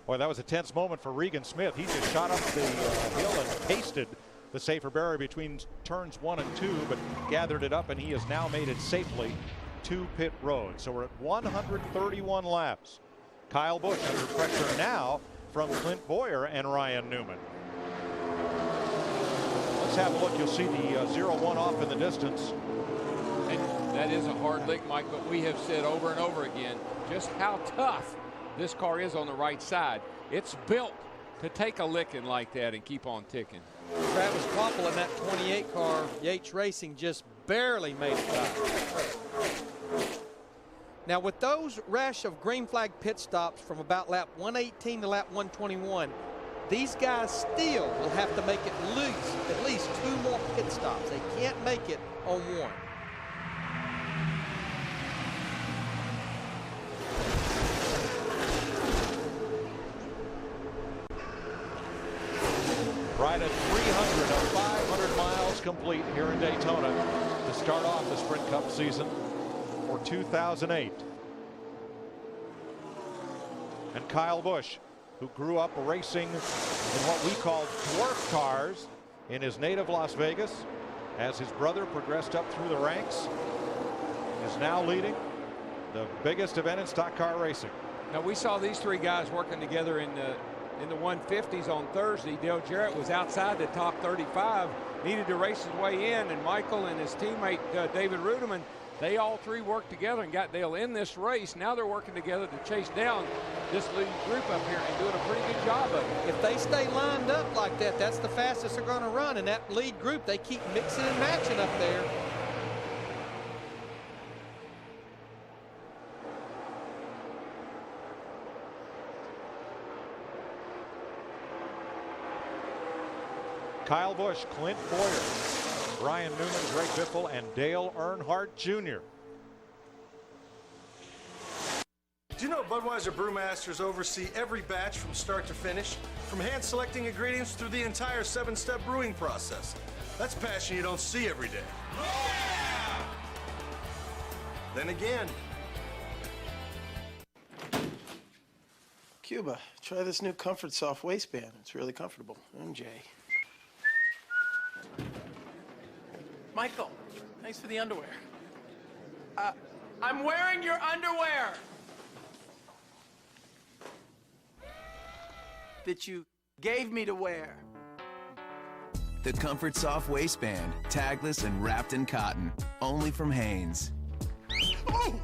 Boy, that was a tense moment for Regan Smith. He just shot up the hill and pasted the safer barrier between turns 1 and 2, but gathered it up, and he has now made it safely to pit road. So we're at 131 laps. Kyle Busch under pressure now from Clint Boyer and Ryan Newman. Let's have a look. You'll see the 0-1 off in the distance. And that is a hard lick, Mike, but we have said over and over again just how tough this car is on the right side. It's built to take a licking like that and keep on ticking. Travis Kvapil in that 28 car, Yates Racing, just barely made it by. Now, with those rash of green flag pit stops from about lap 118 to lap 121, these guys still will have to make at least 2 more pit stops. They can't make it on 1. Right at 300 of 500 miles complete here in Daytona to start off the Sprint Cup season for 2008. And Kyle Busch, who grew up racing in what we call dwarf cars in his native Las Vegas, as his brother progressed up through the ranks, is now leading the biggest event in stock car racing. Now, we saw these three guys working together in the 150s on Thursday. Dale Jarrett was outside the top 35, needed to race his way in, and Michael and his teammate David Ruderman, they all three worked together and got Dale in this race. Now they're working together to chase down this leading group up here and doing a pretty good job of it. If they stay lined up like that, that's the fastest they're going to run. And that lead group, they keep mixing and matching up there. Kyle Busch, Clint Boyer, Brian Newman, Greg Biffle, and Dale Earnhardt Jr. Do you know Budweiser Brewmasters oversee every batch from start to finish? From hand selecting ingredients through the entire 7-step brewing process. That's passion you don't see every day. Yeah! Then again. Cuba, try this new Comfort Soft waistband. It's really comfortable. MJ. Michael, thanks for the underwear. I'm wearing your underwear! That you gave me to wear. The Comfort Soft waistband, tagless and wrapped in cotton. Only from Hanes. Oh!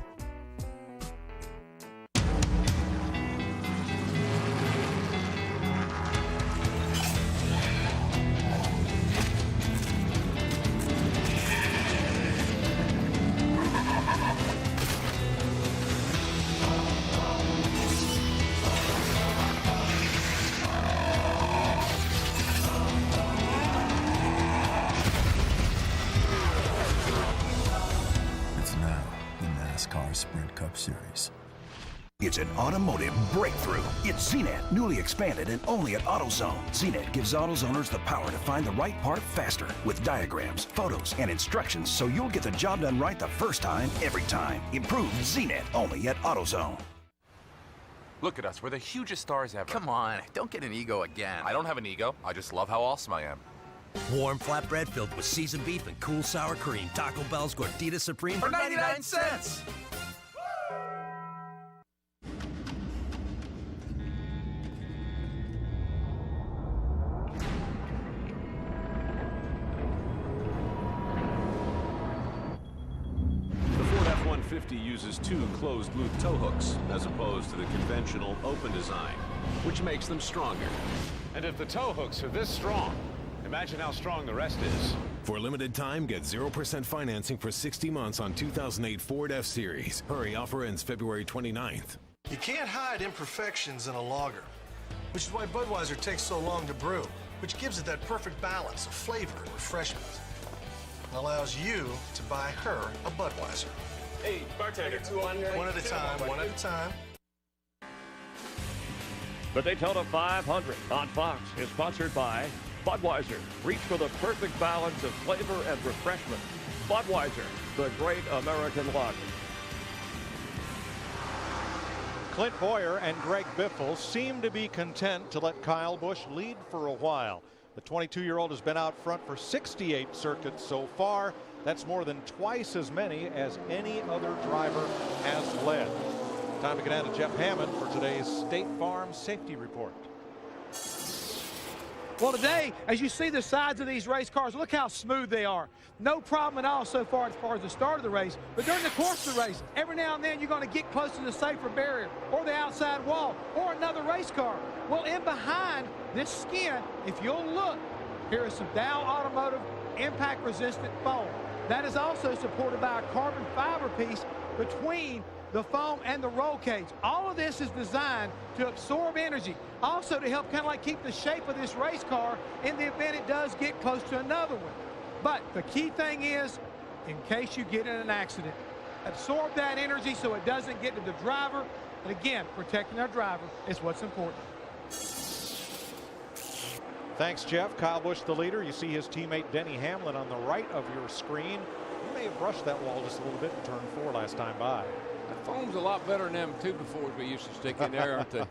Sprint Cup Series. It's an automotive breakthrough. It's ZNet, newly expanded and only at AutoZone. ZNet gives AutoZoners the power to find the right part faster with diagrams, photos, and instructions so you'll get the job done right the first time, every time. Improved ZNet, only at AutoZone. Look at us, we're the hugest stars ever. Come on, don't get an ego again. I don't have an ego, I just love how awesome I am. Warm flatbread filled with seasoned beef and cool sour cream. Taco Bell's Gordita Supreme for 99 cents. F-150 uses two closed-loop tow hooks as opposed to the conventional open design, which makes them stronger. And if the tow hooks are this strong, imagine how strong the rest is. For a limited time, get 0% financing for 60 months on 2008 Ford F-Series. Hurry, offer ends February 29th. You can't hide imperfections in a lager, which is why Budweiser takes so long to brew, which gives it that perfect balance of flavor and refreshment. And allows you to buy her a Budweiser. Hey, bartender, 2 on your... One at a time, one at a time. The Daytona 500 on Fox is sponsored by Budweiser. Reach for the perfect balance of flavor and refreshment. Budweiser, the great American lager. Clint Boyer and Greg Biffle seem to be content to let Kyle Busch lead for a while. The 22-year-old has been out front for 68 circuits so far. That's more than twice as many as any other driver has led. Time to get down to Jeff Hammond for today's State Farm Safety Report. Well, today, as you see the sides of these race cars, look how smooth they are. No problem at all so far as the start of the race. But during the course of the race, every now and then you're going to get close to the safer barrier or the outside wall or another race car. Well, in behind this skin, if you'll look, here is some Dow Automotive impact-resistant foam. That is also supported by a carbon fiber piece between the foam and the roll cage. All of this is designed to absorb energy, also to help kind of like keep the shape of this race car in the event it does get close to another one. But the key thing is, in case you get in an accident, absorb that energy so it doesn't get to the driver. And again, protecting our driver is what's important. Thanks, Jeff. Kyle Busch, the leader. You see his teammate Denny Hamlin on the right of your screen. He may have brushed that wall just a little bit in turn 4 last time by. The foam's a lot better than them 2x4s we used to stick in there, aren't they?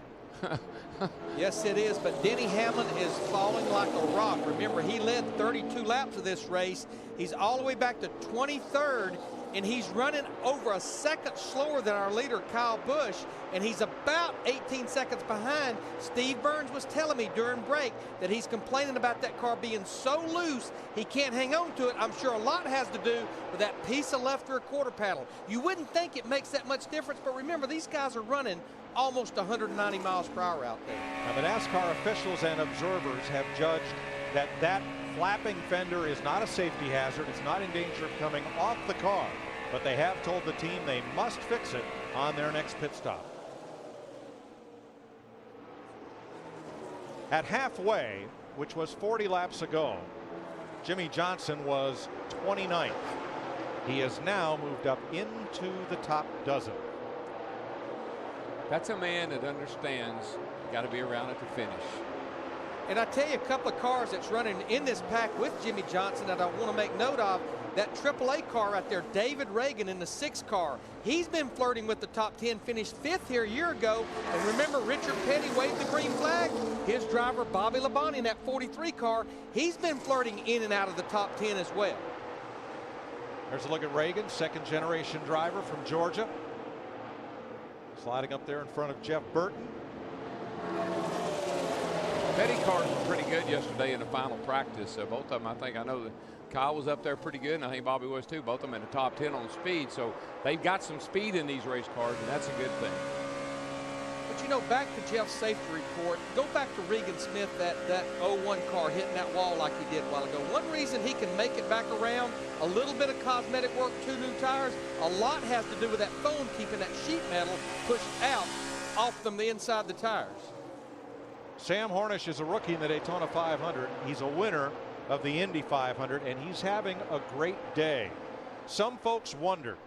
Yes, it is, but Denny Hamlin is falling like a rock. Remember, he led 32 laps of this race. He's all the way back to 23rd, and he's running over a second slower than our leader, Kyle Busch, and he's about 18 seconds behind. Steve Burns was telling me during break that he's complaining about that car being so loose he can't hang on to it. I'm sure a lot has to do with that piece of left rear quarter panel. You wouldn't think it makes that much difference, but remember, these guys are running almost 190 miles per hour out there. Now, the NASCAR officials and observers have judged that that flapping fender is not a safety hazard. It's not in danger of coming off the car, but they have told the team they must fix it on their next pit stop. At halfway, which was 40 laps ago, Jimmy Johnson was 29th. He has now moved up into the top dozen. That's a man that understands you got to be around at the finish. And I tell you, a couple of cars that's running in this pack with Jimmy Johnson that I want to make note of, that AAA car right there, David Reagan in the 6 car. He's been flirting with the top 10, finished 5th here a year ago. And remember, Richard Petty waved the green flag. His driver, Bobby Labonte, in that 43 car, he's been flirting in and out of the top 10 as well. There's a look at Reagan, second-generation driver from Georgia. Sliding up there in front of Jeff Burton. Petty cars were pretty good yesterday in the final practice. Both of them, I know that Kyle was up there pretty good, and I think Bobby was too. Both of them in the top 10 on speed. So they've got some speed in these race cars, and that's a good thing. But you know, back to Jeff's safety report, go back to Regan Smith, that 01 car hitting that wall like he did a while ago. One reason he can make it back around, a little bit of cosmetic work, 2 new tires, a lot has to do with that foam keeping that sheet metal pushed out off them the inside the tires. Sam Hornish is a rookie in the Daytona 500. He's a winner of the Indy 500, and he's having a great day. Some folks wonder,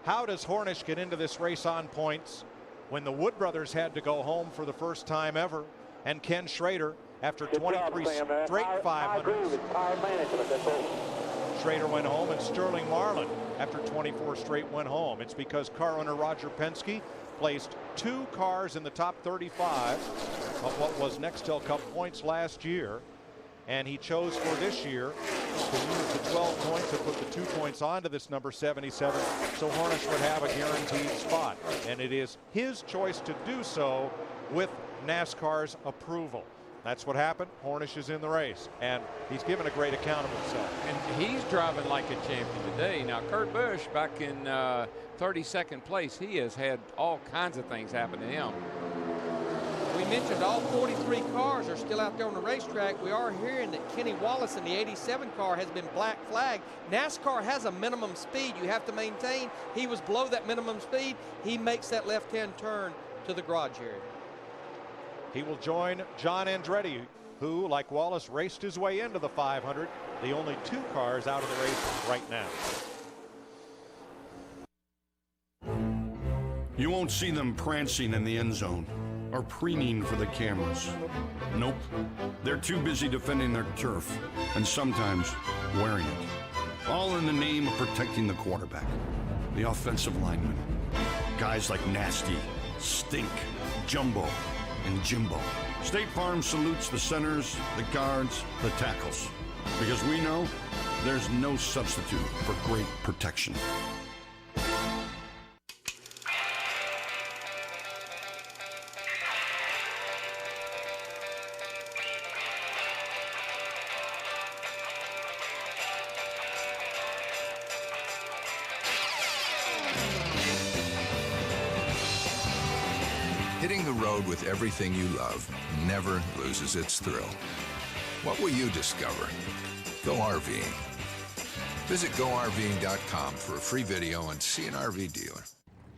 how does Hornish get into this race on points when the Wood brothers had to go home for the first time ever, and Ken Schrader, after 23 straight 500s. Schrader went home, and Sterling Marlin, after 24 straight, went home. It's because car owner Roger Penske placed 2 cars in the top 35 of what was Nextel Cup points last year, and he chose for this year to use the 12 points and put the 2 points onto this number 77, so Hornish would have a guaranteed spot, and it is his choice to do so with NASCAR's approval. That's what happened. Hornish is in the race, and he's given a great account of himself. And he's driving like a champion today. Now, Kurt Busch, back in 32nd place, he has had all kinds of things happen to him. We mentioned all 43 cars are still out there on the racetrack. We are hearing that Kenny Wallace in the 87 car has been black flagged. NASCAR has a minimum speed you have to maintain. He was below that minimum speed. He makes that left-hand turn to the garage area. He will join John Andretti, who, like Wallace, raced his way into the 500. The only 2 cars out of the race right now. You won't see them prancing in the end zone or preening for the cameras. Nope. They're too busy defending their turf and sometimes wearing it. All in the name of protecting the quarterback, the offensive lineman. Guys like Nasty, Stink, Jumbo, and Jimbo. State Farm salutes the centers, the guards, the tackles. Because we know there's no substitute for great protection. Hitting the road with everything you love never loses its thrill. What will you discover? Go RVing. Visit GoRVing.com for a free video and see an RV dealer.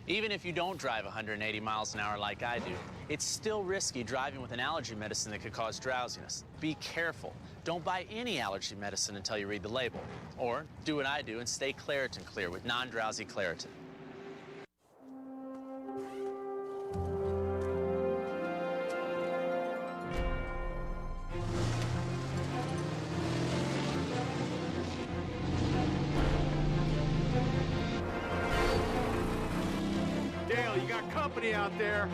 Even if you don't drive 180 miles an hour like I do, it's still risky driving with an allergy medicine that could cause drowsiness. Be careful. Don't buy any allergy medicine until you read the label. Or do what I do and stay Claritin clear with non-drowsy Claritin. Dale, you got company out there.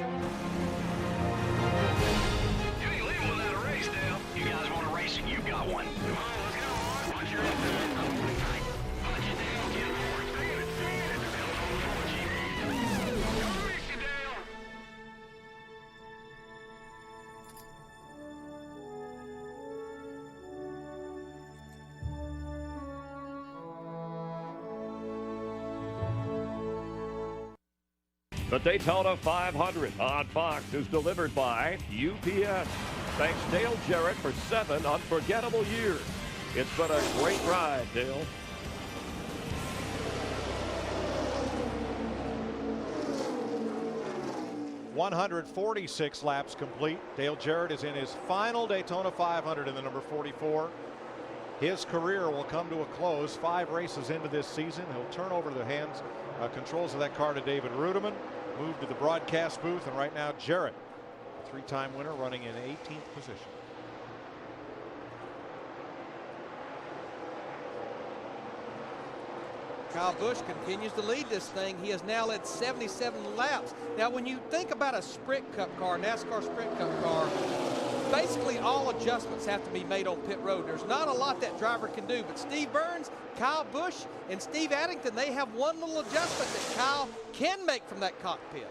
You ain't leaving without a race, Dale. You guys want a race? You got one. Come on, let's go, Mark. Watch your inside. Punch it, Dale. Get it forward. Stay in it. Stay in it. Go race you, Dale. The Daytona 500 on Fox is delivered by UPS. Thanks Dale Jarrett for 7 unforgettable years. It's been a great ride, Dale. .146 laps complete. Dale Jarrett is in his final Daytona 500 in the number 44. His career will come to a close 5 races into this season. He'll turn over the controls of that car to David Rudiman, move to the broadcast booth, and right now Jarrett, a 3-time winner, running in 18th position. Kyle Busch continues to lead this thing. He has now led 77 laps. Now, when you think about a Sprint Cup car, NASCAR Sprint Cup car, basically all adjustments have to be made on pit road. There's not a lot that driver can do, but Steve Burns, Kyle Busch, and Steve Addington, they have one little adjustment that Kyle can make from that cockpit.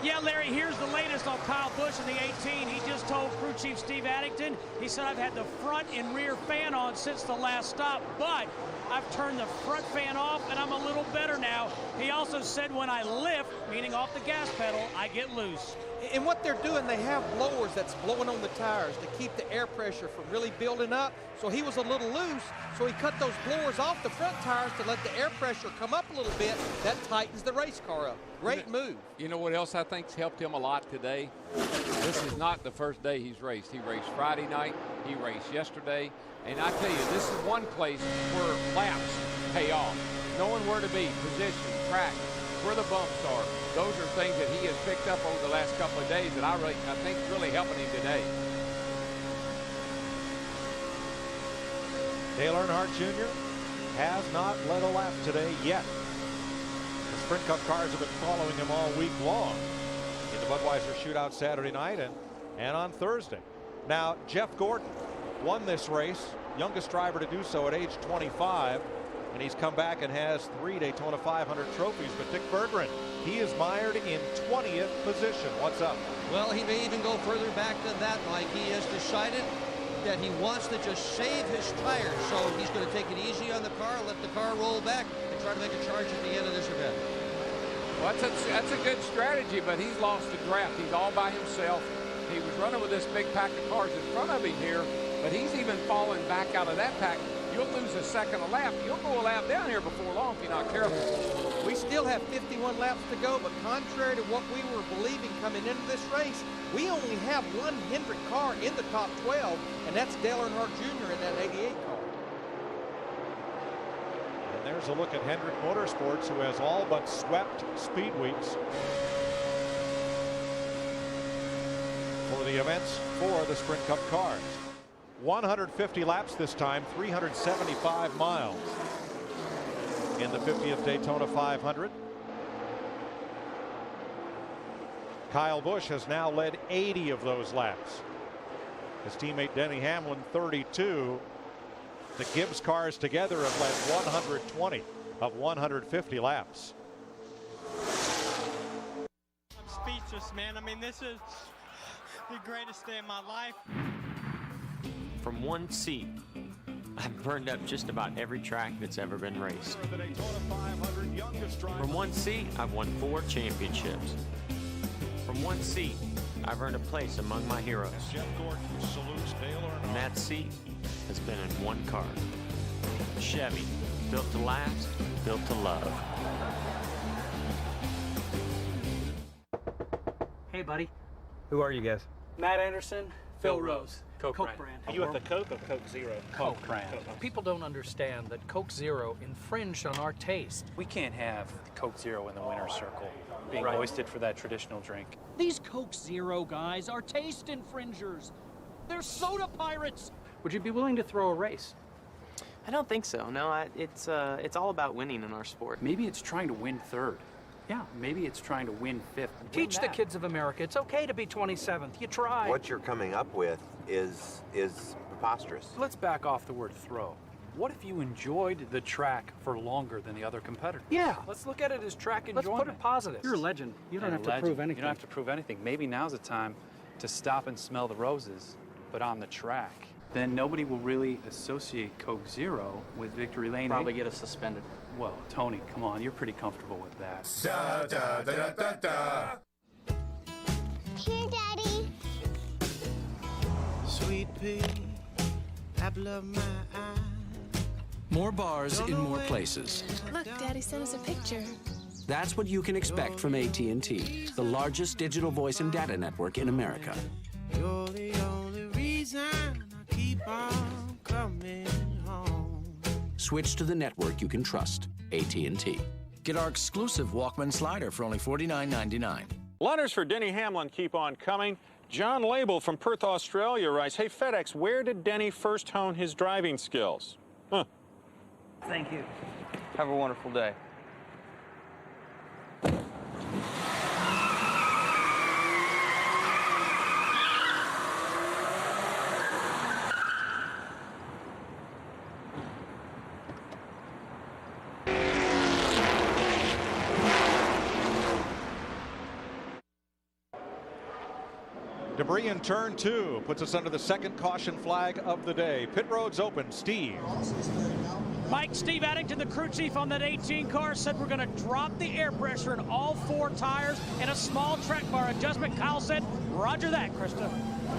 Yeah, Larry, here's the latest on Kyle Busch in the 18. He just told crew chief Steve Addington, he said, I've had the front and rear fan on since the last stop, but I've turned the front fan off and I'm a little better now. He also said when I lift, meaning off the gas pedal, I get loose. And what they're doing, they have blowers that's blowing on the tires to keep the air pressure from really building up. So he was a little loose, so he cut those blowers off the front tires to let the air pressure come up a little bit. That tightens the race car up. Great move. You know what else I think's helped him a lot today? This is not the first day he's raced. He raced Friday night, he raced yesterday, and I tell you, this is one place where laps pay off. Knowing where to be, position, track, where the bumps are. Those are things that he has picked up over the last couple of days that I think is really helping him today. Dale Earnhardt Jr. has not led a lap today yet. The Sprint Cup cars have been following him all week long in the Budweiser Shootout Saturday night and on Thursday. Now, Jeff Gordon won this race, youngest driver to do so at age 25. And he's come back and has 3 Daytona 500 trophies. But Dick Berggren, he is mired in 20th position. What's up? Well, he may even go further back than that, Mike. He has decided that he wants to just save his tires. So he's going to take it easy on the car, let the car roll back, and try to make a charge at the end of this event. Well, that's a good strategy, but he's lost the draft. He's all by himself. He was running with this big pack of cars in front of him here, but he's even fallen back out of that pack. You'll lose a second a lap. You'll go a lap down here before long if you're not careful. We still have 51 laps to go, but contrary to what we were believing coming into this race, we only have one Hendrick car in the top 12, and that's Dale Earnhardt Jr. in that 88 car. And there's a look at Hendrick Motorsports, who has all but swept Speed Weeks for the events for the Sprint Cup cars. 150 laps this time, 375 miles in the 50th Daytona 500. Kyle Busch has now led 80 of those laps. His teammate Denny Hamlin 32. The Gibbs cars together have led 120 of 150 laps. I'm speechless, man. I mean, this is the greatest day of my life. From one seat, I've burned up just about every track that's ever been raced. From one seat, I've won 4 championships. From one seat, I've earned a place among my heroes. And that seat has been in one car. Chevy, built to last, built to love. Hey, buddy. Who are you guys? Matt Anderson, Phil Rose. Coke brand. Are you with the Coke or Coke Zero? Coke brand. People don't understand that Coke Zero infringed on our taste. We can't have Coke Zero in the winner's circle, being hoisted for that traditional drink. These Coke Zero guys are taste infringers. They're soda pirates. Would you be willing to throw a race? I don't think so. No, it's all about winning in our sport. Maybe it's trying to win third. Yeah, maybe it's trying to win 5th. Teach the kids of America it's okay to be 27th. You try. What you're coming up with is preposterous. Let's back off the word throw. What if you enjoyed the track for longer than the other competitor? Yeah. Let's look at it as track enjoyment. Let's put it positive. You're a legend. You don't have to prove anything. You don't have to prove anything. Maybe now's the time to stop and smell the roses, but on the track. Then nobody will really associate Coke Zero with Victory Lane. Probably get us suspended. Well, Tony, come on, you're pretty comfortable with that. Da, da, da, da, da. Here, Daddy. Sweet pea, apple of my eye. More bars in more places. Look, Daddy sent us a picture. That's what you can expect from AT&T, the largest digital voice and data network in America. You're the only reason I keep on coming home. Switch to the network you can trust, AT&T. Get our exclusive Walkman slider for only $49.99. Letters for Denny Hamlin keep on coming. John Label from Perth, Australia writes, "Hey, FedEx, where did Denny first hone his driving skills?" Huh. Thank you. Have a wonderful day. Debris in turn 2 puts us under the second caution flag of the day. Pit road's open. Steve. Mike, Steve Addington, the crew chief on that 18 car, said we're going to drop the air pressure in all 4 tires and a small track bar adjustment. Kyle said, roger that, Krista.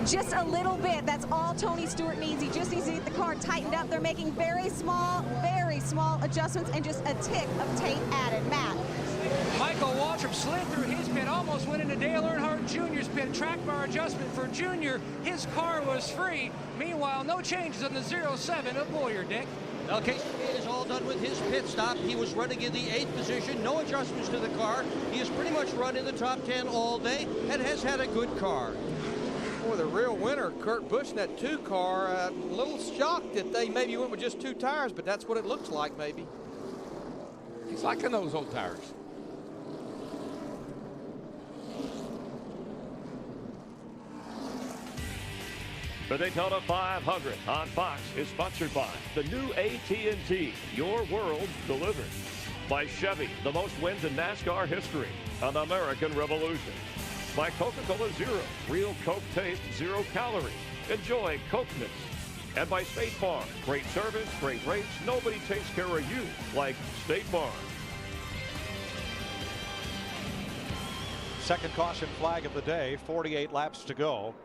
Just a little bit. That's all Tony Stewart needs. He just needs to get the car tightened up. They're making very small adjustments and just a tick of tape added. Matt. Michael Waltrip slid through his pit, almost went into Dale Earnhardt Jr.'s pit. Track bar adjustment for Jr. His car was free. Meanwhile, no changes on the 07 of Boyer, Dick. Now, Casey is all done with his pit stop. He was running in the 8th position, no adjustments to the car. He has pretty much run in the top 10 all day and has had a good car. Boy, the real winner, Kurt Busch in that 2 car, a little shocked that they maybe went with just 2 tires, but that's what it looks like maybe. He's liking those old tires. The Daytona 500 on Fox is sponsored by the new AT&T, your world delivered. By Chevy, the most wins in NASCAR history, an American revolution. By Coca-Cola Zero, real Coke taste, 0 calories. Enjoy Cokeness. And by State Farm, great service, great rates. Nobody takes care of you like State Farm. Second caution flag of the day, 48 laps to go.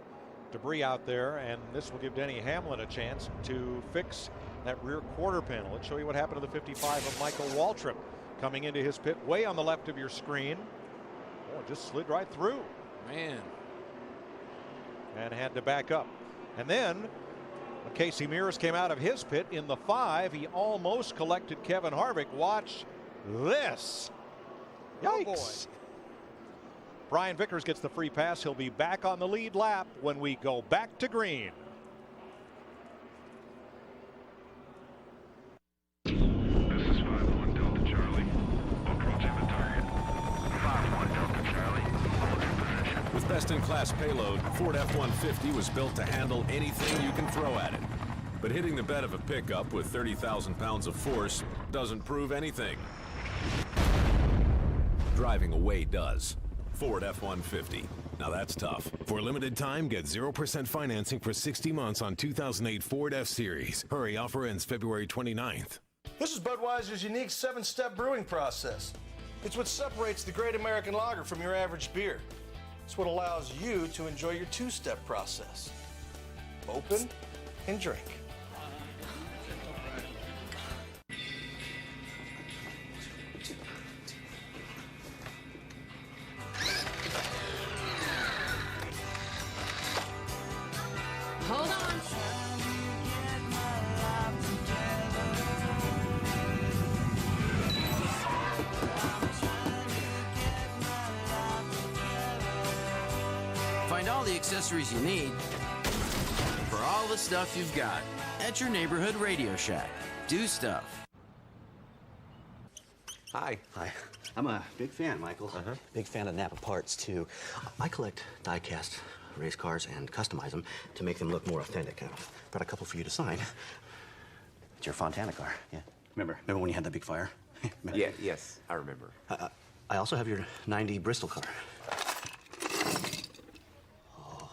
Debris out there, and this will give Denny Hamlin a chance to fix that rear quarter panel. Let's show you what happened to the 55 of Michael Waltrip coming into his pit way on the left of your screen. Oh, it just slid right through. Man. And had to back up. And then when Casey Mears came out of his pit in the 5, he almost collected Kevin Harvick. Watch this. Yikes. Oh boy. Brian Vickers gets the free pass. He'll be back on the lead lap when we go back to green. This is 5-1 Delta Charlie. Approaching the target. 5-1 Delta Charlie. Hold your position. With best-in-class payload, Ford F-150 was built to handle anything you can throw at it. But hitting the bed of a pickup with 30,000 pounds of force doesn't prove anything. Driving away does. Ford F-150. Now that's tough. For a limited time, get 0% financing for 60 months on 2008 Ford F-Series. Hurry, offer ends February 29th. This is Budweiser's unique 7-step brewing process. It's what separates the Great American Lager from your average beer. It's what allows you to enjoy your 2-step process. Open and drink. Hold on. Find all the accessories you need for all the stuff you've got at your neighborhood Radio Shack. Do stuff. Hi. I'm a big fan, Michael. Big fan of Napa parts, too. I collect die-cast race cars and customize them to make them look more authentic. I've brought a couple for you to sign. It's your Fontana car, yeah. Remember when you had that big fire? Yeah, yes, I remember. I also have your 90 Bristol car. Oh.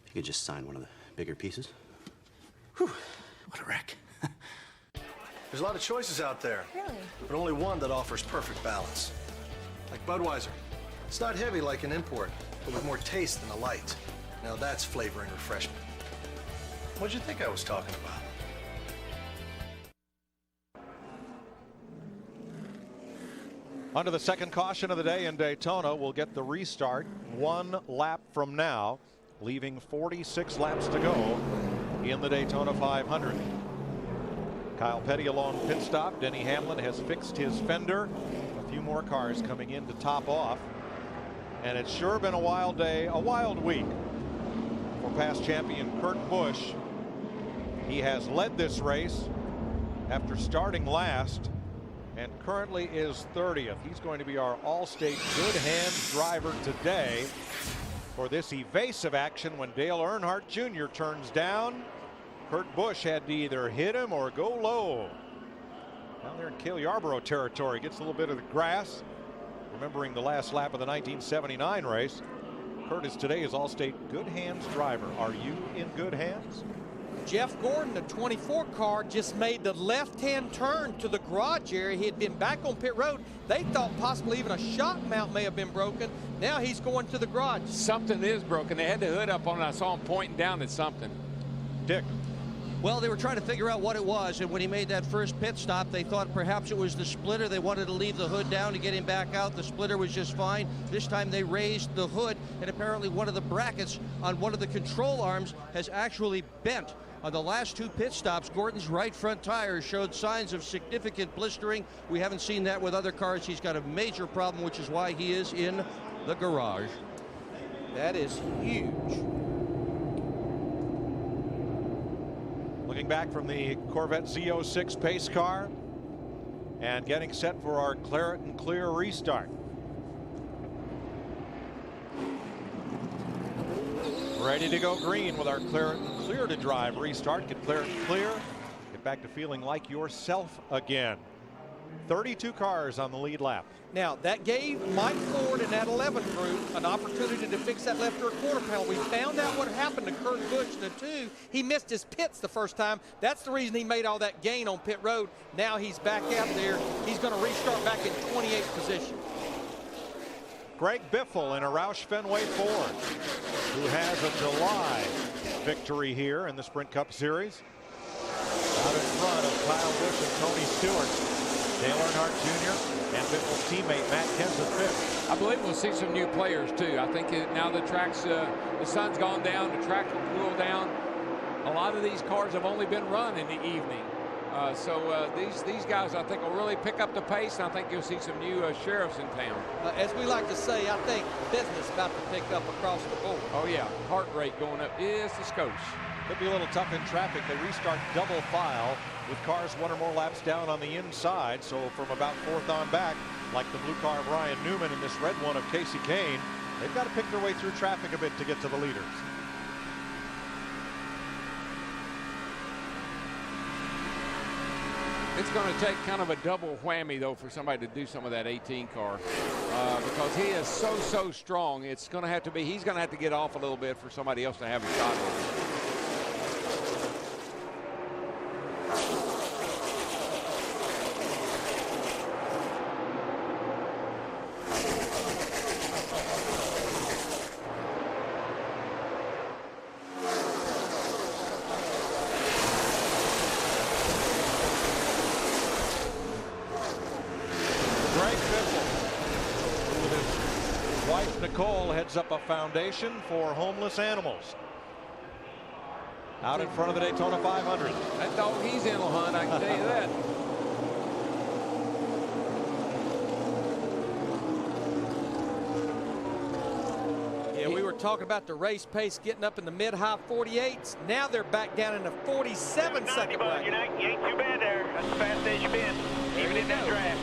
If you could just sign one of the bigger pieces. Whew, what a wreck. There's a lot of choices out there. Really? But only one that offers perfect balance. Like Budweiser. It's not heavy like an import, but with more taste than a light. Now that's flavor and refreshment. What'd you think I was talking about? Under the second caution of the day in Daytona, we'll get the restart 1 lap from now, leaving 46 laps to go in the Daytona 500. Kyle Petty along pit stop. Denny Hamlin has fixed his fender. A few more cars coming in to top off. And it's sure been a wild day, a wild week for past champion Kurt Busch. He has led this race after starting last and currently is 30th. He's going to be our All-State Good Hands driver today for this evasive action when Dale Earnhardt Jr. turns down. Kurt Busch had to either hit him or go low. Down there in Cale Yarborough territory, gets a little bit of the grass. Remembering the last lap of the 1979 race, Kurt is today his All-State Good Hands driver. Are you in good hands? Jeff Gordon, the 24 car, just made the left-hand turn to the garage area. He had been back on pit road. They thought possibly even a shock mount may have been broken. Now he's going to the garage. Something is broken. They had the hood up on it. I saw him pointing down at something. Dick. Well, they were trying to figure out what it was, and when he made that first pit stop, they thought perhaps it was the splitter. They wanted to leave the hood down to get him back out. The splitter was just fine. This time they raised the hood, and apparently one of the brackets on one of the control arms has actually bent. On the last 2 pit stops, Gordon's right front tire showed signs of significant blistering. We haven't seen that with other cars. He's got a major problem, which is why he is in the garage. That is huge. Looking back from the Corvette Z06 pace car and getting set for our Claret and Clear restart. Ready to go green with our Claret and Clear to drive restart. Get Claret and Clear. Get back to feeling like yourself again. 32 cars on the lead lap. Now, that gave Mike Ford and that 11 group an opportunity to fix that left rear quarter panel. We found out what happened to Kurt Busch in the 2. He missed his pits the first time. That's the reason he made all that gain on pit road. Now he's back out there. He's going to restart back in 28th position. Greg Biffle in a Roush Fenway Ford, who has a July victory here in the Sprint Cup Series. Out in front of Kyle Busch and Tony Stewart. Dale Earnhardt Jr. and Biffle's teammate Matt Kenseth fifth. I believe we'll see some new players too. I think now the track's the sun's gone down, the track will cool down. A lot of these cars have only been run in the evening. So these guys, I think, will really pick up the pace, and I think you'll see some new sheriffs in town. As we like to say, I think business about to pick up across the board. Oh yeah, heart rate going up is the skosh. Could be a little tough in traffic. They restart double file with cars 1 or more laps down on the inside. So from about 4th on back, like the blue car of Ryan Newman and this red one of Casey Kane, they've got to pick their way through traffic a bit to get to the leaders. It's going to take kind of a double whammy, though, for somebody to do some of that 18 car because he is so strong. It's going to have to be, he's going to have to get off a little bit for somebody else to have a shot at him. Up a foundation for homeless animals out in front of the Daytona 500. That dog, he's in a hunt, I can tell you that. Yeah, we were talking about the race pace getting up in the mid-high 48s. Now they're back down in the 47-second bracket. You ain't too bad there. That's the fastest you've been, even in that draft.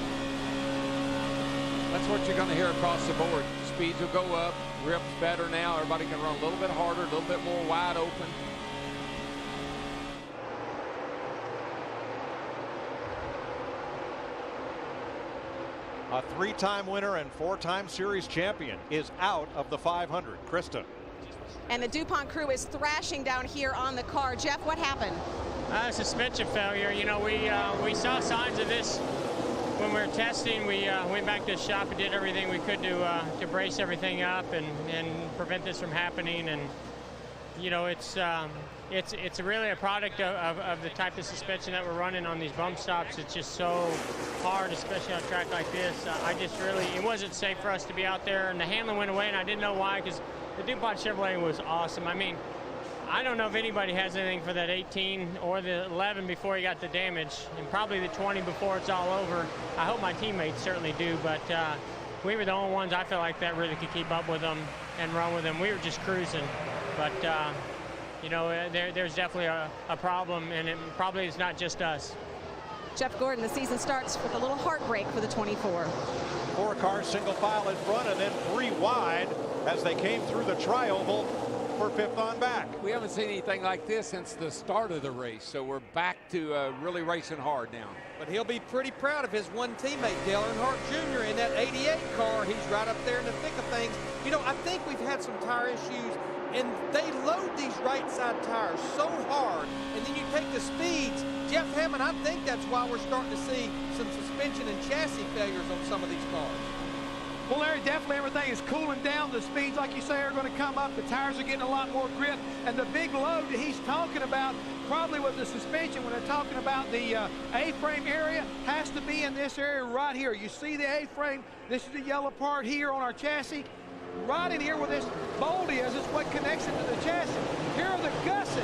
That's what you're going to hear across the board. Speeds will go up, grip's better now. Everybody can run a little bit harder, a little bit more wide open. A 3-time winner and 4-time series champion is out of the 500. Krista. And the DuPont crew is thrashing down here on the car. Jeff, what happened? Suspension failure. You know, we saw signs of this when we were testing. We went back to the shop and did everything we could to brace everything up and prevent this from happening. And you know, it's really a product of the type of suspension that we're running on these bump stops. It's just so hard, especially on a track like this. It wasn't safe for us to be out there, and the handling went away, and I didn't know why, because the DuPont Chevrolet was awesome. I mean, I don't know if anybody has anything for that 18 or the 11 before he got the damage, and probably the 20 before it's all over. I hope my teammates certainly do, but we were the only ones I feel like that really could keep up with them and run with them. We were just cruising, but you know, there's definitely a problem, and it probably is not just us. Jeff Gordon, the season starts with a little heartbreak for the 24. 4 cars single file in front and then 3 wide as they came through the tri-oval for 5th on back. We haven't seen anything like this since the start of the race, so we're back to really racing hard now. But he'll be pretty proud of his one teammate, Dale Earnhardt Jr. in that 88 car. He's right up there in the thick of things. You know, I think we've had some tire issues, and they load these right side tires so hard, and then you take the speeds. Jeff Hammond, I think that's why we're starting to see some suspension and chassis failures on some of these cars. Well, Larry, definitely everything is cooling down. The speeds, like you say, are going to come up. The tires are getting a lot more grip. And the big load that he's talking about, probably with the suspension, when they're talking about the A-frame area, has to be in this area right here. You see the A-frame. This is the yellow part here on our chassis. Right in here where this bolt is what connects it to the chassis. Here are the gussets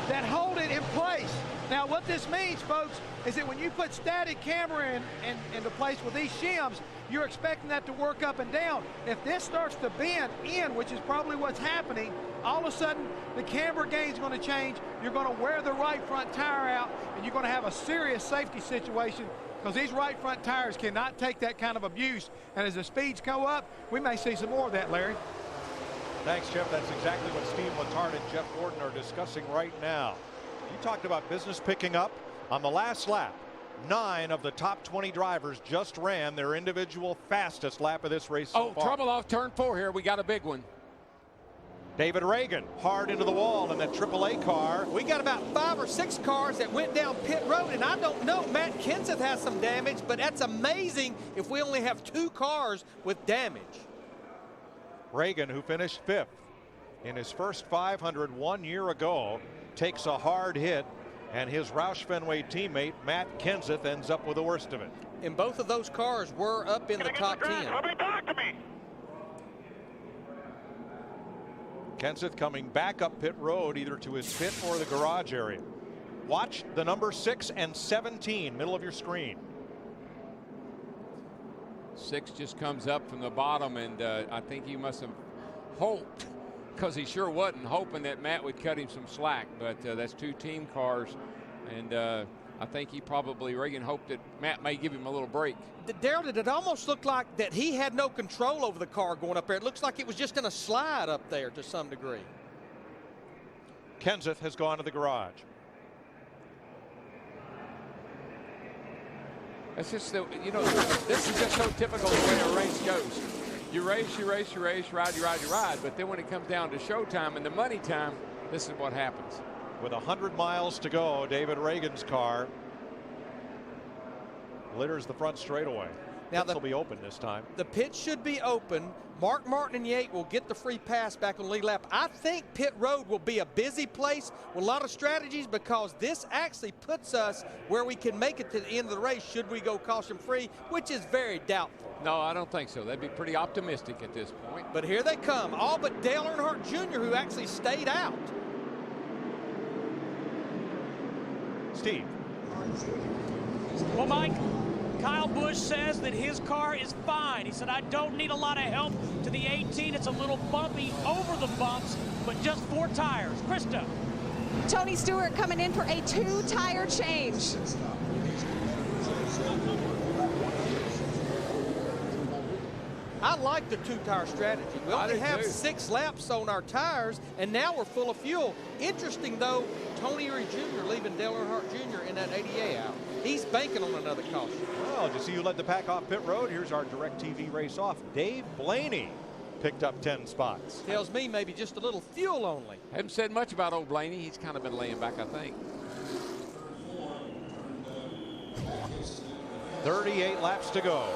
that hold it in place. Now, what this means, folks, is that when you put static camber into place with these shims, you're expecting that to work up and down. If this starts to bend in, which is probably what's happening, all of a sudden the camber gain is going to change. You're going to wear the right front tire out, and you're going to have a serious safety situation, because these right front tires cannot take that kind of abuse. And as the speeds go up, we may see some more of that, Larry. Thanks, Jeff. That's exactly what Steve Letarte and Jeff Gordon are discussing right now. You talked about business picking up. On the last lap, 9 of the top 20 drivers just ran their individual fastest lap of this race so far. Trouble off turn 4 here. We got a big one. David Reagan hard into the wall in that AAA car. We got about 5 or 6 cars that went down pit road, and I don't know, Matt Kenseth has some damage, but that's amazing if we only have 2 cars with damage. Reagan, who finished 5th in his first 500 1 year ago, takes a hard hit, and his Roush Fenway teammate Matt Kenseth ends up with the worst of it. And both of those cars were up in the top 10. Somebody talk to me. Kenseth coming back up pit road, either to his pit or the garage area. Watch the number 6 and 17, middle of your screen. 6 just comes up from the bottom, and I think he must have hoped, because he sure wasn't hoping that Matt would cut him some slack, but that's 2 team cars, and I think Reagan hoped that Matt may give him a little break. Darrell, did it almost look like that he had no control over the car going up there? It looks like it was just going to slide up there to some degree. Kenseth has gone to the garage. That's just this is just so typical the way a race goes. You race, you race, you race, ride, you ride, you ride. But then when it comes down to showtime and the money time, this is what happens. With 100 miles to go, David Reagan's car litters the front straightaway. Now this will be open this time. The pit should be open. Mark Martin and Yates will get the free pass back on lead lap. I think pit road will be a busy place with a lot of strategies, because this actually puts us where we can make it to the end of the race should we go caution free, which is very doubtful. No, I don't think so. That'd be pretty optimistic at this point. But here they come, all but Dale Earnhardt Jr., who actually stayed out. Steve. Well, Mike, Kyle Busch says that his car is fine. He said, I don't need a lot of help to the 18. It's a little bumpy over the bumps, but just 4 tires. Krista. Tony Stewart coming in for a 2-tire change. I like the two-tire strategy. We only have 6 laps on our tires, and now we're full of fuel. Interesting, though, Tony Eury Jr. leaving Dale Earnhardt Jr. in that 80A out. He's banking on another caution. Well, to see who led the pack off pit road, here's our DirecTV race off. Dave Blaney picked up 10 spots. Tells me maybe just a little fuel only. Haven't said much about old Blaney. He's kind of been laying back, I think. 38 laps to go.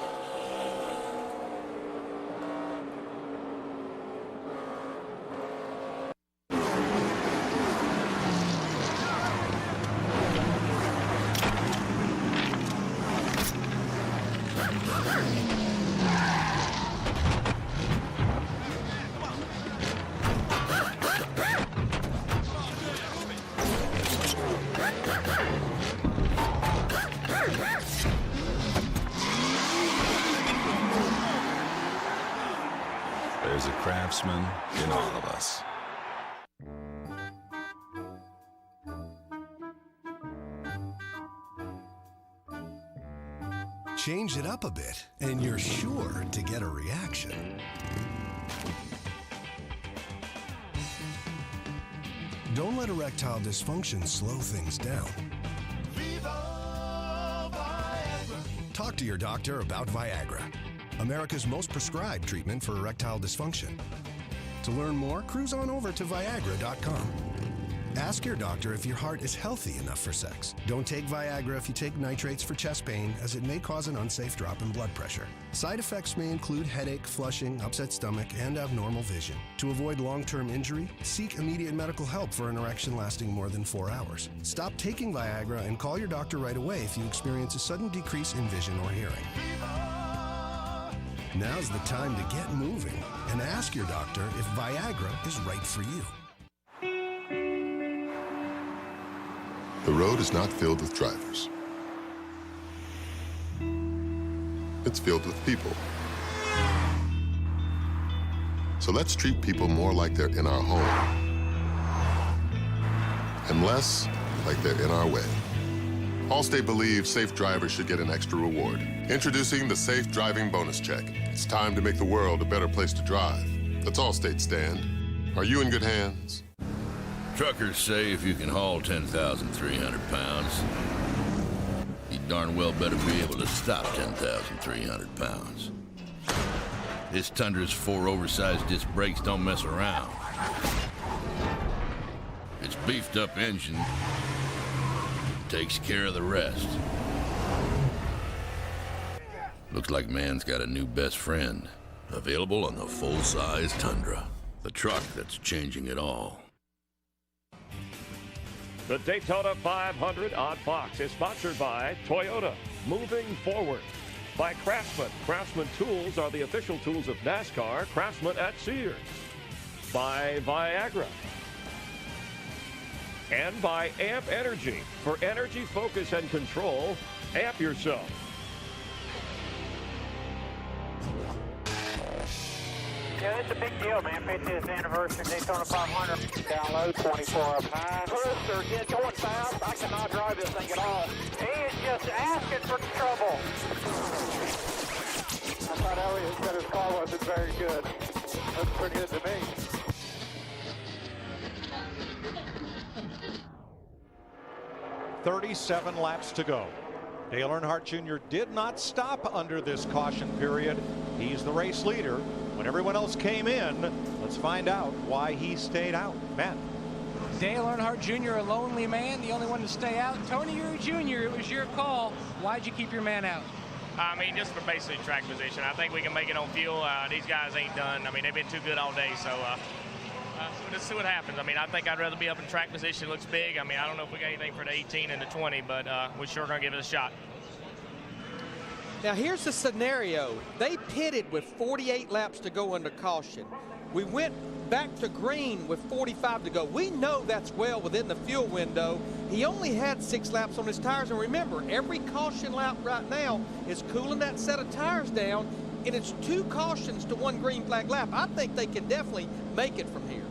There's a craftsman in all of us. Change it up a bit, and you're sure to get a reaction. Don't let erectile dysfunction slow things down. Talk to your doctor about Viagra, America's most prescribed treatment for erectile dysfunction. To learn more, cruise on over to Viagra.com. Ask your doctor if your heart is healthy enough for sex. Don't take Viagra if you take nitrates for chest pain, as it may cause an unsafe drop in blood pressure. Side effects may include headache, flushing, upset stomach, and abnormal vision. To avoid long-term injury, seek immediate medical help for an erection lasting more than 4 hours. Stop taking Viagra and call your doctor right away if you experience a sudden decrease in vision or hearing. Now's the time to get moving and ask your doctor if Viagra is right for you. The road is not filled with drivers. It's filled with people. So let's treat people more like they're in our home and less like they're in our way. Allstate believes safe drivers should get an extra reward. Introducing the Safe Driving Bonus Check. It's time to make the world a better place to drive. That's Allstate stand. Are you in good hands? Truckers say if you can haul 10,300 pounds, you darn well better be able to stop 10,300 pounds. This Tundra's 4 oversized disc brakes don't mess around. Its beefed up engine takes care of the rest. Looks like man's got a new best friend. Available on the full-size Tundra, the truck that's changing it all. The Daytona 500 on Fox is sponsored by Toyota, moving forward. By Craftsman. Craftsman tools are the official tools of NASCAR. Craftsman at Sears. By Viagra. And by Amp Energy. For energy, focus, and control, amp yourself. Yeah, it's a big deal, man. 50th anniversary Daytona 500. Download 24 up high. Brewster, get going fast. I cannot drive this thing at all. He is just asking for trouble. I thought Elliott said his car wasn't very good. Looks pretty good to me. .37 laps to go. Dale Earnhardt Jr. did not stop under this caution period. He's the race leader. When everyone else came in, let's find out why he stayed out. Matt. Dale Earnhardt Jr., a lonely man, the only one to stay out. Tony Eury Jr., it was your call. Why'd you keep your man out? I mean, just for basically track position. I think we can make it on fuel. These guys ain't done. I mean, they've been too good all day, so let's see what happens. I mean, I think I'd rather be up in track position. It looks big. I mean, I don't know if we got anything for the 18 and the 20, but we're sure going to give it a shot. Now, here's the scenario. They pitted with 48 laps to go under caution. We went back to green with 45 to go. We know that's well within the fuel window. He only had 6 laps on his tires. And remember, every caution lap right now is cooling that set of tires down, and it's 2 cautions to 1 green flag lap. I think they can definitely make it from here.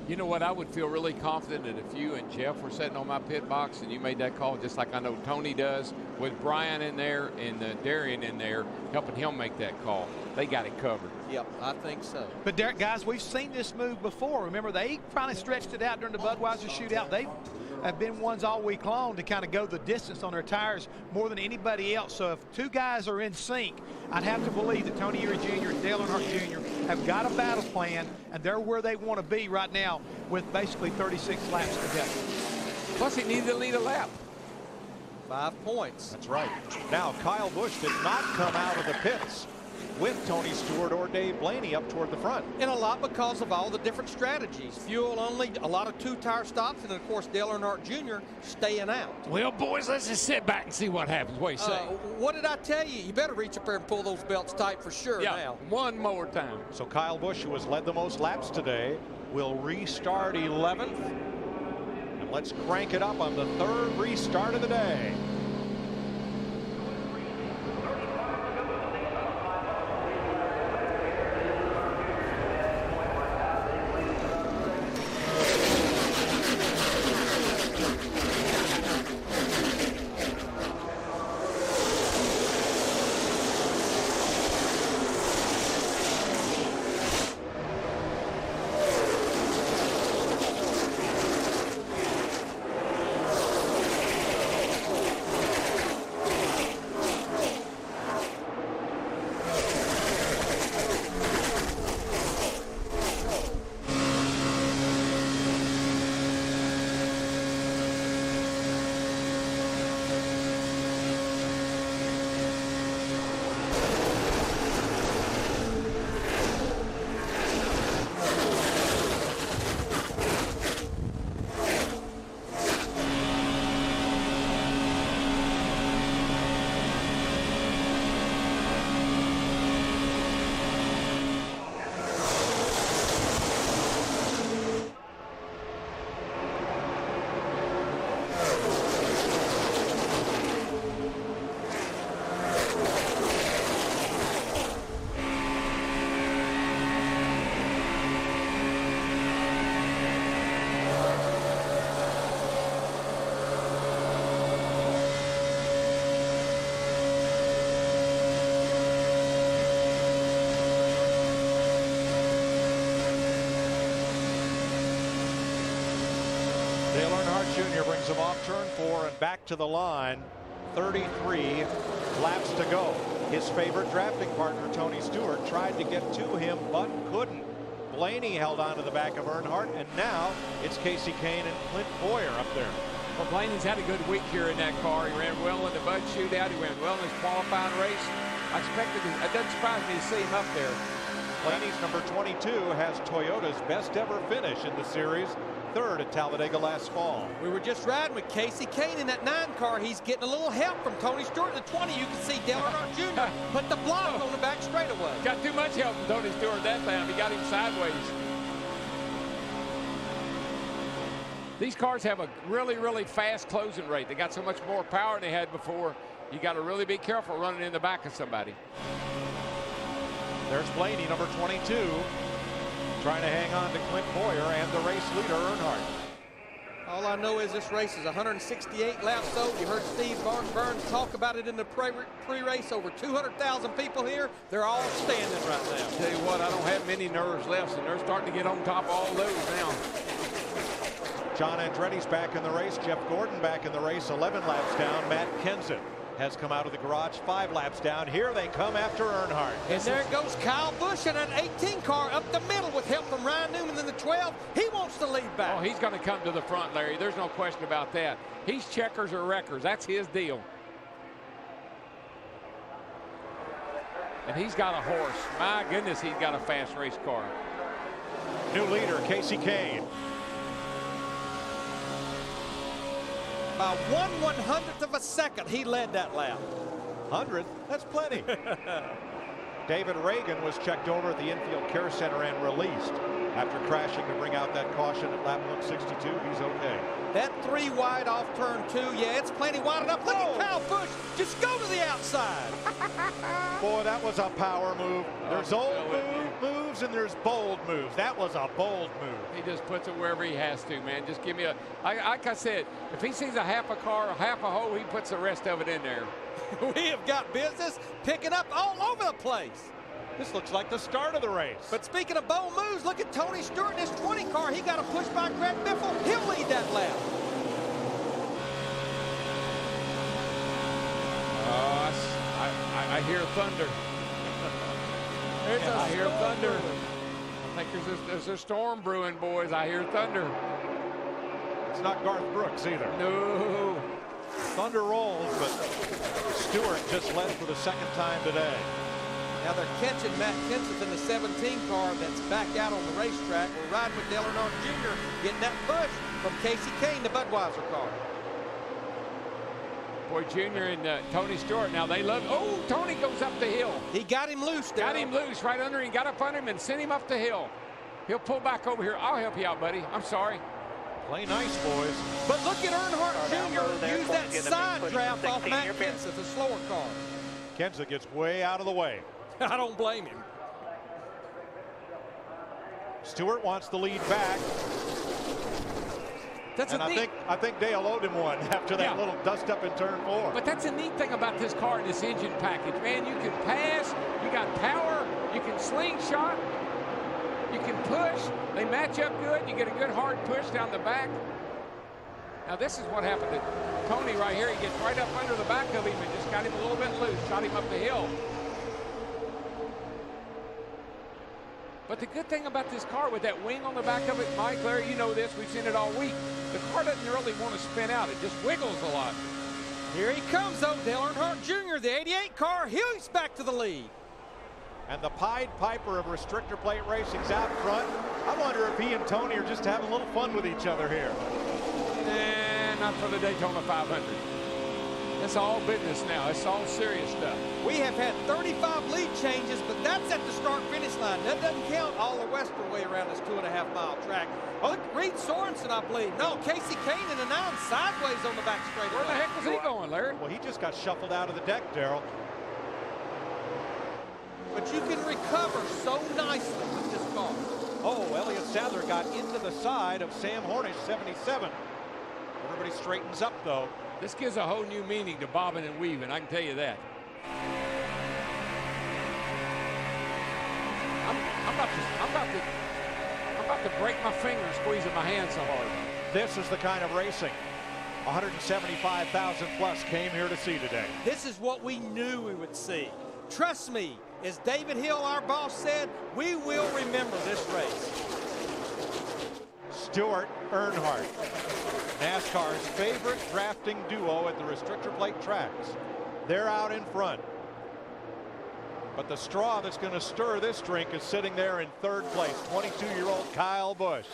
You know what? I would feel really confident that if you and Jeff were sitting on my pit box and you made that call, just like I know Tony does, with Brian in there and Darian in there, helping him make that call, they got it covered. Yep, I think so. But, Derek, guys, we've seen this move before. Remember, they finally stretched it out during the Budweiser shootout. They have been ones all week long to kind of go the distance on their tires more than anybody else. So if two guys are in sync, I'd have to believe that Tony Eury Jr. and Dale Earnhardt Jr. have got a battle plan, and they're where they want to be right now with basically 36 laps to go. Plus, he needed to lead a lap. 5 points. That's right. Now, Kyle Busch did not come out of the pits with Tony Stewart or Dave Blaney up toward the front. And a lot because of all the different strategies. Fuel only, a lot of two-tire stops, and of course Dale Earnhardt Jr. staying out. Well, boys, let's just sit back and see what happens. What do you say? What did I tell you? You better reach up there and pull those belts tight for sure now. One more time. So Kyle Busch, who has led the most laps today, will restart 11th. And let's crank it up on the 3rd restart of the day. Dale Earnhardt Jr. brings him off turn 4 and back to the line. 33 laps to go. His favorite drafting partner, Tony Stewart, tried to get to him but couldn't. Blaney held on to the back of Earnhardt, and now it's Casey Kane and Clint Boyer up there. Well, Blaney's had a good week here in that car. He ran well in the Bud shootout. He ran well in his qualifying race. It doesn't surprise me to see him up there. Blaney's number 22 has Toyota's best ever finish in the series. 3rd at Talladega last fall. We were just riding with Casey Kane in that 9 car. He's getting a little help from Tony Stewart. In the 20, you can see Dale Earnhardt Jr. put the block on the back straightaway. Got too much help from Tony Stewart that time. He got him sideways. These cars have a really, really fast closing rate. They got so much more power than they had before. You got to really be careful running in the back of somebody. There's Blaney, number 22. Trying to hang on to Clint Boyer and the race leader, Earnhardt. All I know is this race is 168 laps old. You heard Steve Burns talk about it in the pre-race. Over 200,000 people here. They're all standing right now. Tell you what, I don't have many nerves left, and they're starting to get on top of all those now. John Andretti's back in the race. Jeff Gordon back in the race. 11 laps down. Matt Kenseth has come out of the garage 5 laps down. Here they come after Earnhardt. And there goes Kyle Busch in an 18 car up the middle with help from Ryan Newman in the 12. He wants to lead back. Oh, he's going to come to the front, Larry. There's no question about that. He's checkers or wreckers. That's his deal. And he's got a horse. My goodness, he's got a fast race car. New leader, Casey Kane. By 1/100th of a second, he led that lap. 100th? That's plenty. David Reagan was checked over at the Infield Care Center and released after crashing to bring out that caution at lap 162. He's okay. That 3 wide off turn 2, yeah, it's plenty wide enough. Look at Kyle Busch. Just go to the outside. Boy, that was a power move. There's old moves and there's bold moves. That was a bold move. He just puts it wherever he has to, man. Just give me a, like I said, if he sees a half a car, a half a hole, he puts the rest of it in there. We have got business picking up all over the place. This looks like the start of the race. But speaking of bold moves, look at Tony Stewart in his 20 car. He got a push by Greg Biffle. He'll lead that lap. I hear thunder. I hear thunder. I think there's a storm brewing, boys. I hear thunder. It's not Garth Brooks either. No. Thunder rolls, but Stewart just led for the second time today. Now they're catching Matt Kenseth in the 17 car that's back out on the racetrack. We're riding with Dale Earnhardt Jr. getting that push from Casey Kane, the Budweiser car. Boy, Junior and Tony Stewart, now they love, oh, Tony goes up the hill. He got him loose. Got him loose right under him, got up under him and sent him up the hill. He'll pull back over here. I'll help you out, buddy. I'm sorry. Play nice, boys. But look at Earnhardt Jr. use that side draft off Matt Kenseth, a slower car. Kenseth gets way out of the way. I don't blame him. Stewart wants the lead back. And I think Dale owed him one after that little dust up in turn 4. But that's a neat thing about this car and this engine package, man. You can pass, you got power, you can slingshot, you can push. They match up good. You get a good hard push down the back. Now this is what happened to Tony right here. He gets right up under the back of him and just got him a little bit loose, shot him up the hill. But the good thing about this car with that wing on the back of it, Mike, Larry, you know this, we've seen it all week. The car doesn't really want to spin out. It just wiggles a lot. Here he comes, though, Dale Earnhardt Jr., the 88 car. He's back to the lead. And the Pied Piper of restrictor plate racing's out front. I wonder if he and Tony are just having a little fun with each other here. Not for the Daytona 500. That's all business now. It's all serious stuff. We have had 35 lead changes, but that's at the start-finish line. That doesn't count all the western way around this 2.5-mile track. Oh, look, Reed Sorensen, I believe. No, Casey Kane in the 9 sideways on the back straightaway. Where the heck was he going, Larry? Well, he just got shuffled out of the deck, Darrell. But you can recover so nicely with this car. Oh, Elliott Sadler got into the side of Sam Hornish, 77. Everybody straightens up, though. This gives a whole new meaning to bobbing and weaving, I can tell you that. I'm about to break my fingers squeezing my hand so hard. This is the kind of racing 175,000 plus came here to see today. This is what we knew we would see. Trust me, as David Hill, our boss, said, we will remember this race. Stewart Earnhardt, NASCAR's favorite drafting duo at the restrictor plate tracks. They're out in front. But the straw that's going to stir this drink is sitting there in third place, 22-year-old Kyle Busch.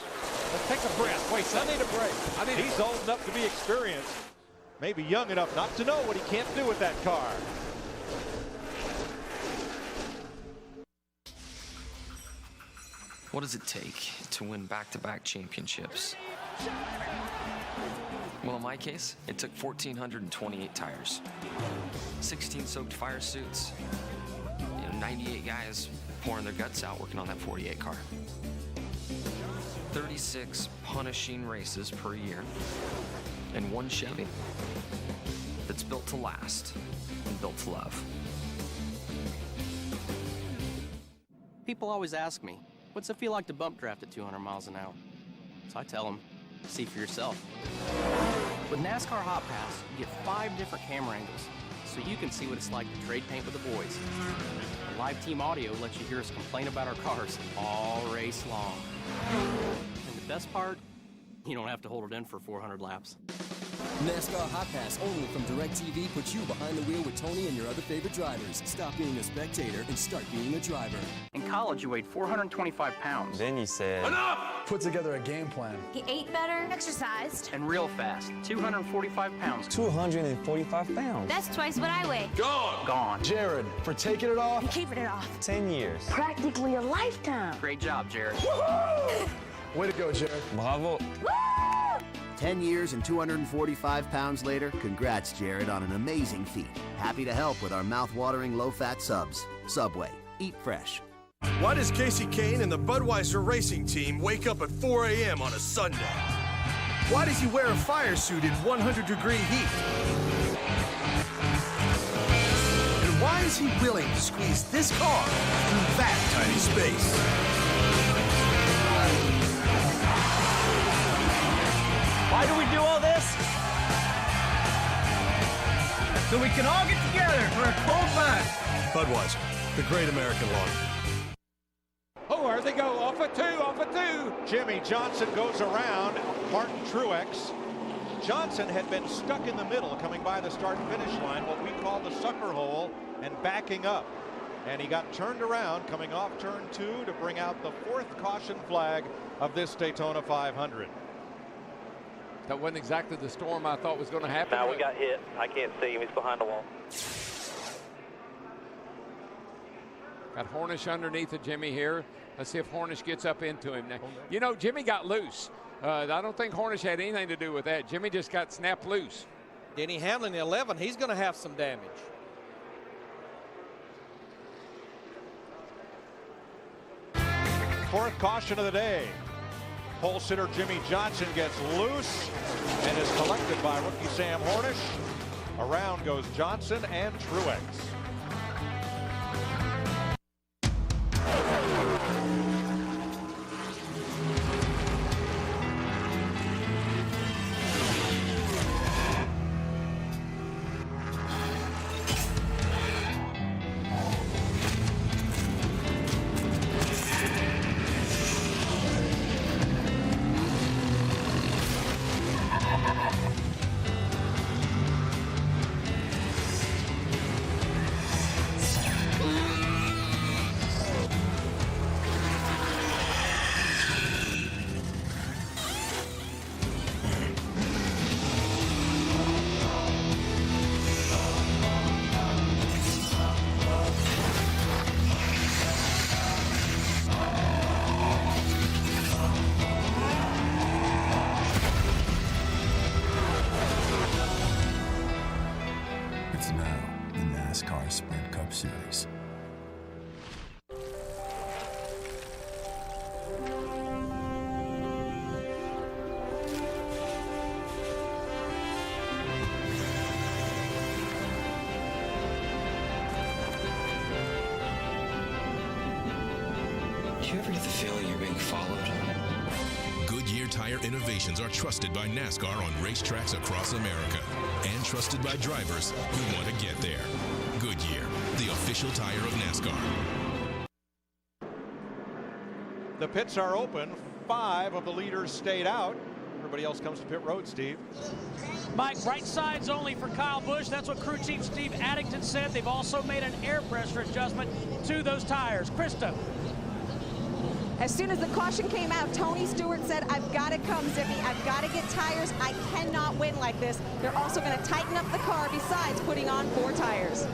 Let's take a breath. Wait, I need a break. He's old enough to be experienced, maybe young enough not to know what he can't do with that car. What does it take to win back-to-back championships? Well, in my case, it took 1,428 tires, 16 soaked fire suits, 98 guys pouring their guts out working on that 48 car, 36 punishing races per year, and one Chevy that's built to last and built to love. People always ask me, what's it feel like to bump draft at 200 miles an hour? So I tell them, see for yourself. With NASCAR Hot Pass, you get 5 different camera angles, so you can see what it's like to trade paint with the boys. And live team audio lets you hear us complain about our cars all race long. And the best part, you don't have to hold it in for 400 laps. NASCAR Hot Pass only from DirecTV puts you behind the wheel with Tony and your other favorite drivers. Stop being a spectator and start being a driver. In college, you weighed 425 pounds. Then you said, enough! Put together a game plan. He ate better, exercised. And real fast, 245 pounds. 245 pounds. That's twice what I weigh. Gone. Jared, for taking it off. And keeping it off. 10 years. Practically a lifetime. Great job, Jared. Way to go, Jared. Bravo. Woo! 10 years and 245 pounds later, congrats, Jared, on an amazing feat. Happy to help with our mouth-watering low-fat subs. Subway. Eat fresh. Why does Casey Kane and the Budweiser racing team wake up at 4 a.m. on a Sunday? Why does he wear a fire suit in 100-degree heat? And why is he willing to squeeze this car through that tiny space? Why do we do all this? So we can all get together for a cold fun. Budweiser, the great American lager. Oh, there they go, off a two. Jimmy Johnson goes around Martin Truex. Johnson had been stuck in the middle coming by the start and finish line, what we call the sucker hole, and backing up. And he got turned around coming off turn 2 to bring out the 4th caution flag of this Daytona 500. That wasn't exactly the storm I thought was going to happen. Now we got hit. I can't see him. He's behind the wall. Got Hornish underneath of Jimmy here. Let's see if Hornish gets up into him. Now, you know, Jimmy got loose. I don't think Hornish had anything to do with that. Jimmy just got snapped loose. Denny Hamlin, 11, he's going to have some damage. Fourth caution of the day. Pole sitter Jimmy Johnson gets loose and is collected by rookie Sam Hornish. Around goes Johnson and Truex. Series. Do you ever get the feeling you're being followed? Goodyear Tire innovations are trusted by NASCAR on racetracks across America and trusted by drivers who want to get there. Goodyear, the official tire of NASCAR. The pits are open. 5 of the leaders stayed out. Everybody else comes to pit road, Steve. Mike, right sides only for Kyle Busch. That's what crew chief Steve Addington said. They've also made an air pressure adjustment to those tires. Krista. As soon as the caution came out, Tony Stewart said, I've got to come, Zippy. I've got to get tires. I cannot win like this. They're also going to tighten up the car besides putting on 4 tires.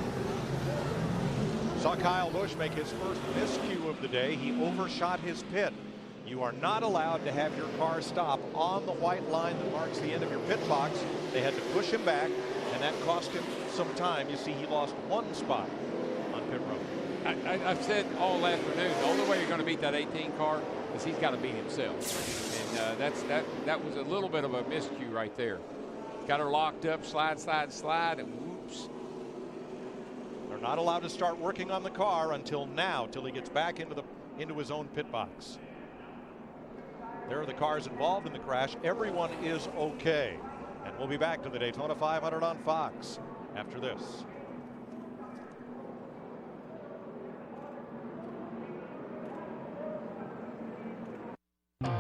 Saw Kyle Busch make his first miscue of the day. He overshot his pit. You are not allowed to have your car stop on the white line that marks the end of your pit box. They had to push him back, and that cost him some time. You see, he lost 1 spot on pit road. I've said all afternoon, the only way you're going to beat that 18 car is he's got to beat himself. And that was a little bit of a miscue right there. Got her locked up, slide, and whoops. They're not allowed to start working on the car until now, till he gets back into his own pit box. There are the cars involved in the crash. Everyone is okay. And we'll be back to the Daytona 500 on Fox after this.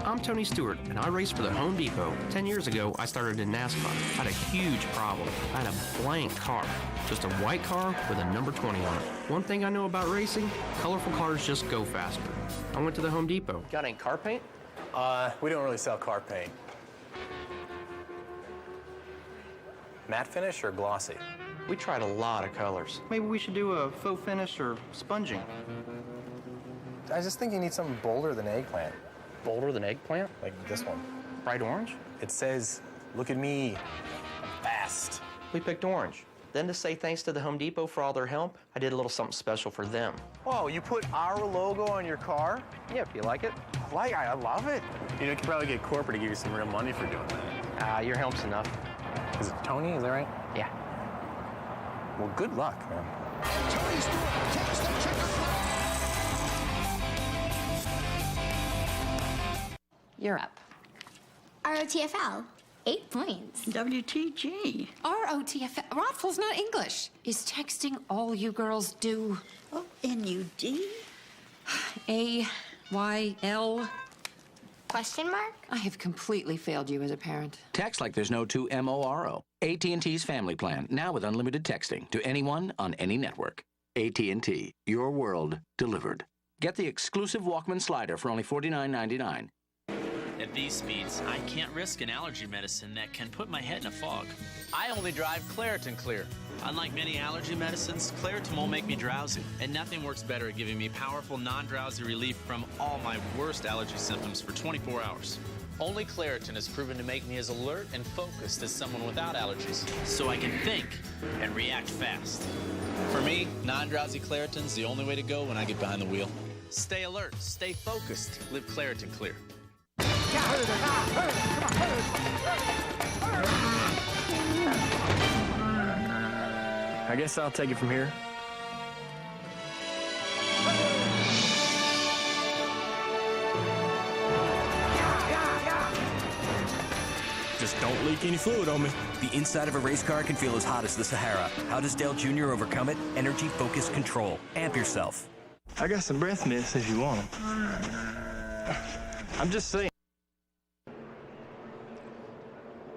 I'm Tony Stewart, and I race for the Home Depot. 10 years ago, I started in NASCAR. I had a huge problem. I had a blank car, just a white car with a number 20 on it. One thing I know about racing, colorful cars just go faster. I went to the Home Depot. Got any car paint? We don't really sell car paint. Matte finish or glossy? We tried a lot of colors. Maybe we should do a faux finish or sponging. I just think you need something bolder than eggplant. Bolder than eggplant? Like this one. Bright orange? It says Look at me. I'm fast. We picked orange. Then to say thanks to the Home Depot for all their help, I did a little something special for them. Whoa, you put our logo on your car? Yeah, if you like it. I love it. You know, you could probably get corporate to give you some real money for doing that. Your help's enough. Is it Tony? Is that right? Yeah. Well, good luck, man. Tony Stewart takes the checkered flag. You're up. ROTFL, 8 points. WTG. ROTFL. Rodful's not English. Is texting all you girls do? Oh, NUD. AYL. Question mark? I have completely failed you as a parent. Text like there's no tomorrow. AT&T's family plan, now with unlimited texting to anyone on any network. AT&T, your world delivered. Get the exclusive Walkman slider for only $49.99. At these speeds, I can't risk an allergy medicine that can put my head in a fog. I only drive Claritin Clear. Unlike many allergy medicines, Claritin won't make me drowsy. And nothing works better at giving me powerful, non-drowsy relief from all my worst allergy symptoms for 24 hours. Only Claritin is proven to make me as alert and focused as someone without allergies. So I can think and react fast. For me, non-drowsy Claritin's the only way to go when I get behind the wheel. Stay alert, stay focused, live Claritin Clear. I guess I'll take it from here. Just don't leak any fluid on me. The inside of a race car can feel as hot as the Sahara. How does Dale Jr. overcome it? Energy Focus Control. Amp yourself. I got some breath mints if you want them. I'm just saying.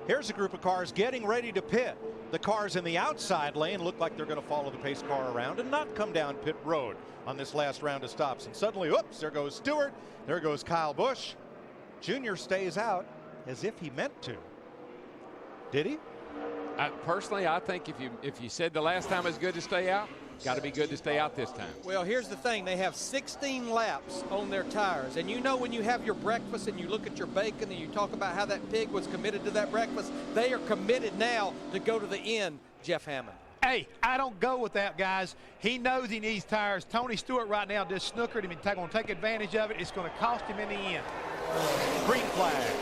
Here's a group of cars getting ready to pit. The cars in the outside lane look like they're going to follow the pace car around and not come down pit road on this last round of stops. And suddenly, oops, there goes Stewart. There goes Kyle Busch. Junior stays out as if he meant to. Did he? Personally, I think if you said the last time it was good to stay out, got to be good to stay out this time. Well, here's the thing. They have 16 laps on their tires. And you know when you have your breakfast and you look at your bacon and you talk about how that pig was committed to that breakfast, they are committed now to go to the end, Jeff Hammond. Hey, I don't go with that, guys. He knows he needs tires. Tony Stewart right now just snookered him and going to take advantage of it. It's going to cost him in the end. Green flag.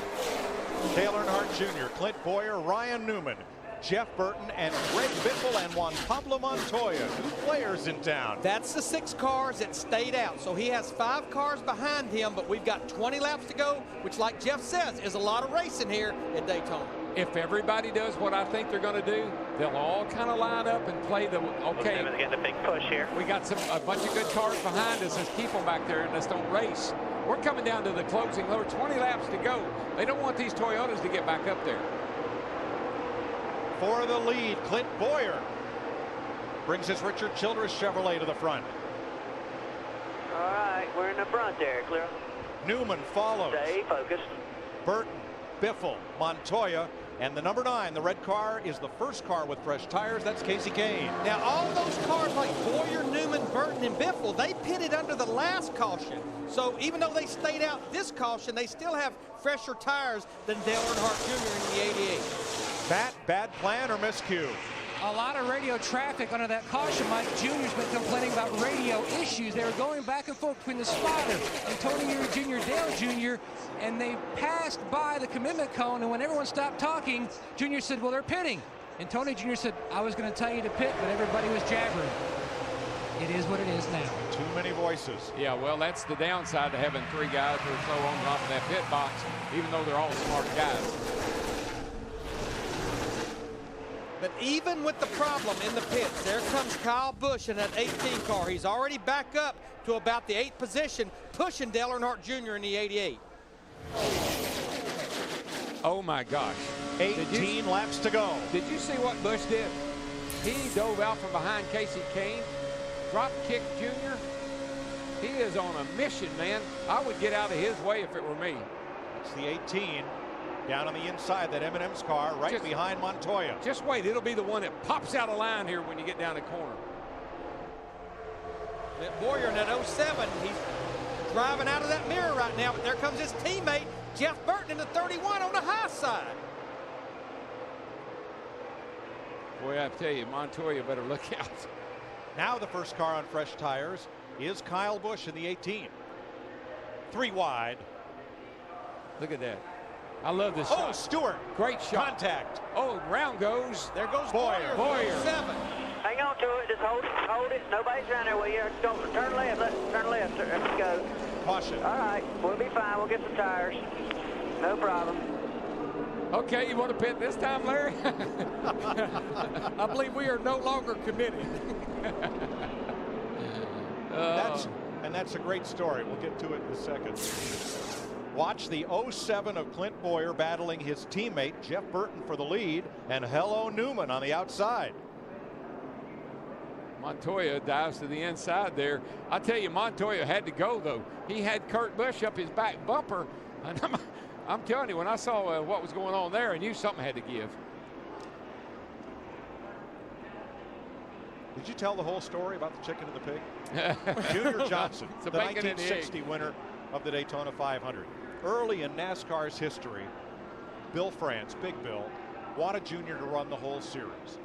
Dale Earnhardt Jr., Clint Boyer, Ryan Newman, Jeff Burton, and Greg Biffle and Juan Pablo Montoya, 2 players in town. That's the 6 cars that stayed out. So he has 5 cars behind him, but we've got 20 laps to go, which, like Jeff says, is a lot of racing here at Daytona. If everybody does what I think they're going to do, they'll all kind of line up and play the, okay, Getting a big push here. we got a bunch of good cars behind us. Let's keep them back there and let's don't race. We're coming down to the closing low, 20 laps to go. They don't want these Toyotas to get back up there. For the lead, Clint Boyer brings his Richard Childress Chevrolet to the front. All right, we're in the front there, clear. Newman follows. Stay focused. Burton, Biffle, Montoya, and the number 9, the red car, is the first car with fresh tires. That's Casey Kane. Now, all those cars like Boyer, Newman, Burton, and Biffle, they pitted under the last caution. So even though they stayed out this caution, they still have fresher tires than Dale Earnhardt Jr. in the 88. Bad plan or miscue? A lot of radio traffic under that caution. Mike Jr.'s been complaining about radio issues. They were going back and forth between the spotter and Tony Jr., Dale Jr., and they passed by the commitment cone, and when everyone stopped talking, Jr. said, well, they're pitting. And Tony Jr. said, I was going to tell you to pit, but everybody was jabbering. It is what it is now. Too many voices. Yeah, well, that's the downside to having 3 guys who are so on top of that pit box, even though they're all smart guys. But even with the problem in the pits, there comes Kyle Busch in that 18 car. He's already back up to about the 8th position, pushing Dale Earnhardt Jr. in the 88. Oh, my gosh. 18 laps to go. Did you see what Busch did? He dove out from behind Casey Kane, drop kicked Jr. He is on a mission, man. I would get out of his way if it were me. It's the 18. Down on the inside, that M&M's car, right behind Montoya. Just wait, it'll be the one that pops out of line here when you get down the corner. That Boyer in that 07, he's driving out of that mirror right now, but there comes his teammate, Jeff Burton, in the 31 on the high side. Boy, I tell you, Montoya better look out. Now the first car on fresh tires is Kyle Busch in the 18. 3 wide. Look at that. I love this Oh, shot. Stewart. Great shot. Contact. Oh, round goes. There goes Boyer. Boyer. 7. Hang on to it. Just hold it. Nobody's around there with you. Don't turn left. Turn left. Let's go. Caution. All right. We'll be fine. We'll get some tires. No problem. Okay, you want to pit this time, Larry? I believe we are no longer committed. That's a great story. We'll get to it in a second. Watch the 07 of Clint Boyer battling his teammate Jeff Burton for the lead, and Hello Newman on the outside. Montoya dives to the inside there. I tell you, Montoya had to go, though. He had Kurt Busch up his back bumper. And I'm telling you, when I saw what was going on there, I knew something had to give. Did you tell the whole story about the chicken and the pig? Junior Johnson, the 1960 winner of the Daytona 500. Early in NASCAR's history, Bill France, Big Bill, wanted Junior to run the whole series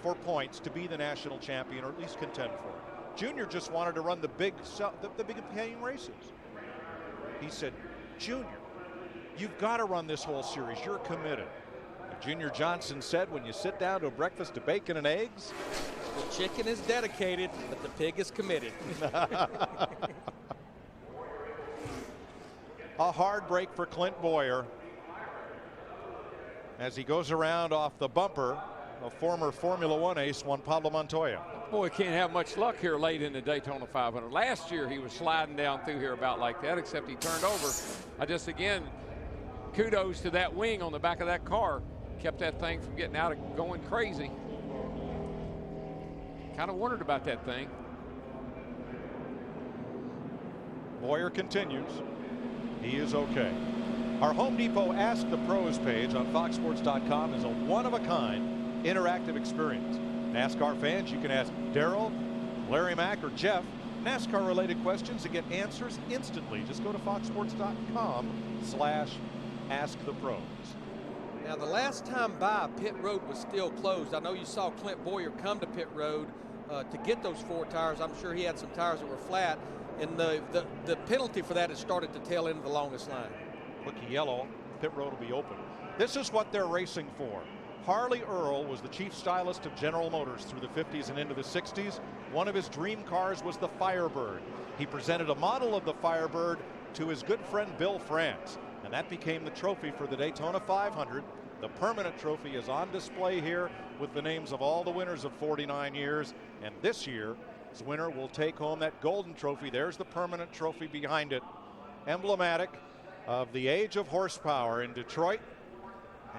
for points to be the national champion, or at least contend for it. Junior just wanted to run the big paying races. He said, Junior, you've got to run this whole series. You're committed. And Junior Johnson said, when you sit down to a breakfast of bacon and eggs, the chicken is dedicated, but the pig is committed. A hard break for Clint Boyer as he goes around off the bumper of former Formula One ace Juan Pablo Montoya. Boy, can't have much luck here late in the Daytona 500. Last year he was sliding down through here about like that, except he turned over. Again, kudos to that wing on the back of that car. Kept that thing from getting out of going crazy. Kind of wondered about that thing. Boyer continues. He is okay. Our Home Depot Ask the Pros page on foxsports.com is a one-of-a-kind interactive experience. NASCAR fans, you can ask Darrell, Larry Mack, or Jeff NASCAR-related questions and get answers instantly. Just go to foxsports.com/askthepros. Now, the last time by, pit road was still closed. I know you saw Clint Boyer come to pit road to get those 4 tires. I'm sure he had some tires that were flat, and the penalty for that has started to tail into the longest line. Looking yellow, pit road will be open. This is what they're racing for. Harley Earl was the chief stylist of General Motors through the 50s and into the 60s. One of his dream cars was the Firebird. He presented a model of the Firebird to his good friend Bill France, and that became the trophy for the Daytona 500. The permanent trophy is on display here with the names of all the winners of 49 years, and this year's winner will take home that golden trophy. There's the permanent trophy behind it, emblematic of the age of horsepower in Detroit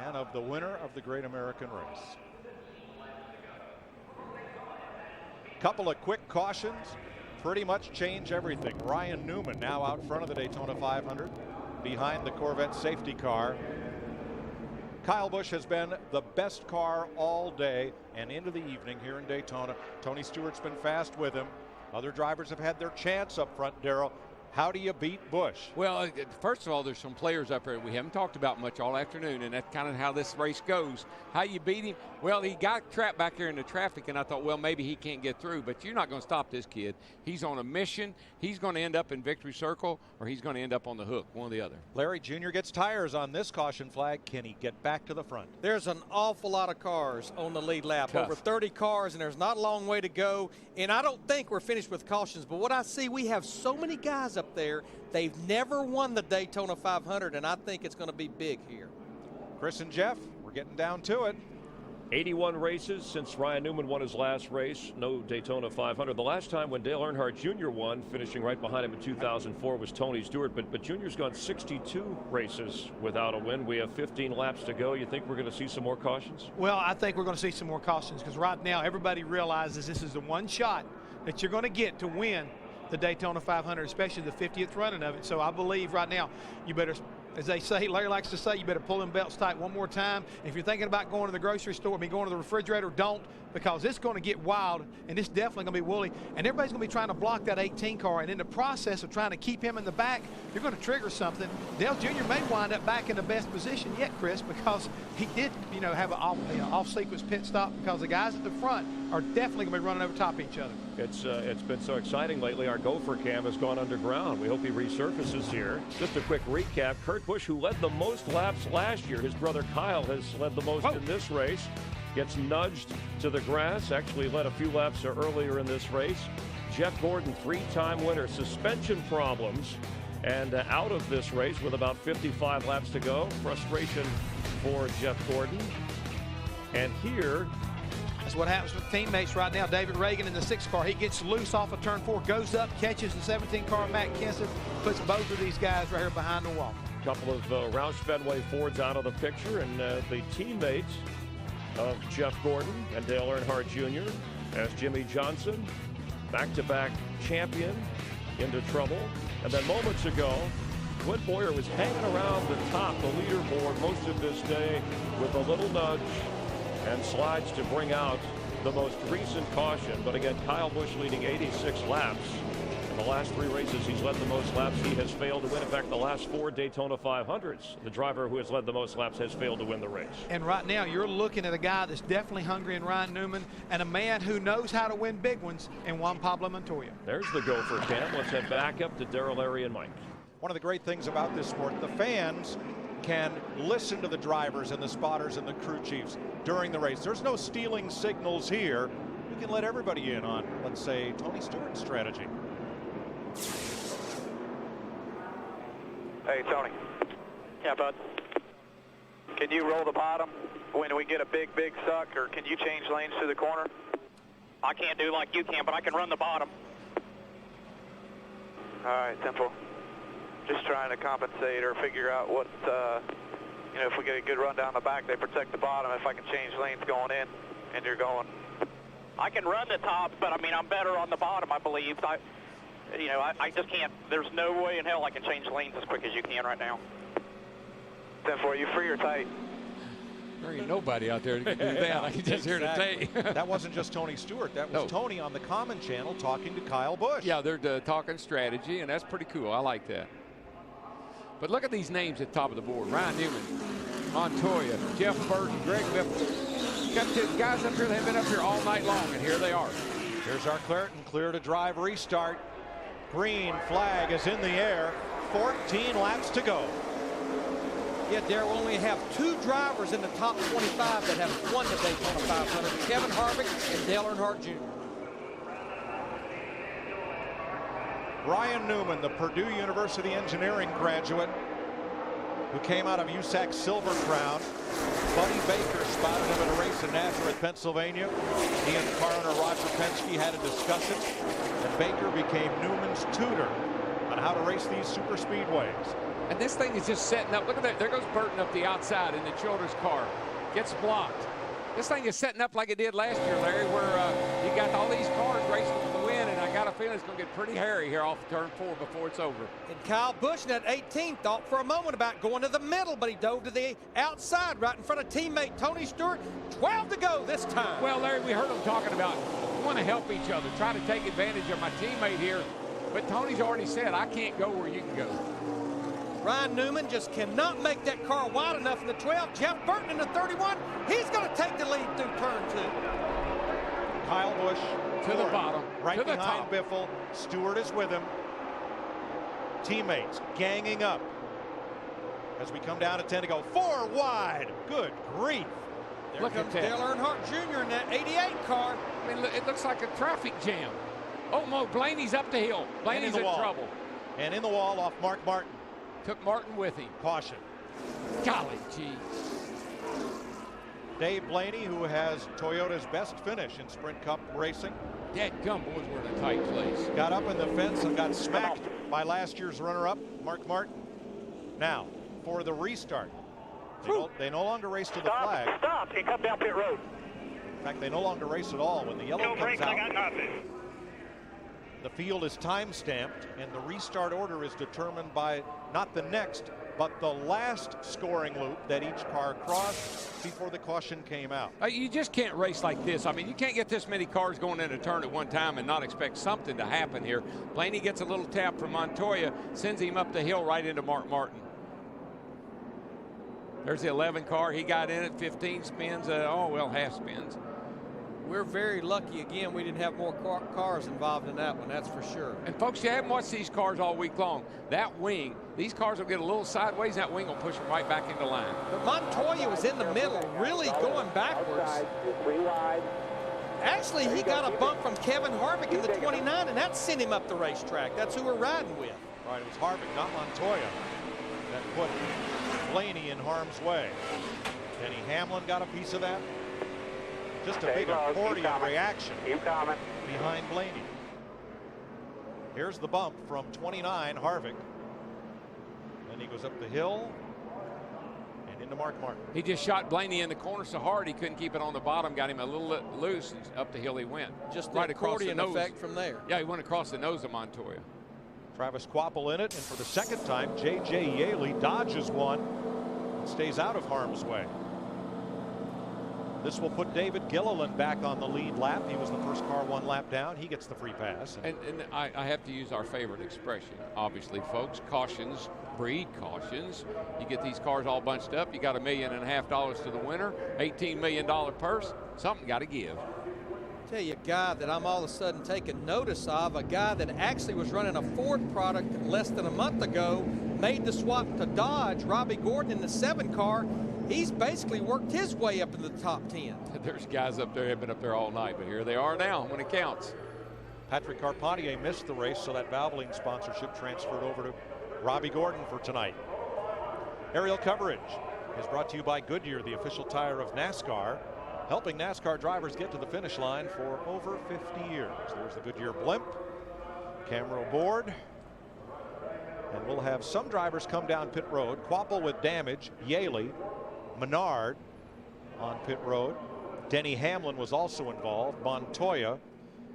and of the winner of the Great American Race. Couple of quick cautions pretty much change everything. Ryan Newman now out front of the Daytona 500 behind the Corvette safety car. Kyle Busch has been the best car all day and into the evening here in Daytona. Tony Stewart's been fast with him. Other drivers have had their chance up front, Darrell. How do you beat Busch? Well, first of all, there's some players up there we haven't talked about much all afternoon, and that's kind of how this race goes. How you beat him? Well, he got trapped back there in the traffic, and I thought, well, maybe he can't get through, but you're not going to stop this kid. He's on a mission. He's going to end up in victory circle, or he's going to end up on the hook, one or the other. Larry Jr. gets tires on this caution flag. Can he get back to the front? There's an awful lot of cars on the lead lap. Tough. Over 30 cars, and there's not a long way to go. And I don't think we're finished with cautions, but what I see, we have so many guys up there. They've never won the Daytona 500, and I think it's going to be big here. Chris and Jeff, we're getting down to it. 81 races since Ryan Newman won his last race. No Daytona 500. The last time when Dale Earnhardt Jr. won, finishing right behind him in 2004, was Tony Stewart. But Junior's gone 62 races without a win. We have 15 laps to go. You think we're going to see some more cautions? Well, I think we're going to see some more cautions because right now everybody realizes this is the one shot that you're going to get to win the Daytona 500, especially the 50th running of it. So I believe right now you better, as they say, Larry likes to say, you better pull them belts tight one more time. If you're thinking about going to the grocery store, going to the refrigerator, don't. because it's going to get wild, and it's definitely going to be woolly, and everybody's going to be trying to block that 18 car, and in the process of trying to keep him in the back, you're going to trigger something. Dale Jr. may wind up back in the best position yet, Chris, because he did, have an off-sequence pit stop, because the guys at the front are definitely going to be running over top of each other. It's been so exciting lately. Our gopher cam has gone underground. We hope he resurfaces here. Just a quick recap. Kurt Busch, who led the most laps last year, his brother Kyle has led the most in this race, gets nudged to the grass, actually led a few laps earlier in this race. Jeff Gordon, 3-time winner, suspension problems, and out of this race with about 55 laps to go. Frustration for Jeff Gordon. And here, that's what happens with teammates right now. David Reagan in the 6 car, he gets loose off of turn 4, goes up, catches the 17 car, Matt Kenseth, puts both of these guys right here behind the wall. A couple of Roush Fenway Fords out of the picture, and the teammates of Jeff Gordon and Dale Earnhardt Jr. as Jimmy Johnson, back-to-back champion, into trouble. And then moments ago, Clint Boyer was hanging around the top, the leaderboard, most of this day with a little nudge and slides to bring out the most recent caution. But again, Kyle Busch leading 86 laps. In the last 3 races, he's led the most laps. He has failed to win. In fact, the last 4 Daytona 500s, the driver who has led the most laps has failed to win the race. And right now, you're looking at a guy that's definitely hungry in Ryan Newman, and a man who knows how to win big ones in Juan Pablo Montoya. There's the gopher cam. Let's head back up to Darrell, Larry, and Mike. One of the great things about this sport, the fans can listen to the drivers and the spotters and the crew chiefs during the race. There's no stealing signals here. We can let everybody in on, let's say, Tony Stewart's strategy. Hey, Tony. Yeah, bud. Can you roll the bottom when we get a big suck, or can you change lanes to the corner? I can't do like you can, but I can run the bottom. All right, Temple. Just trying to compensate or figure out what, if we get a good run down the back, they protect the bottom. If I can change lanes going in, and you're going. I can run the top, but I mean, I'm better on the bottom, I believe. I just can't. There's no way in hell I can change lanes as quick as you can right now. 10-4, are you free or tight? There ain't nobody out there that can do that. I can just hear the tape. That wasn't just Tony Stewart. That was Tony on the common channel talking to Kyle Busch. Yeah, they're talking strategy, and that's pretty cool. I like that. But look at these names at the top of the board. Ryan Newman, Montoya, Jeff Burton, Greg Biffle. Got the guys up here that have been up here all night long, and here they are. Here's our Clareton, clear to drive restart. Green flag is in the air. 14 laps to go. Yeah, Darrell, we only have 2 drivers in the top 25 that have won the Daytona 500, Kevin Harvick and Dale Earnhardt Jr. Ryan Newman, the Purdue University engineering graduate who came out of USAC's Silver Crown. Buddy Baker spotted him at a race in Nazareth, Pennsylvania. He and car owner Roger Penske had to discuss it, and Baker became Newman's tutor on how to race these super speedways. And this thing is just setting up. Look at that. There goes Burton up the outside in the Childress car. Gets blocked. This thing is setting up like it did last year, Larry, where you got all these cars racing for the win, and I got a feeling it's going to get pretty hairy here off of turn 4 before it's over. And Kyle Busch in that 18 thought for a moment about going to the middle, but he dove to the outside right in front of teammate Tony Stewart. 12 to go this time. Well, Larry, we heard him talking about we want to help each other, try to take advantage of my teammate here. But Tony's already said, I can't go where you can go. Ryan Newman just cannot make that car wide enough in the 12. Jeff Burton in the 31. He's going to take the lead through turn 2. Kyle Busch to the bottom, right to the behind top. Biffle. Stewart is with him. Teammates ganging up as we come down to 10 to go. 4 wide. Good grief. There comes Dale Earnhardt Jr. in that 88 car. I mean, it looks like a traffic jam. Oh, Mo, Blaney's up the hill. Blaney's in trouble. And in the wall off Mark Martin. Took Martin with him. Caution. Golly gee. Dave Blaney, who has Toyota's best finish in Sprint Cup racing. Dadgum, boys, we're in a tight place. Got up in the fence and got smacked by last year's runner-up, Mark Martin. Now, for the restart. They no longer race to the flag. Stop and come down pit road. In fact, they no longer race at all when the yellow comes out. The field is time-stamped, and the restart order is determined by not the next, but the last scoring loop that each car crossed before the caution came out. You just can't race like this. I mean, you can't get this many cars going in a turn at one time and not expect something to happen here. Blaney gets a little tap from Montoya, sends him up the hill right into Mark Martin. There's the 11 car. He got in at 15 spins. Half spins. We're very lucky, again, we didn't have more cars involved in that one, that's for sure. And folks, you haven't watched these cars all week long. That wing, these cars will get a little sideways, that wing will push them right back into line. But Montoya was in the middle, really going backwards. Actually, he got a bump from Kevin Harvick in the 29, and that sent him up the racetrack. That's who we're riding with. Right, it was Harvick, not Montoya, that put Blaney in harm's way. Denny Hamlin got a piece of that. Just a big accordion reaction behind Blaney. Here's the bump from 29, Harvick. Then he goes up the hill and into Mark Martin. He just shot Blaney in the corner so hard he couldn't keep it on the bottom, got him a little loose, and up the hill he went. Just right across the nose. Effect from there. Yeah, he went across the nose of Montoya. Travis Kvapil in it, and for the second time, J.J. Yaley dodges one and stays out of harm's way. This will put David Gilliland back on the lead lap. He was the first car one lap down. He gets the free pass. And I have to use our favorite expression, obviously, folks. Cautions breed cautions. You get these cars all bunched up. You got $1.5 million to the winner, $18 million purse. Something got to give. Tell you a guy that I'm all of a sudden taking notice of, a guy that actually was running a Ford product less than a month ago, made the swap to Dodge, Robbie Gordon in the 7 car. He's basically worked his way up in the top 10. There's guys up there who have been up there all night, but here they are now when it counts. Patrick Carpentier missed the race, so that Valvoline sponsorship transferred over to Robbie Gordon for tonight. Aerial coverage is brought to you by Goodyear, the official tire of NASCAR, helping NASCAR drivers get to the finish line for over 50 years. There's the Goodyear blimp, camera aboard, and we'll have some drivers come down pit road. Kvapil with damage, Yaley, Menard on pit road. Denny Hamlin was also involved, Montoya,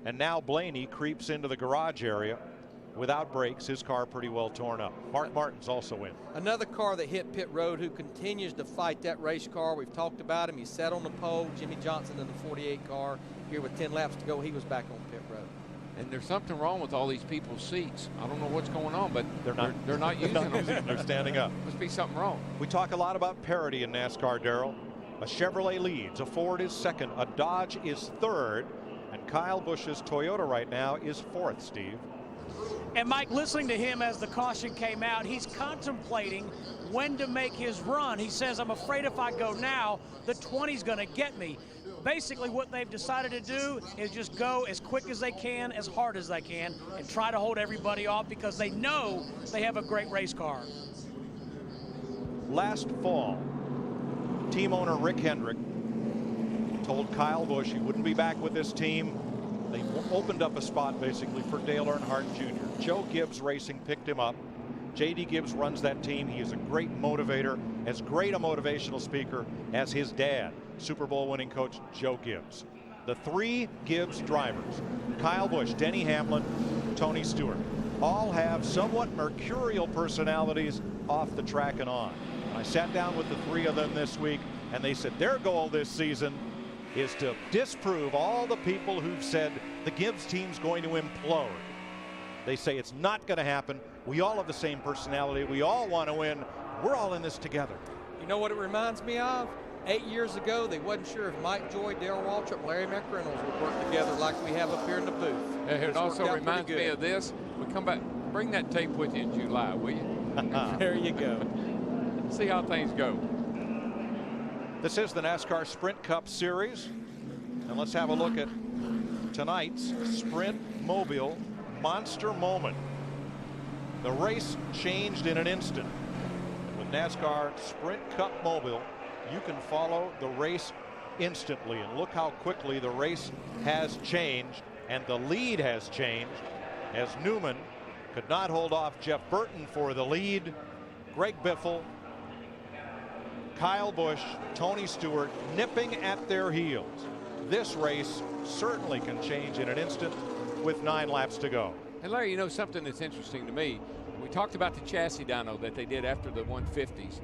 and now Blaney creeps into the garage area without brakes. His car pretty well torn up. Mark Martin's also in. Another car that hit pit road who continues to fight that race car. We've talked about him. He sat on the pole. Jimmy Johnson in the 48 car. Here with 10 laps to go, he was back on pit road. And there's something wrong with all these people's seats. I don't know what's going on, but they're not using them. They're standing up. Must be something wrong. We talk a lot about parity in NASCAR, Darrell. A Chevrolet leads, a Ford is second, a Dodge is third, and Kyle Busch's Toyota right now is fourth, Steve. And Mike, listening to him as the caution came out, he's contemplating when to make his run. He says, I'm afraid if I go now, the 20's going to get me. Basically, what they've decided to do is just go as quick as they can, as hard as they can, and try to hold everybody off because they know they have a great race car. Last fall, team owner Rick Hendrick told Kyle Busch he wouldn't be back with this team. They opened up a spot basically for Dale Earnhardt Jr. Joe Gibbs Racing picked him up. J.D. Gibbs runs that team. He is a great motivator, as great a motivational speaker as his dad, Super Bowl winning coach Joe Gibbs. The 3 Gibbs drivers, Kyle Busch, Denny Hamlin, Tony Stewart, all have somewhat mercurial personalities off the track and on. I sat down with the 3 of them this week, and they said their goal this season is to disprove all the people who've said the Gibbs team's going to implode. They say it's not going to happen. We all have the same personality. We all want to win. We're all in this together. You know what it reminds me of? 8 years ago, they wasn't sure if Mike Joy, Darrell Waltrip, Larry McReynolds would work together like we have up here in the booth. It also reminds me of this. We come back, bring that tape with you in July, will you? There you go. See how things go. This is the NASCAR Sprint Cup Series. And let's have a look at tonight's Sprint Mobile monster moment. The race changed in an instant. With NASCAR Sprint Cup Mobile, you can follow the race instantly. And look how quickly the race has changed and the lead has changed, as Newman could not hold off Jeff Burton for the lead. Greg Biffle, Kyle Busch, Tony Stewart nipping at their heels. This race certainly can change in an instant with 9 laps to go. And Larry, you know something that's interesting to me? We talked about the chassis dyno that they did after the 150s.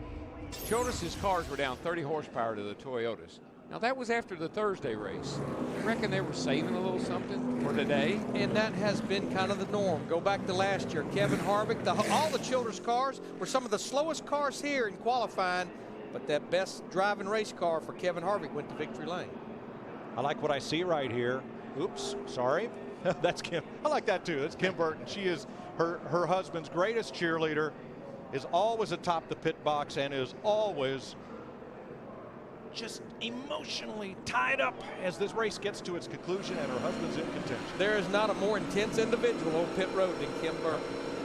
Childress's cars were down 30 horsepower to the Toyotas. Now, that was after the Thursday race. You reckon they were saving a little something for today? And that has been kind of the norm. Go back to last year. Kevin Harvick, all the Childress cars were some of the slowest cars here in qualifying, but that best driving race car for Kevin Harvick went to victory lane. I like what I see right here. Oops, sorry. That's Kim. I like that too. That's Kim Burton. She is her husband's greatest cheerleader, is always atop the pit box and is always just emotionally tied up as this race gets to its conclusion and her husband's in contention. There is not a more intense individual on pit road than Kim Burton.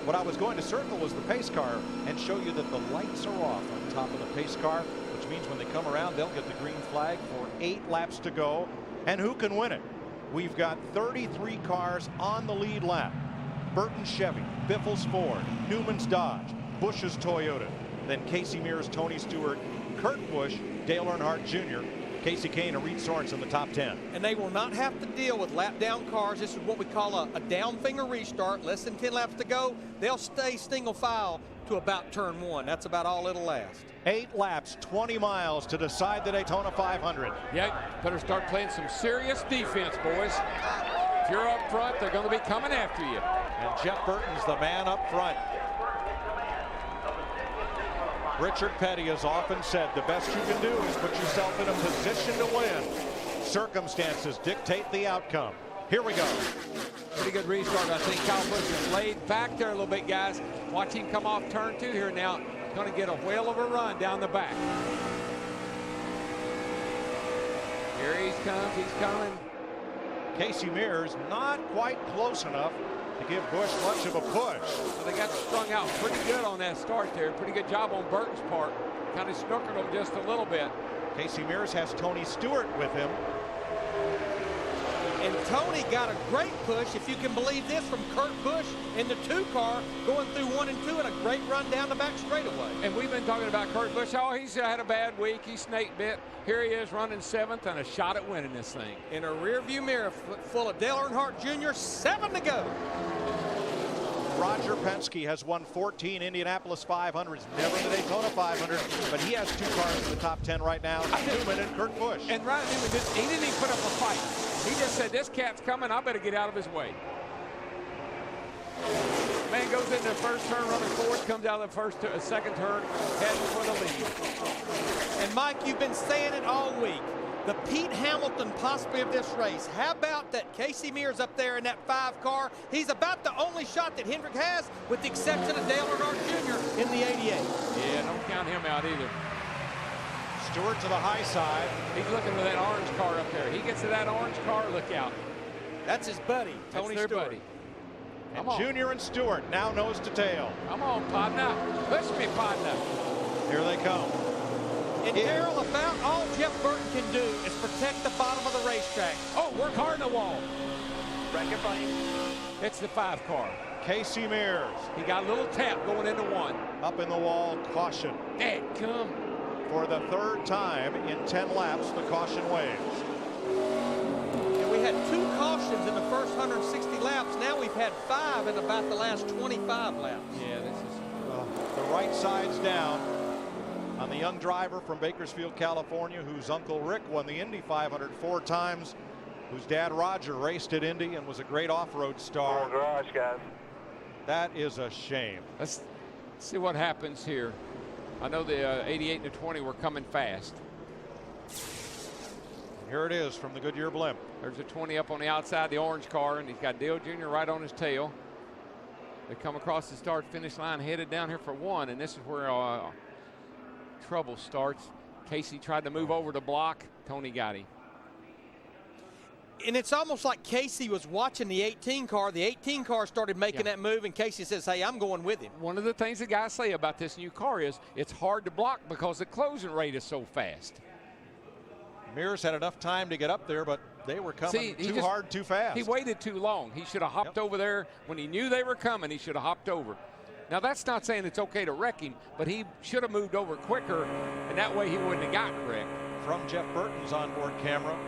What I was going to circle was the pace car and show you that the lights are off on top of the pace car, which means when they come around, they'll get the green flag for 8 laps to go. And who can win it? We've got 33 cars on the lead lap. Burton's Chevy, Biffle's Ford, Newman's Dodge, Busch's Toyota, then Casey Mears, Tony Stewart, Kurt Busch, Dale Earnhardt Jr., Casey Kane, and Reed Sorensen in the top 10. And they will not have to deal with lap down cars. This is what we call a down finger restart. Less than 10 laps to go. They'll stay single file to about turn 1. That's about all it'll last. 8 laps, 20 miles to decide the Daytona 500. Yeah, better start playing some serious defense, boys. If you're up front, they're going to be coming after you. And Jeff Burton's the man up front. Richard Petty has often said the best you can do is put yourself in a position to win. Circumstances dictate the outcome. Here we go. Pretty good restart. I think Kyle Busch is laid back there a little bit, guys. Watch him come off turn 2 here now. Going to get a whale of a run down the back. Here he comes. He's coming. Casey Mears not quite close enough to give Busch much of a push. So they got strung out pretty good on that start there. Pretty good job on Burton's part. Kind of snookered them just a little bit. Casey Mears has Tony Stewart with him. And Tony got a great push, if you can believe this, from Kurt Busch in the 2 car going through 1 and 2 and a great run down the back straightaway. And we've been talking about Kurt Busch. Oh, he's had a bad week. He snake bit. Here he is running 7th and a shot at winning this thing. In a rearview mirror full of Dale Earnhardt Jr., 7 to go. Roger Penske has won 14 Indianapolis 500s, never the Daytona 500, but he has 2 cars in the top 10 right now, Newman and Kurt Busch. And Ryan Newman, he didn't even put up a fight. He just said, this cat's coming, I better get out of his way. Man goes into the first turn, running 4th, comes out of the second turn, heading for the lead. And Mike, you've been saying it all week. The Pete Hamilton possibly of this race. How about that Casey Mears up there in that 5 car? He's about the only shot that Hendrick has, with the exception of Dale Earnhardt Jr. in the 88. Yeah, don't count him out either. Stewart to the high side. He's looking for that orange car up there. He gets to that orange car, look out. That's his buddy, Tony Stewart. Buddy. And Junior and Stewart now nose to tail. Come on, partner. Push me, partner. Here they come. And Darrell, about all Jeff Burton can do is protect the bottom of the racetrack. Oh, work hard in the wall. Bracket fight. It's the 5 car. Casey Mears. He got a little tap going into 1. Up in the wall, caution. Hey, come. For the 3rd time in 10 laps, the caution waves. And we had 2 cautions in the first 160 laps. Now we've had 5 in about the last 25 laps. Yeah, this is... the right side's down on the young driver from Bakersfield, California, whose uncle Rick won the Indy 500 4 times, whose dad Roger raced at Indy and was a great off-road star. Garage, guys. That is a shame. Let's see what happens here. I know the 88 and the 20 were coming fast. Here it is from the Goodyear blimp. There's a 20 up on the outside, the orange car, and he's got Dale Jr. right on his tail. They come across the start-finish line, headed down here for 1, and this is where trouble starts. Casey tried to move over to block. Tony got him. And it's almost like Casey was watching the 18 car. The 18 car started making that move, and Casey says, hey, I'm going with him. One of the things the guys say about this new car is it's hard to block because the closing rate is so fast. Mears had enough time to get up there, but they were coming too hard, too fast. He waited too long. He should have hopped over there. When he knew they were coming, he should have hopped over. Now, that's not saying it's okay to wreck him, but he should have moved over quicker, and that way he wouldn't have gotten wrecked. From Jeff Burton's onboard camera.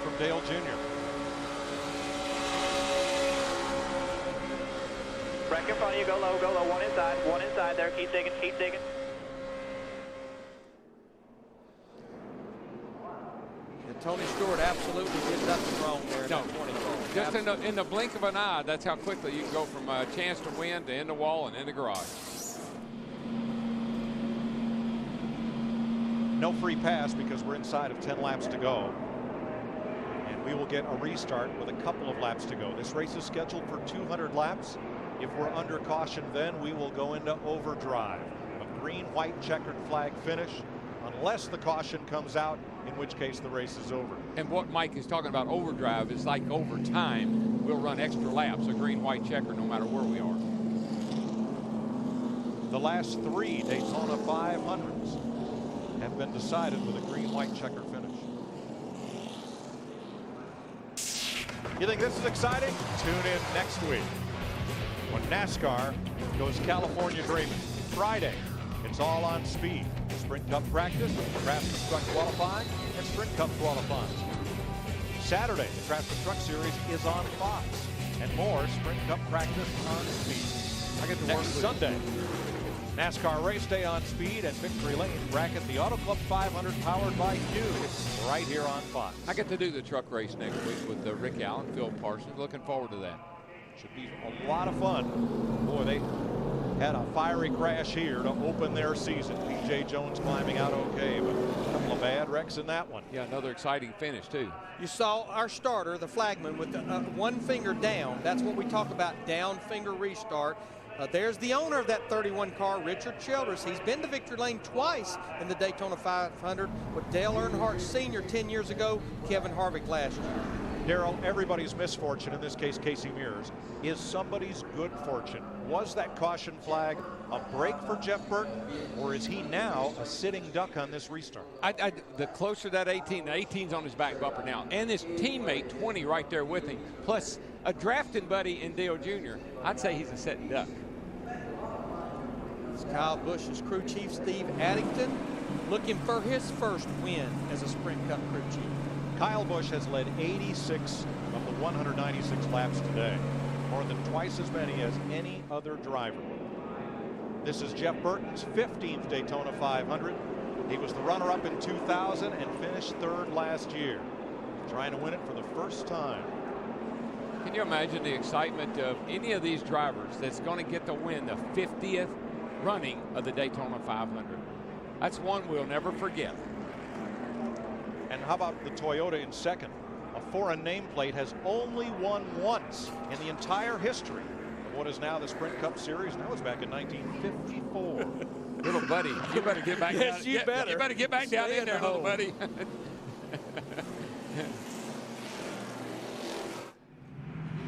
from Dale Jr. Wreck in front of you, go low, one inside there, keep digging, keep digging. And Tony Stewart absolutely did nothing wrong there in that 20 car. Just in the blink of an eye, that's how quickly you can go from a chance to win to in the wall and in the garage. No free pass because we're inside of 10 laps to go. And we will get a restart with a couple of laps to go. This race is scheduled for 200 laps. If we're under caution, then we will go into overdrive. A green, white, checkered flag finish, unless the caution comes out, in which case the race is over. And what Mike is talking about overdrive is like overtime. We'll run extra laps, a green, white checker, no matter where we are. The last 3 Daytona 500s have been decided with a green, white checker finish. You think this is exciting? Tune in next week when NASCAR goes California dreaming. Friday, it's all on speed. Sprint Cup practice, Craftsman Truck qualifying, and Sprint Cup qualifying. Saturday, the Craftsman Truck Series is on Fox, and more Sprint Cup practice on speed. I get to Next work with Sunday, NASCAR Race Day on Speed and Victory Lane bracket the Auto Club 500 powered by Hughes right here on Fox. I get to do the truck race next week with Rick Allen, Phil Parsons. Looking forward to that. Should be a lot of fun. Boy, they had a fiery crash here to open their season. P.J. Jones climbing out okay, but a couple of bad wrecks in that one. Yeah, another exciting finish, too. You saw our starter, the flagman, with the one finger down. That's what we talk about, down finger restart. There's the owner of that 31 car, Richard Childress. He's been to Victory Lane twice in the Daytona 500 with Dale Earnhardt Sr. 10 years ago, Kevin Harvick last year. Darrell, everybody's misfortune, in this case Casey Mears, is somebody's good fortune. Was that caution flag a break for Jeff Burton, or is he now a sitting duck on this restart? The closer that 18, the 18's on his back bumper now, and his teammate 20 right there with him, plus a drafting buddy in Dale Jr., I'd say he's a sitting duck. It's Kyle Busch's crew chief, Steve Addington, looking for his first win as a Sprint Cup crew chief. Kyle Busch has led 86 of the 196 laps today, more than twice as many as any other driver. This is Jeff Burton's 15th Daytona 500. He was the runner-up in 2000 and finished third last year, trying to win it for the first time. Can you imagine the excitement of any of these drivers that's going to get to win the 50th running of the Daytona 500? That's one we'll never forget. And how about the Toyota in second? A foreign nameplate has only won once in the entire history of what is now the Sprint Cup Series. That was back in 1954. Little buddy, you better get back yes, down. You better. You better get back down in there, little buddy.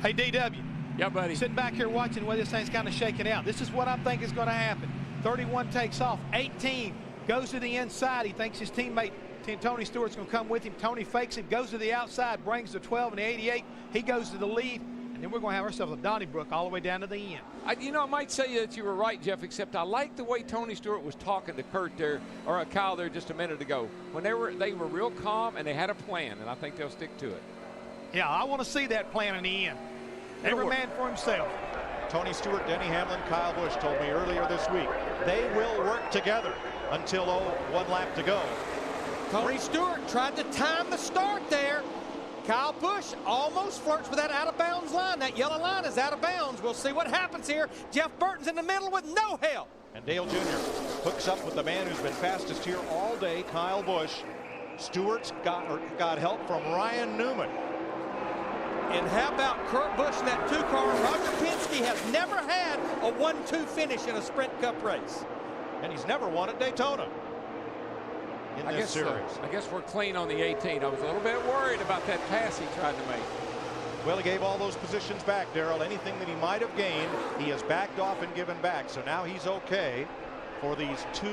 Hey, DW. Yeah, buddy. Sitting back here watching the way this thing's kind of shaking out. This is what I'm thinking is going to happen. 31 takes off. 18 goes to the inside. He thinks his teammate Tony Stewart's going to come with him. Tony fakes him, goes to the outside, brings the 12 and the 88. He goes to the lead, and then we're going to have ourselves a Donnybrook all the way down to the end. You know, I might say that you were right, Jeff, except I like the way Tony Stewart was talking to Kurt there, or Kyle there just a minute ago. When they were real calm and they had a plan, and I think they'll stick to it. Yeah, I want to see that plan in the end. Every man for himself. Tony Stewart, Denny Hamlin, Kyle Busch told me earlier this week they will work together until 1 lap to go. Tony Stewart tried to time the start there. Kyle Busch almost flirts with that out-of-bounds line. That yellow line is out of bounds. We'll see what happens here. Jeff Burton's in the middle with no help. And Dale Jr. hooks up with the man who's been fastest here all day, Kyle Busch. Stewart's got help from Ryan Newman. And how about Kurt Busch in that 2-car? Roger Penske has never had a 1-2 finish in a Sprint Cup race. And he's never won at Daytona. I guess we're clean on the 18. I was a little bit worried about that pass he tried to make. Well, he gave all those positions back, Darrell. Anything that he might have gained, he has backed off and given back. So now he's okay for these 2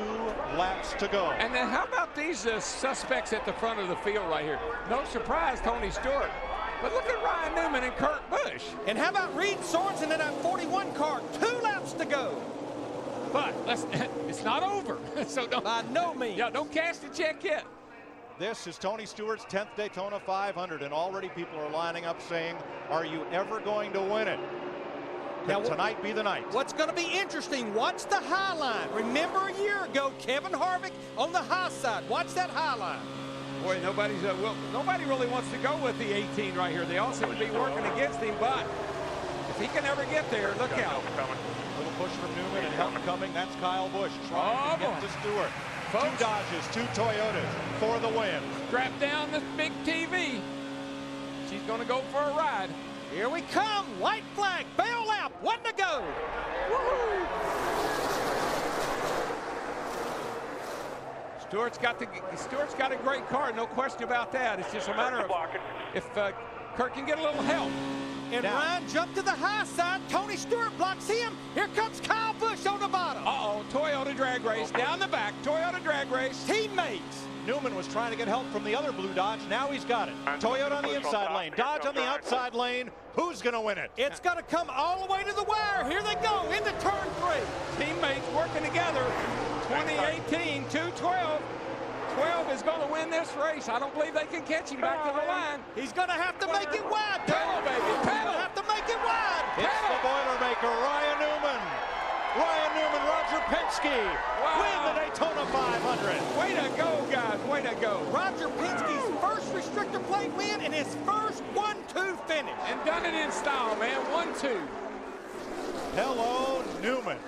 laps to go. And then how about these suspects at the front of the field right here? No surprise, Tony Stewart. But look at Ryan Newman and Kurt Busch. And how about Reed Sorensen in that 41 car? 2 laps to go. But it's not over. So don't, by no means. Yeah, don't cash the check yet. This is Tony Stewart's 10th Daytona 500, and already people are lining up saying, are you ever going to win it? Now, tonight be the night. What's going to be interesting, watch the high line. Remember a year ago, Kevin Harvick on the high side. Watch that high line. Boy, nobody really wants to go with the 18 right here. They all seem to be working against him, but if he can ever get there, look out. Little push from Newman and help coming. That's Kyle Busch trying to get to Stewart. Folks. 2 Dodges, 2 Toyotas for the win. Strap down this big TV. She's going to go for a ride. Here we come. White flag. Bail out. 1 to go. Woohoo! Stewart's got a great car, no question about that. It's just a matter of if Kurt can get a little help. And now, Ryan jumped to the high side. Tony Stewart blocks him. Here comes Kyle Busch on the bottom. Uh-oh, Toyota drag race down the back. Toyota drag race. Teammates. Newman was trying to get help from the other blue Dodge. Now he's got it. Toyota on the inside lane. Dodge on the outside lane. Who's going to win it? It's going to come all the way to the wire. Here they go into turn 3. Teammates working together. 2018, 212. 12 is going to win this race. I don't believe they can catch him back to the line. He's going to have to make it wide. Pedal, baby, He's pedal. going to have to make it wide. It's the Boilermaker, Ryan Newman. Ryan Newman, Roger Penske win the Daytona 500. Way to go, guys. Way to go. Roger Penske's first restrictor plate win and his first 1-2 finish. And done it in style, man. 1-2. Hello, Newman.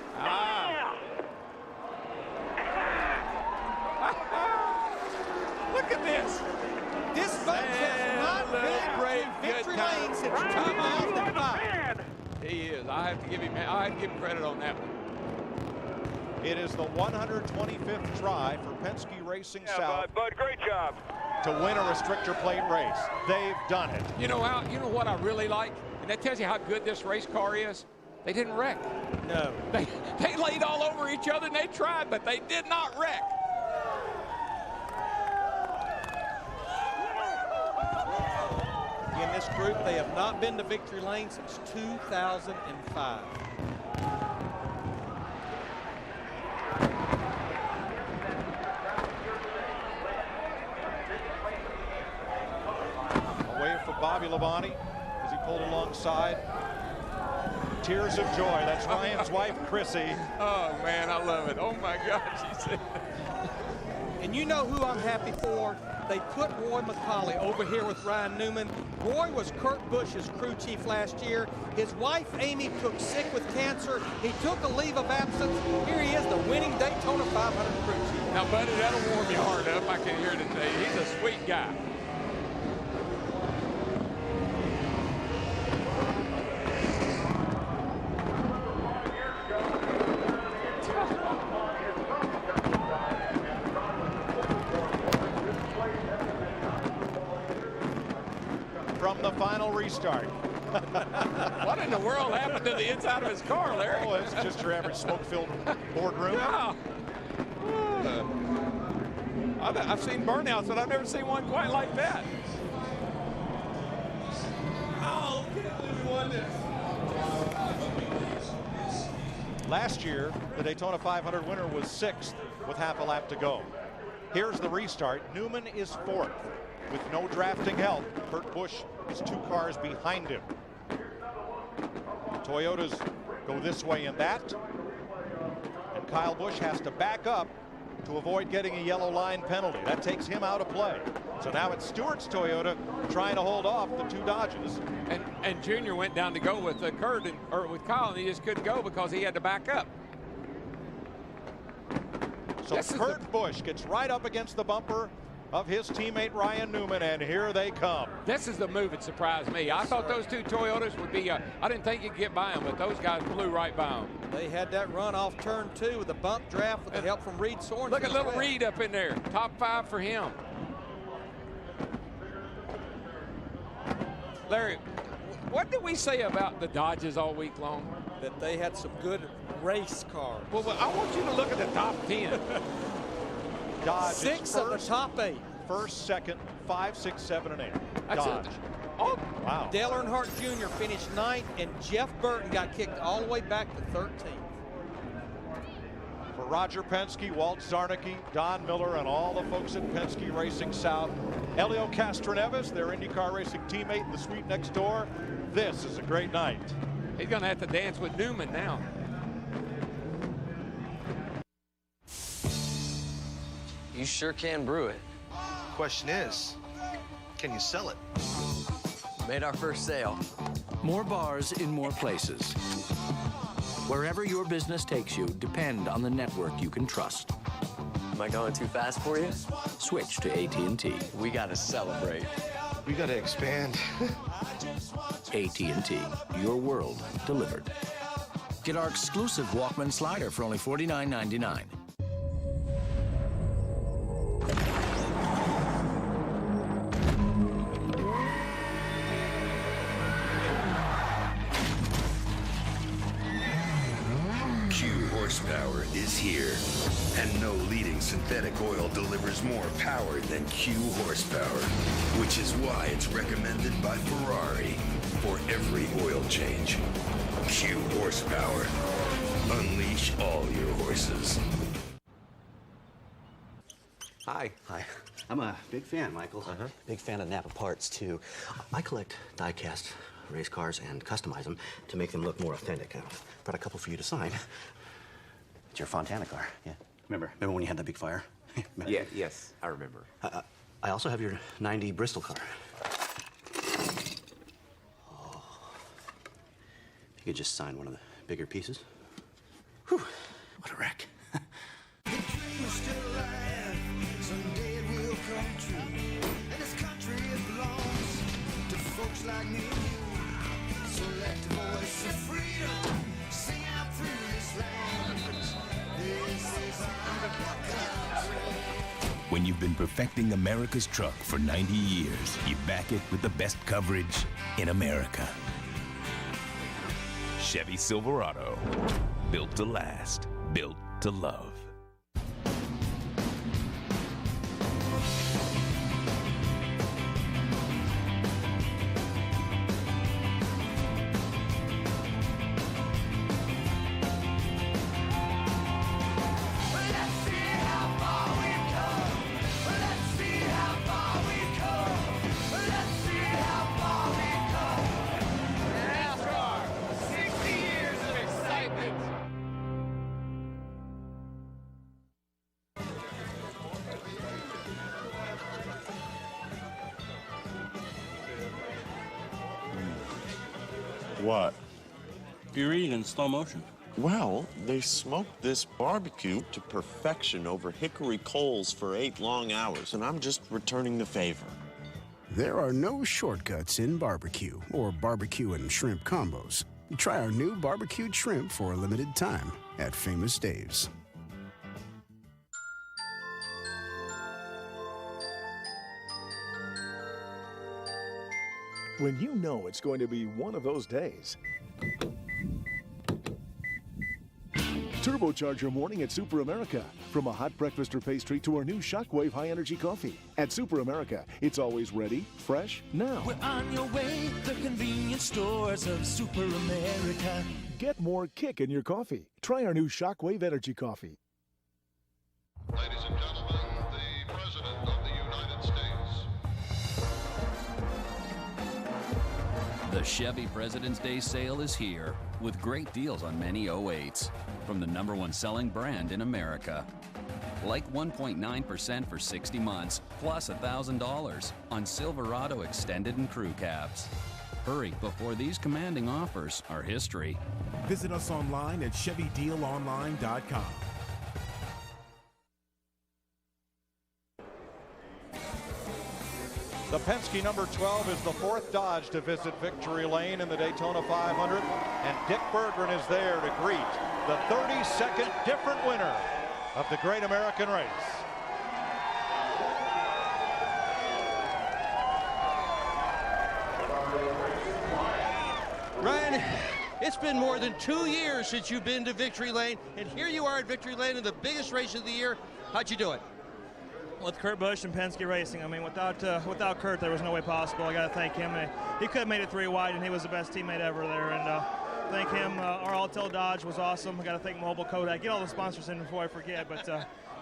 Look at this. This bunch has not been in victory lane since 2005. He is. I have to give him credit on that one. It is the 125th try for Penske Racing South. Bud, great job. To win a restrictor plate race. They've done it. You know what I really like? And that tells you how good this race car is. They didn't wreck. No. They laid all over each other and they tried, but they did not wreck. In this group, they have not been to victory lane since 2005. Away for Bobby Labonte as he pulled alongside. Tears of joy. That's Ryan's wife, Chrissy. Oh, man, I love it. Oh, my God, she said. And you know who I'm happy for? They put Roy McCauley over here with Ryan Newman. Roy was Kurt Busch's crew chief last year. His wife, Amy, took sick with cancer. He took a leave of absence. Here he is, the winning Daytona 500 crew chief. Now, buddy, that'll warm your heart up. I can hear it today. He's a sweet guy. From the final restart. What in the world happened to the inside of his car, Larry? Oh, it's just your average smoke-filled boardroom. Yeah. I've seen burnouts, but I've never seen one quite like that. Oh, we won this. Last year, the Daytona 500 winner was 6th with half a lap to go. Here's the restart. Newman is 4th with no drafting help. Kurt Busch is 2 cars behind him. Toyotas go this way and that. And Kyle Busch has to back up to avoid getting a yellow line penalty. That takes him out of play. So now it's Stewart's Toyota trying to hold off the 2 Dodges. And Junior went down to go with Kurt or with Kyle, and he just couldn't go because he had to back up. So Kurt Busch gets right up against the bumper of his teammate Ryan Newman, and here they come. This is the move that surprised me. I thought those 2 Toyotas would be, I didn't think you'd get by them, but those guys blew right by them. They had that run off turn 2 with a bump draft with the help from Reed Sorensen. Look at little Reed up in there. Top 5 for him. Larry, what did we say about the Dodges all week long? That they had some good race cars. Well, I want you to look at the top 10. Dodge 6 of the top 8. First, second, 5, 6, 7, and 8. That's Dodge. Oh, wow. Dale Earnhardt Jr. finished 9th, and Jeff Burton got kicked all the way back to 13th. For Roger Penske, Walt Zarnicki, Don Miller, and all the folks at Penske Racing South. Helio Castroneves, their IndyCar racing teammate in the suite next door. This is a great night. He's going to have to dance with Newman now. You sure can brew it. Question is, can you sell it? Made our first sale. More bars in more places. Wherever your business takes you, depend on the network you can trust. Am I going too fast for you? Switch to AT&T. We got to celebrate. We got to expand. AT&T, your world delivered. Get our exclusive Walkman slider for only $49.99. Horsepower is here, and no leading synthetic oil delivers more power than Q horsepower, which is why it's recommended by Ferrari for every oil change. Q horsepower. Unleash all your horses. Hi. Hi. I'm a big fan, Michael. Big fan of Napa parts, too. I collect die-cast race cars and customize them to make them look more authentic. I've brought a couple for you to sign. It's your Fontana car, yeah. Remember when you had that big fire? Yeah, yes, I remember. I also have your 90 Bristol car. Oh. If you could just sign one of the bigger pieces. Whew, what a wreck. Folks like me and you, so let the voice of freedom sing out through this land. This is our country. When you've been perfecting America's truck for 90 years, you back it with the best coverage in America. Chevy Silverado, built to last, built to love. What? You're eating in slow motion. Well, they smoked this barbecue to perfection over hickory coals for 8 long hours, and I'm just returning the favor. There are no shortcuts in barbecue or barbecue and shrimp combos. Try our new barbecued shrimp for a limited time at Famous Dave's. When you know it's going to be one of those days. Turbocharge your morning at Super America. From a hot breakfast or pastry to our new Shockwave high-energy coffee. At Super America, it's always ready, fresh, now. We're on your way, the convenience stores of Super America. Get more kick in your coffee. Try our new Shockwave energy coffee. Ladies and gentlemen, the President of the United States. The Chevy President's Day sale is here with great deals on many 08s from the #1 selling brand in America. Like 1.9% for 60 months plus $1,000 on Silverado extended and crew cabs. Hurry before these commanding offers are history. Visit us online at ChevyDealOnline.com. The Penske number 12 is the 4th Dodge to visit victory lane in the Daytona 500, and Dick Berggren is there to greet the 32nd different winner of the Great American Race. Ryan, it's been more than 2 years since you've been to victory lane, and here you are at victory lane in the biggest race of the year. How'd you do it? With Kurt Busch and Penske Racing. I mean, without Kurt, there was no way possible. I got to thank him. He could have made it 3 wide, and he was the best teammate ever there. And thank him. Our Altel Dodge was awesome. I got to thank Mobile Kodak. Get all the sponsors in before I forget. But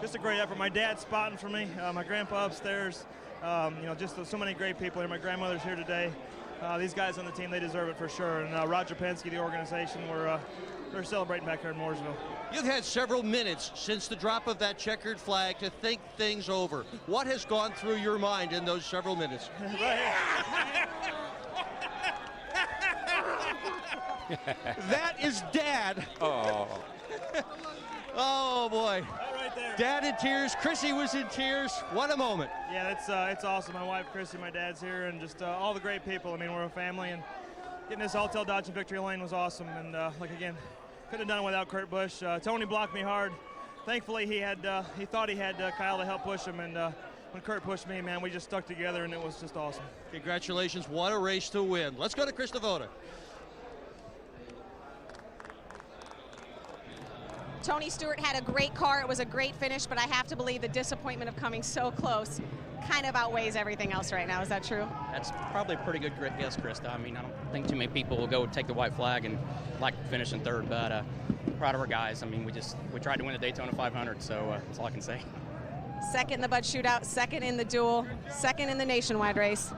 just a great effort. My dad's spotting for me. My grandpa upstairs. Just so many great people here. My grandmother's here today. These guys on the team, they deserve it for sure. And Roger Penske, the organization, they're celebrating back here in Mooresville. You've had several minutes since the drop of that checkered flag to think things over. What has gone through your mind in those several minutes? That is Dad. Oh. Oh, boy. Right there. Dad in tears. Chrissy was in tears. What a moment. Yeah, it's awesome. My wife, Chrissy, my dad's here, and just all the great people. I mean, we're a family, and getting this Altel Dodge in victory lane was awesome. And, again, couldn't have done it without Kurt Busch. Tony blocked me hard. Thankfully, he thought he had Kyle to help push him, and when Kurt pushed me, man, we just stuck together, and it was just awesome. Congratulations. What a race to win. Let's go to Chris Devoda. Tony Stewart had a great car. It was a great finish, but I have to believe the disappointment of coming so close kind of outweighs everything else right now. Is that true? That's probably a pretty good guess, Krista. I mean, I don't think too many people will go take the white flag and like finishing third, but proud of our guys. I mean, we tried to win the Daytona 500, so that's all I can say. Second in the Bud Shootout, second in the duel, second in the nationwide race.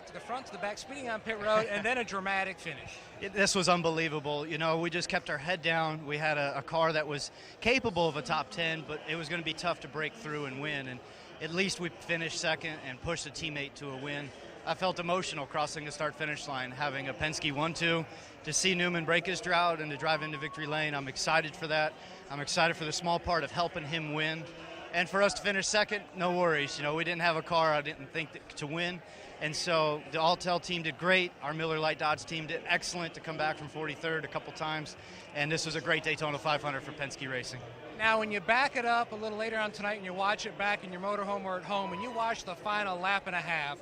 To the front, to the back, speeding on pit road, and then a dramatic finish. This was unbelievable. You know, we just kept our head down. We had a car that was capable of a top 10, but it was going to be tough to break through and win. And at least we finished second and pushed a teammate to a win. I felt emotional crossing the start-finish line, having a Penske 1-2. To see Newman break his drought and to drive into victory lane, I'm excited for that. I'm excited for the small part of helping him win. And for us to finish second, no worries. You know, we didn't have a car I didn't think to win. And so the Altel team did great. Our Miller Lite Dodge team did excellent to come back from 43rd a couple times. And this was a great Daytona 500 for Penske Racing. Now, when you back it up a little later on tonight and you watch it back in your motorhome or at home, and you watch the final lap and a half,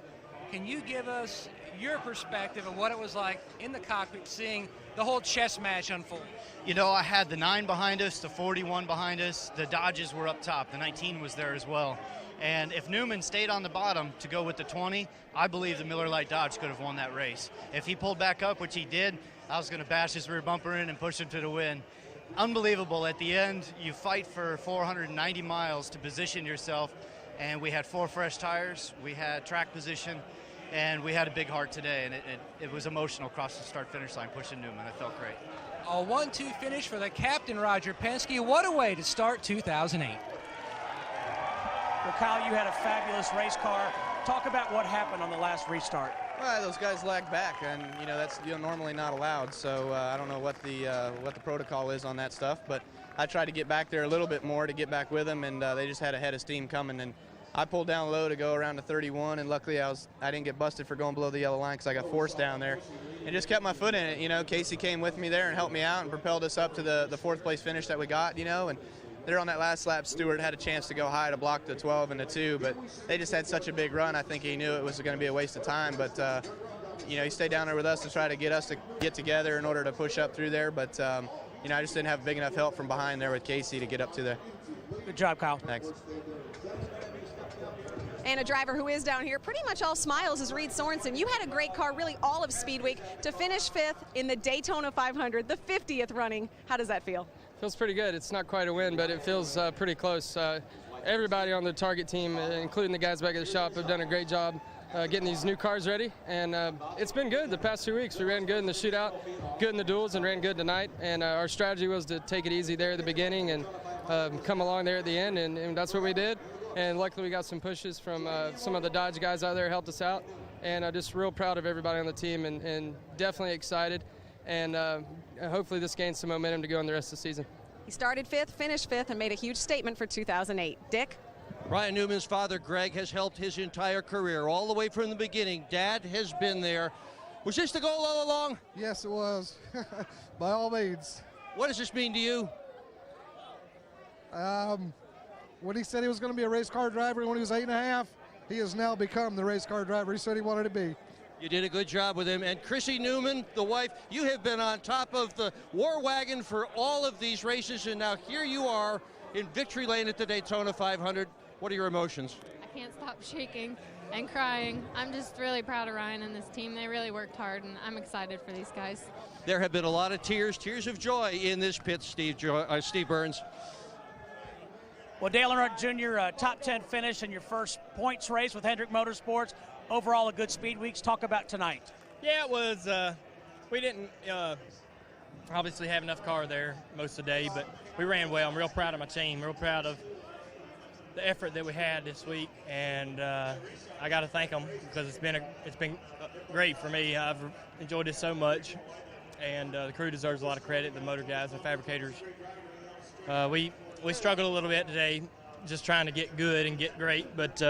can you give us your perspective of what it was like in the cockpit seeing the whole chess match unfold? You know, I had the 9 behind us, the 41 behind us. The Dodges were up top. The 19 was there as well. And if Newman stayed on the bottom to go with the 20, I believe the Miller Lite Dodge could have won that race. If he pulled back up, which he did, I was going to bash his rear bumper in and push him to the win. Unbelievable. At the end, you fight for 490 miles to position yourself, and we had 4 fresh tires, we had track position, and we had a big heart today, and it was emotional across the start-finish line pushing Newman. I felt great. A 1-2 finish for the captain, Roger Penske. What a way to start 2008. Well, Kyle, you had a fabulous race car. Talk about what happened on the last restart. Well, those guys lagged back, and that's normally not allowed. So I don't know what the protocol is on that stuff, but I tried to get back there a little bit more to get back with them, and they just had a head of steam coming. And I pulled down low to go around to 31, and luckily I didn't get busted for going below the yellow line because I got forced down there, and just kept my foot in it. Casey came with me there and helped me out and propelled us up to the 4th place finish that we got. And there on that last lap, Stewart had a chance to go high to block the 12 and the 2, but they just had such a big run. I think he knew it was going to be a waste of time, but he stayed down there with us to try to get us to get together in order to push up through there. But I just didn't have big enough help from behind there with Casey to get up to there. Good job, Kyle. Thanks. And a driver who is down here pretty much all smiles is Reed Sorensen. You had a great car really all of Speed Week to finish 5th in the Daytona 500, the 50th running. How does that feel? Feels pretty good. It's not quite a win, but it feels pretty close. Everybody on the Target team, including the guys back at the shop, have done a great job getting these new cars ready, and it's been good the past 2 weeks. We ran good in the shootout, good in the duels, and ran good tonight, and our strategy was to take it easy there at the beginning and come along there at the end, and that's what we did. And luckily we got some pushes from some of the Dodge guys out there, helped us out, and I'm just real proud of everybody on the team, and definitely excited, and hopefully this gains some momentum to go in the rest of the season. He started 5th, finished 5th, and made a huge statement for 2008. Dick? Ryan Newman's father, Greg, has helped his entire career, all the way from the beginning. Dad has been there. Was this the goal all along? Yes, it was, by all means. What does this mean to you? When he said he was going to be a race car driver when he was 8 and a half, he has now become the race car driver he said he wanted to be. You did a good job with him. And Chrissy Newman, the wife, you have been on top of the war wagon for all of these races, and now here you are in victory lane at the Daytona 500. What are your emotions? I can't stop shaking. and crying. I'm just really proud of Ryan and this team. They really worked hard, and I'm excited for these guys. There have been a lot of tears of joy in this pit, Steve Burns. Well, Dale Earnhardt Jr., top 10 finish in your first points race with Hendrick Motorsports. Overall, a good speed weeks. Talk about tonight. Yeah, it was. We didn't obviously have enough car there most of the day, but we ran well. I'm real proud of my team, real proud of the effort that we had this week, and I got to thank them because it's been great for me. I've enjoyed this so much, and the crew deserves a lot of credit, the motor guys, the fabricators. We struggled a little bit today just trying to get good and get great, but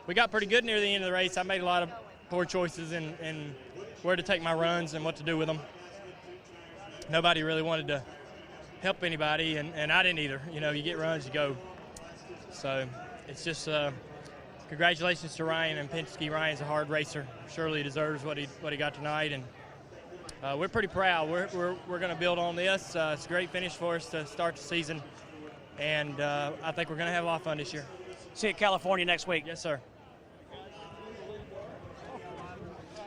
we got pretty good near the end of the race. I made a lot of poor choices in where to take my runs and what to do with them. Nobody really wanted to help anybody, and I didn't either. You know, you get runs, you go. So it's just congratulations to Ryan and Penske. Ryan's a hard racer. Surely deserves what he got tonight, and we're pretty proud. We're going to build on this. It's a great finish for us to start the season, and I think we're going to have a lot of fun this year. See you in California next week. Yes, sir.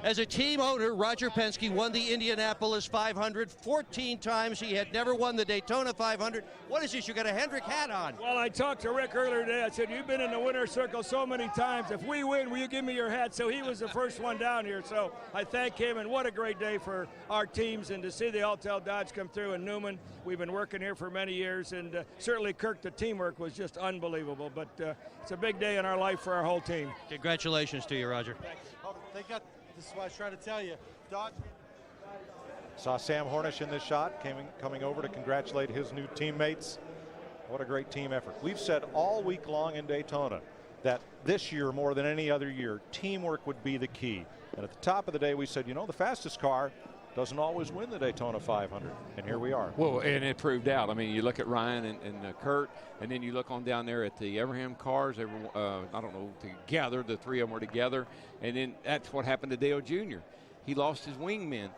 As a team owner, Roger Penske won the Indianapolis 500 14 times. He had never won the Daytona 500. What is this? You got a Hendrick hat on. Well, I talked to Rick earlier today. I said, you've been in the winner's circle so many times. If we win, will you give me your hat? So he was the first one down here. So I thank him, and what a great day for our teams. And to see the Alltel Dodge come through in Newman, we've been working here for many years. And certainly, Kirk, the teamwork was just unbelievable. But it's a big day in our life for our whole team. Congratulations to you, Roger. They got. This is what I was trying to tell you. Dodge. Saw Sam Hornish in this shot, coming over to congratulate his new teammates. What a great team effort. We've said all week long in Daytona that this year, more than any other year, teamwork would be the key. And at the top of the day, we said, you know, the fastest car doesn't always win the Daytona 500. And here we are. Well, and it proved out. I mean, you look at Ryan and Kurt, and then you look on down there at the Everham cars. I don't know, together, the three of them were together. And then that's what happened to Dale Jr. He lost his wingmen.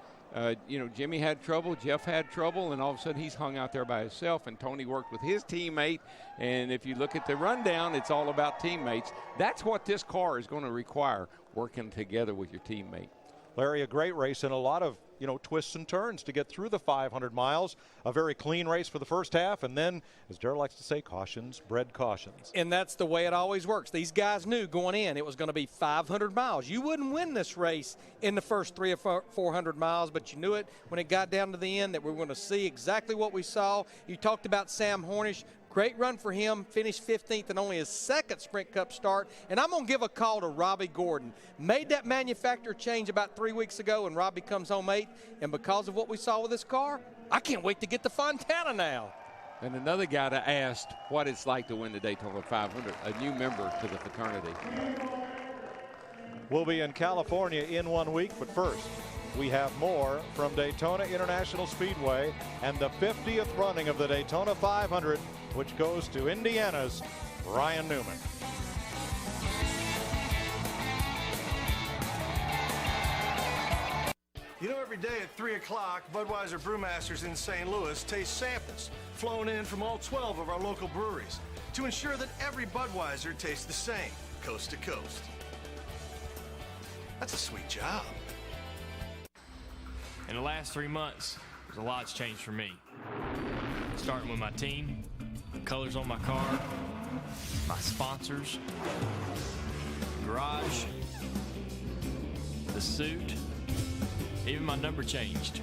You know, Jimmy had trouble, Jeff had trouble, and all of a sudden he's hung out there by himself, and Tony worked with his teammate. And if you look at the rundown, it's all about teammates. That's what this car is going to require, working together with your teammate. Larry, a great race and a lot of, you know, twists and turns to get through the 500 miles. A very clean race for the first half, and then, as Darrell likes to say, cautions bred cautions. And that's the way it always works. These guys knew going in it was going to be 500 miles. You wouldn't win this race in the first 300 or 400 miles, but you knew it when it got down to the end that we were going to see exactly what we saw. You talked about Sam Hornish. Great run for him, finished 15th in only his second Sprint Cup start. And I'm going to give a call to Robbie Gordon. Made that manufacturer change about 3 weeks ago, and Robbie comes home 8th. And because of what we saw with this car, I can't wait to get to Fontana now. And another guy that asked what it's like to win the Daytona 500, a new member to the fraternity. We'll be in California in 1 week, but first, we have more from Daytona International Speedway and the 50th running of the Daytona 500, which goes to Indiana's Ryan Newman. You know, every day at 3 o'clock, Budweiser Brewmasters in St. Louis taste samples flown in from all 12 of our local breweries to ensure that every Budweiser tastes the same, coast to coast. That's a sweet job. In the last 3 months, there's a lot's changed for me. Starting with my team, the colors on my car, my sponsors, garage, the suit, even my number changed.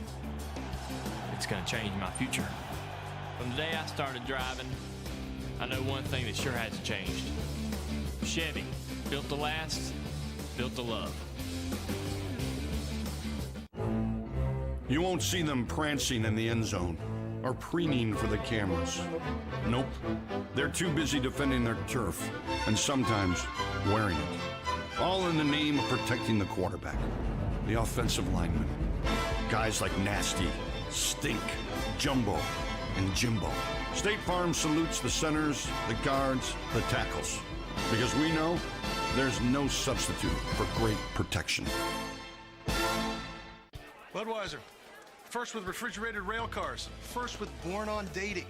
It's gonna change my future. From the day I started driving, I know one thing that sure hasn't changed. Chevy, built to last, built to love. You won't see them prancing in the end zone or preening for the cameras. Nope. They're too busy defending their turf and sometimes wearing it. All in the name of protecting the quarterback, the offensive lineman. Guys like Nasty, Stink, Jumbo, and Jimbo. State Farm salutes the centers, the guards, the tackles. Because we know there's no substitute for great protection. Budweiser, first with refrigerated rail cars, first with Born on Dating,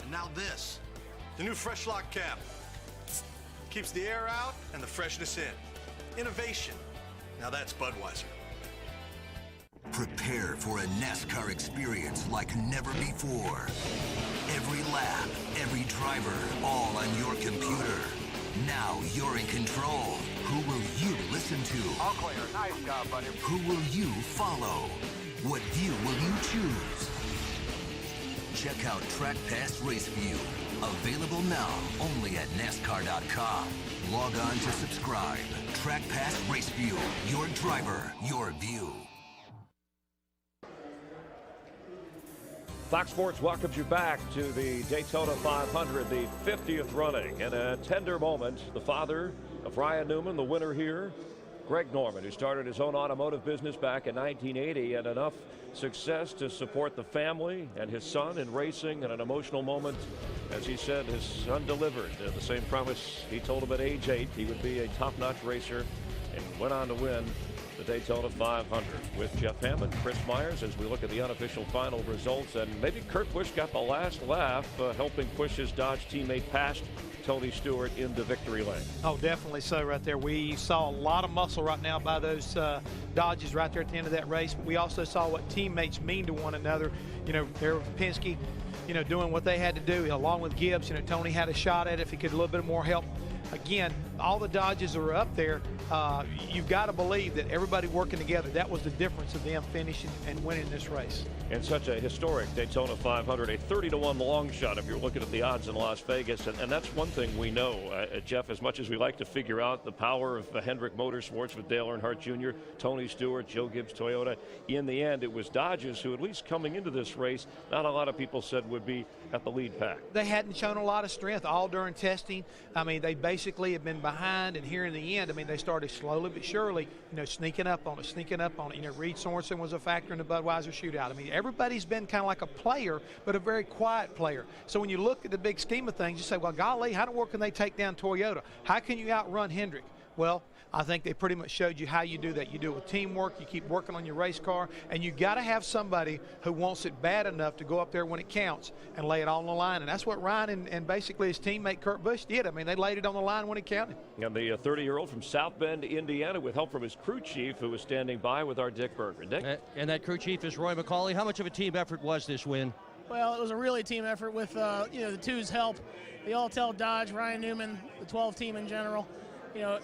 and now this, the new Fresh Lock cap. Keeps the air out and the freshness in. innovation. Now that's Budweiser. Prepare for a NASCAR experience like never before. Every lap, every driver, all on your computer. Now you're in control. Who will you listen to? All clear. Nice job, buddy. Who will you follow? What view will you choose? Check out Track Pass Race View. Available now only at NASCAR.com. Log on to subscribe. Track Pass Race View. Your driver, your view. Fox Sports welcomes you back to the Daytona 500, the 50th running. In a tender moment, the father of Ryan Newman, the winner here, Greg Norman, who started his own automotive business back in 1980, and enough success to support the family and his son in racing, and an emotional moment. As he said, his son delivered the same promise he told him at age 8. He would be a top-notch racer, and went on to win the Daytona 500 with Jeff Hammond, Chris Myers, as we look at the unofficial final results. And maybe Kurt Busch got the last laugh, helping push his Dodge teammate past Tony Stewart into victory lane. Oh, definitely so right there. We saw a lot of muscle right now by those Dodges right there at the end of that race. But we also saw what teammates mean to one another. You know, there was Penske, you know, doing what they had to do along with Gibbs. You know, Tony had a shot at it if he could a little bit more help. Again, all the Dodges are up there. You've got to believe that everybody working together, that was the difference of them finishing and winning this race. And such a historic Daytona 500, a 30-to-1 long shot if you're looking at the odds in Las Vegas. And that's one thing we know, Jeff, as much as we like to figure out the power of Hendrick Motorsports with Dale Earnhardt Jr., Tony Stewart, Joe Gibbs Toyota, in the end it was Dodges who, at least coming into this race, not a lot of people said would be at the lead pack. They hadn't shown a lot of strength all during testing. I mean, they basically have been behind, and here in the end, I mean, they started slowly but surely, you know, sneaking up on it. You know, Reed Sorensen was a factor in the Budweiser shootout. I mean, everybody's been kind of like a player, but a very quiet player. So when you look at the big scheme of things, you say, well, golly, how in the world can they take down Toyota? How can you outrun Hendrick? Well, I think they pretty much showed you how you do that. You do it with teamwork, you keep working on your race car, and you got to have somebody who wants it bad enough to go up there when it counts and lay it all on the line. And that's what Ryan and basically his teammate Kurt Busch did. I mean, they laid it on the line when it counted. And the 30-year-old from South Bend, Indiana, with help from his crew chief, who was standing by with our Dick Berger. Dick? And that crew chief is Roy McCauley. How much of a team effort was this win? Well, it was a really team effort with you know, the two's help, the Alltel Dodge, Ryan Newman, the 12 team in general. You know,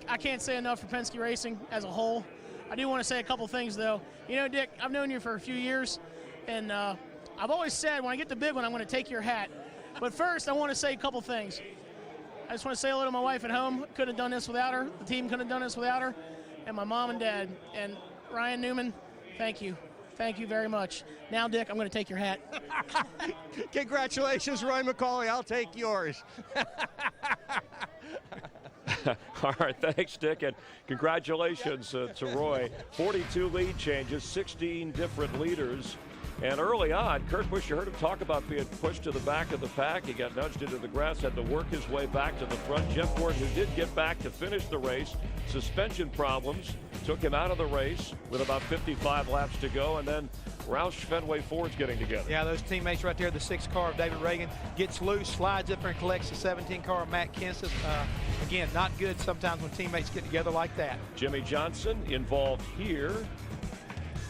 I can't say enough for Penske Racing as a whole. I do want to say a couple things, though. You know, Dick, I've known you for a few years, and I've always said when I get the big one, I'm going to take your hat. But first, I want to say a couple things. I just want to say hello to my wife at home. Couldn't have done this without her. The team couldn't have done this without her. And my mom and dad. And Ryan Newman, thank you. Thank you very much. Now, Dick, I'm going to take your hat. Congratulations, Roy McCauley. I'll take yours. All right, thanks, Dick, and congratulations to Roy. 42 lead changes, 16 different leaders. And early on, Kurt Busch, you heard him talk about being pushed to the back of the pack. He got nudged into the grass, had to work his way back to the front. Jeff Gordon, who did get back to finish the race, suspension problems took him out of the race with about 55 laps to go, and then Roush Fenway Ford's getting together. Yeah, those teammates right there, the 6 car of David Reagan gets loose, slides up there and collects the 17 car of Matt Kenseth. Again, not good sometimes when teammates get together like that. Jimmy Johnson involved here.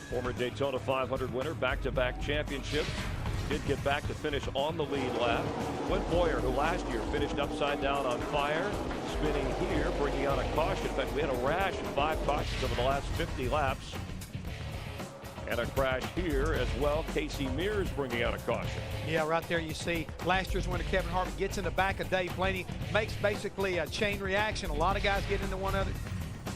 Former Daytona 500 winner, back-to-back championships. Did get back to finish on the lead lap. Clint Boyer, who last year finished upside down on fire, spinning here, bringing out a caution. In fact, we had a rash of 5 cautions over the last 50 laps. And a crash here as well. Casey Mears bringing out a caution. Yeah, right there you see last year's winner Kevin Harvick gets in the back of Dave Blaney, makes basically a chain reaction. A lot of guys get into one other.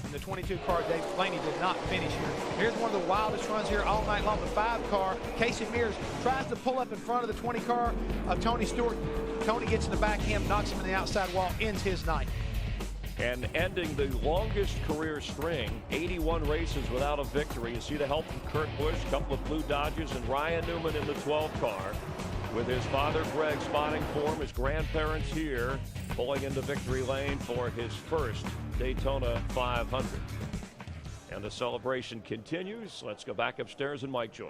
In the 22 car, Dave Blaney did not finish here. Here's one of the wildest runs here all night long. The 5 car, Casey Mears tries to pull up in front of the 20 car of Tony Stewart. Tony gets in the back of him, knocks him in the outside wall, ends his night. And ending the longest career string, 81 races without a victory. You see the help from Kurt Busch, a couple of blue Dodges, and Ryan Newman in the 12 car. With his father, Greg, spotting for him, his grandparents here, pulling into victory lane for his first Daytona 500. And the celebration continues. Let's go back upstairs and Mike Joy.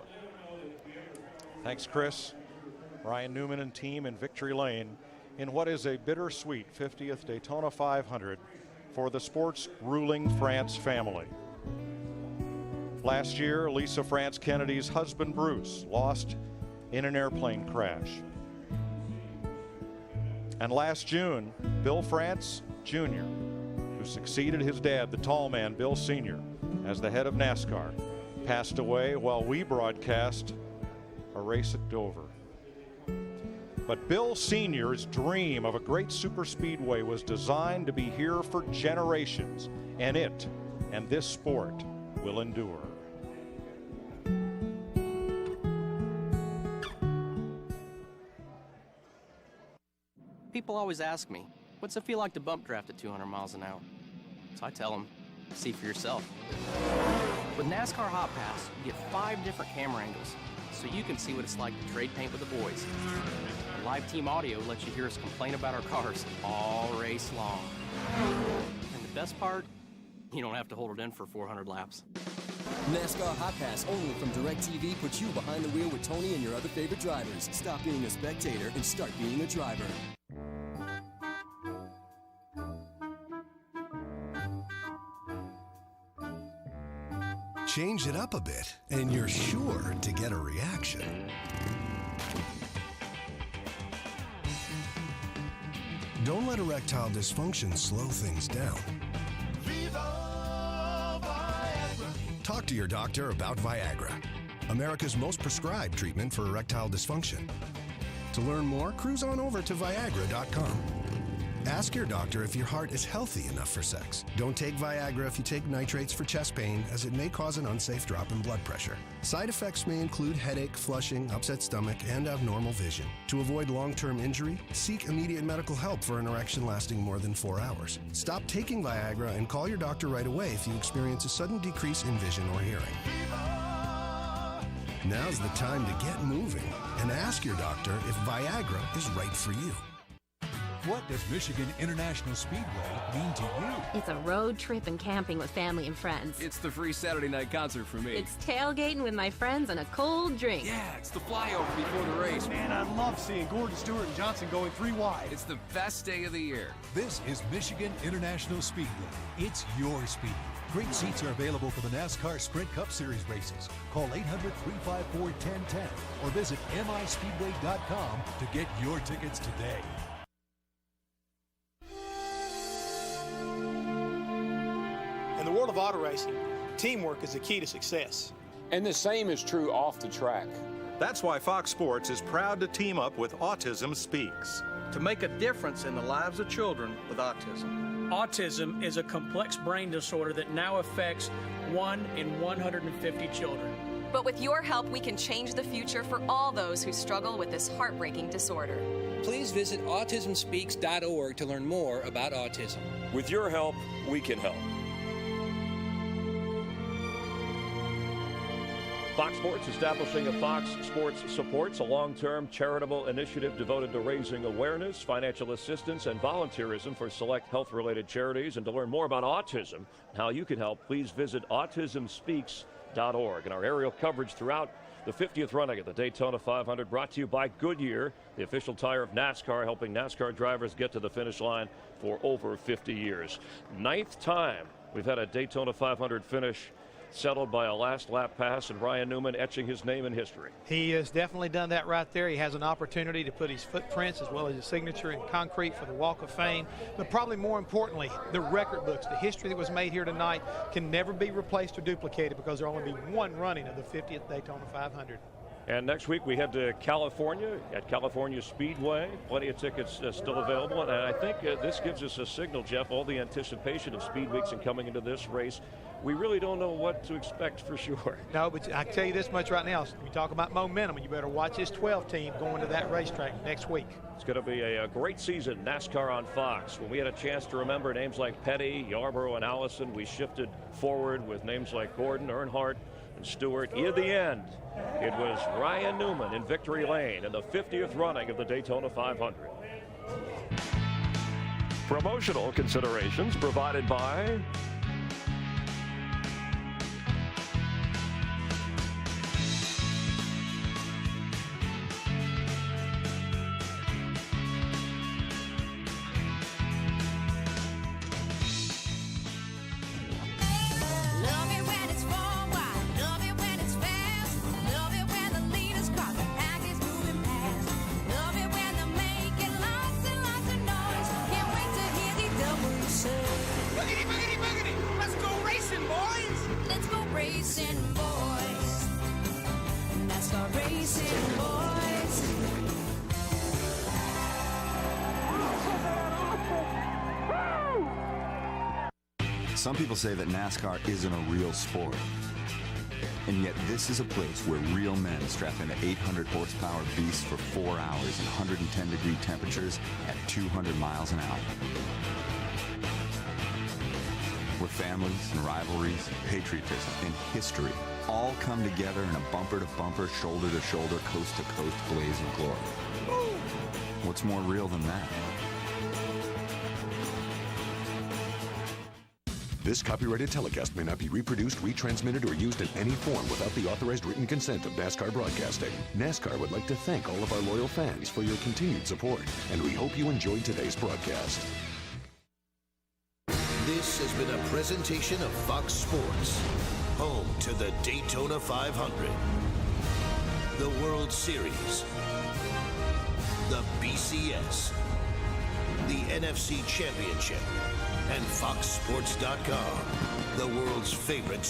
Thanks, Chris. Ryan Newman and team in victory lane in what is a bittersweet 50th Daytona 500. for the sport's ruling France family. Last year, Lisa France Kennedy's husband Bruce lost in an airplane crash. And last June, Bill France Jr., who succeeded his dad, the tall man, Bill Sr., as the head of NASCAR, passed away while we broadcast a race at Dover. But Bill Sr.'s dream of a great superspeedway was designed to be here for generations, and it and this sport will endure. People always ask me, what's it feel like to bump draft at 200 miles an hour? So I tell them, see for yourself. With NASCAR Hot Pass, you get 5 different camera angles, so you can see what it's like to trade paint with the boys. And live team audio lets you hear us complain about our cars all race long. And the best part, you don't have to hold it in for 400 laps. NASCAR Hot Pass only from DirecTV puts you behind the wheel with Tony and your other favorite drivers. Stop being a spectator and start being a driver. Change it up a bit, and you're sure to get a reaction. Don't let erectile dysfunction slow things down. Talk to your doctor about Viagra, America's most prescribed treatment for erectile dysfunction. To learn more, cruise on over to Viagra.com. Ask your doctor if your heart is healthy enough for sex. Don't take Viagra if you take nitrates for chest pain, as it may cause an unsafe drop in blood pressure. Side effects may include headache, flushing, upset stomach, and abnormal vision. To avoid long-term injury, seek immediate medical help for an erection lasting more than 4 hours. Stop taking Viagra and call your doctor right away if you experience a sudden decrease in vision or hearing. Now's the time to get moving and ask your doctor if Viagra is right for you. What does Michigan International Speedway mean to you? It's a road trip and camping with family and friends. It's the free Saturday night concert for me. It's tailgating with my friends and a cold drink. Yeah, it's the flyover before the race. Man, I love seeing Gordon Stewart and Johnson going 3 wide. It's the best day of the year. This is Michigan International Speedway. It's your speed. Great seats are available for the NASCAR Sprint Cup Series races. Call 800-354-1010 or visit mispeedway.com to get your tickets today. In the world of auto racing, teamwork is the key to success. And the same is true off the track. That's why Fox Sports is proud to team up with Autism Speaks, to make a difference in the lives of children with autism. Autism is a complex brain disorder that now affects 1 in 150 children. But with your help, we can change the future for all those who struggle with this heartbreaking disorder. Please visit autismspeaks.org to learn more about autism. With your help, we can help. Fox Sports establishing a Fox Sports Supports, a long-term charitable initiative devoted to raising awareness, financial assistance, and volunteerism for select health-related charities. And to learn more about autism and how you can help, please visit autismspeaks.org. And our aerial coverage throughout the 50th running of the Daytona 500 brought to you by Goodyear, the official tire of NASCAR, helping NASCAR drivers get to the finish line for over 50 years. 9th time we've had a Daytona 500 finish settled by a last lap pass, and Ryan Newman etching his name in history. He has definitely done that right there. He has an opportunity to put his footprints as well as his signature in concrete for the Walk of Fame. But probably more importantly, the record books, the history that was made here tonight can never be replaced or duplicated because there will only be one running of the 50th Daytona 500. And next week we head to California at California Speedway. Plenty of tickets still available. And I think this gives us a signal, Jeff, all the anticipation of Speed Weeks and coming into this race. We really don't know what to expect for sure. No, but I can tell you this much right now. We talk about momentum, and you better watch this 12 team going to that racetrack next week. It's going to be a great season, NASCAR on Fox. When we had a chance to remember names like Petty, Yarborough, and Allison, we shifted forward with names like Gordon, Earnhardt, and Stewart. In the end, it was Ryan Newman in victory lane in the 50th running of the Daytona 500. Promotional considerations provided by racing boys. Some people say that NASCAR isn't a real sport. And yet this is a place where real men strap into 800 horsepower beasts for 4 hours in 110-degree temperatures at 200 miles an hour. Where families and rivalries, patriotism and history all come together in a bumper-to-bumper, shoulder-to-shoulder, coast-to-coast blaze of glory. What's more real than that? This copyrighted telecast may not be reproduced, retransmitted, or used in any form without the authorized written consent of NASCAR Broadcasting. NASCAR would like to thank all of our loyal fans for your continued support, and we hope you enjoyed today's broadcast. This has been a presentation of Fox Sports, home to the Daytona 500, the World Series, the BCS, the NFC Championship, and FoxSports.com, the world's favorite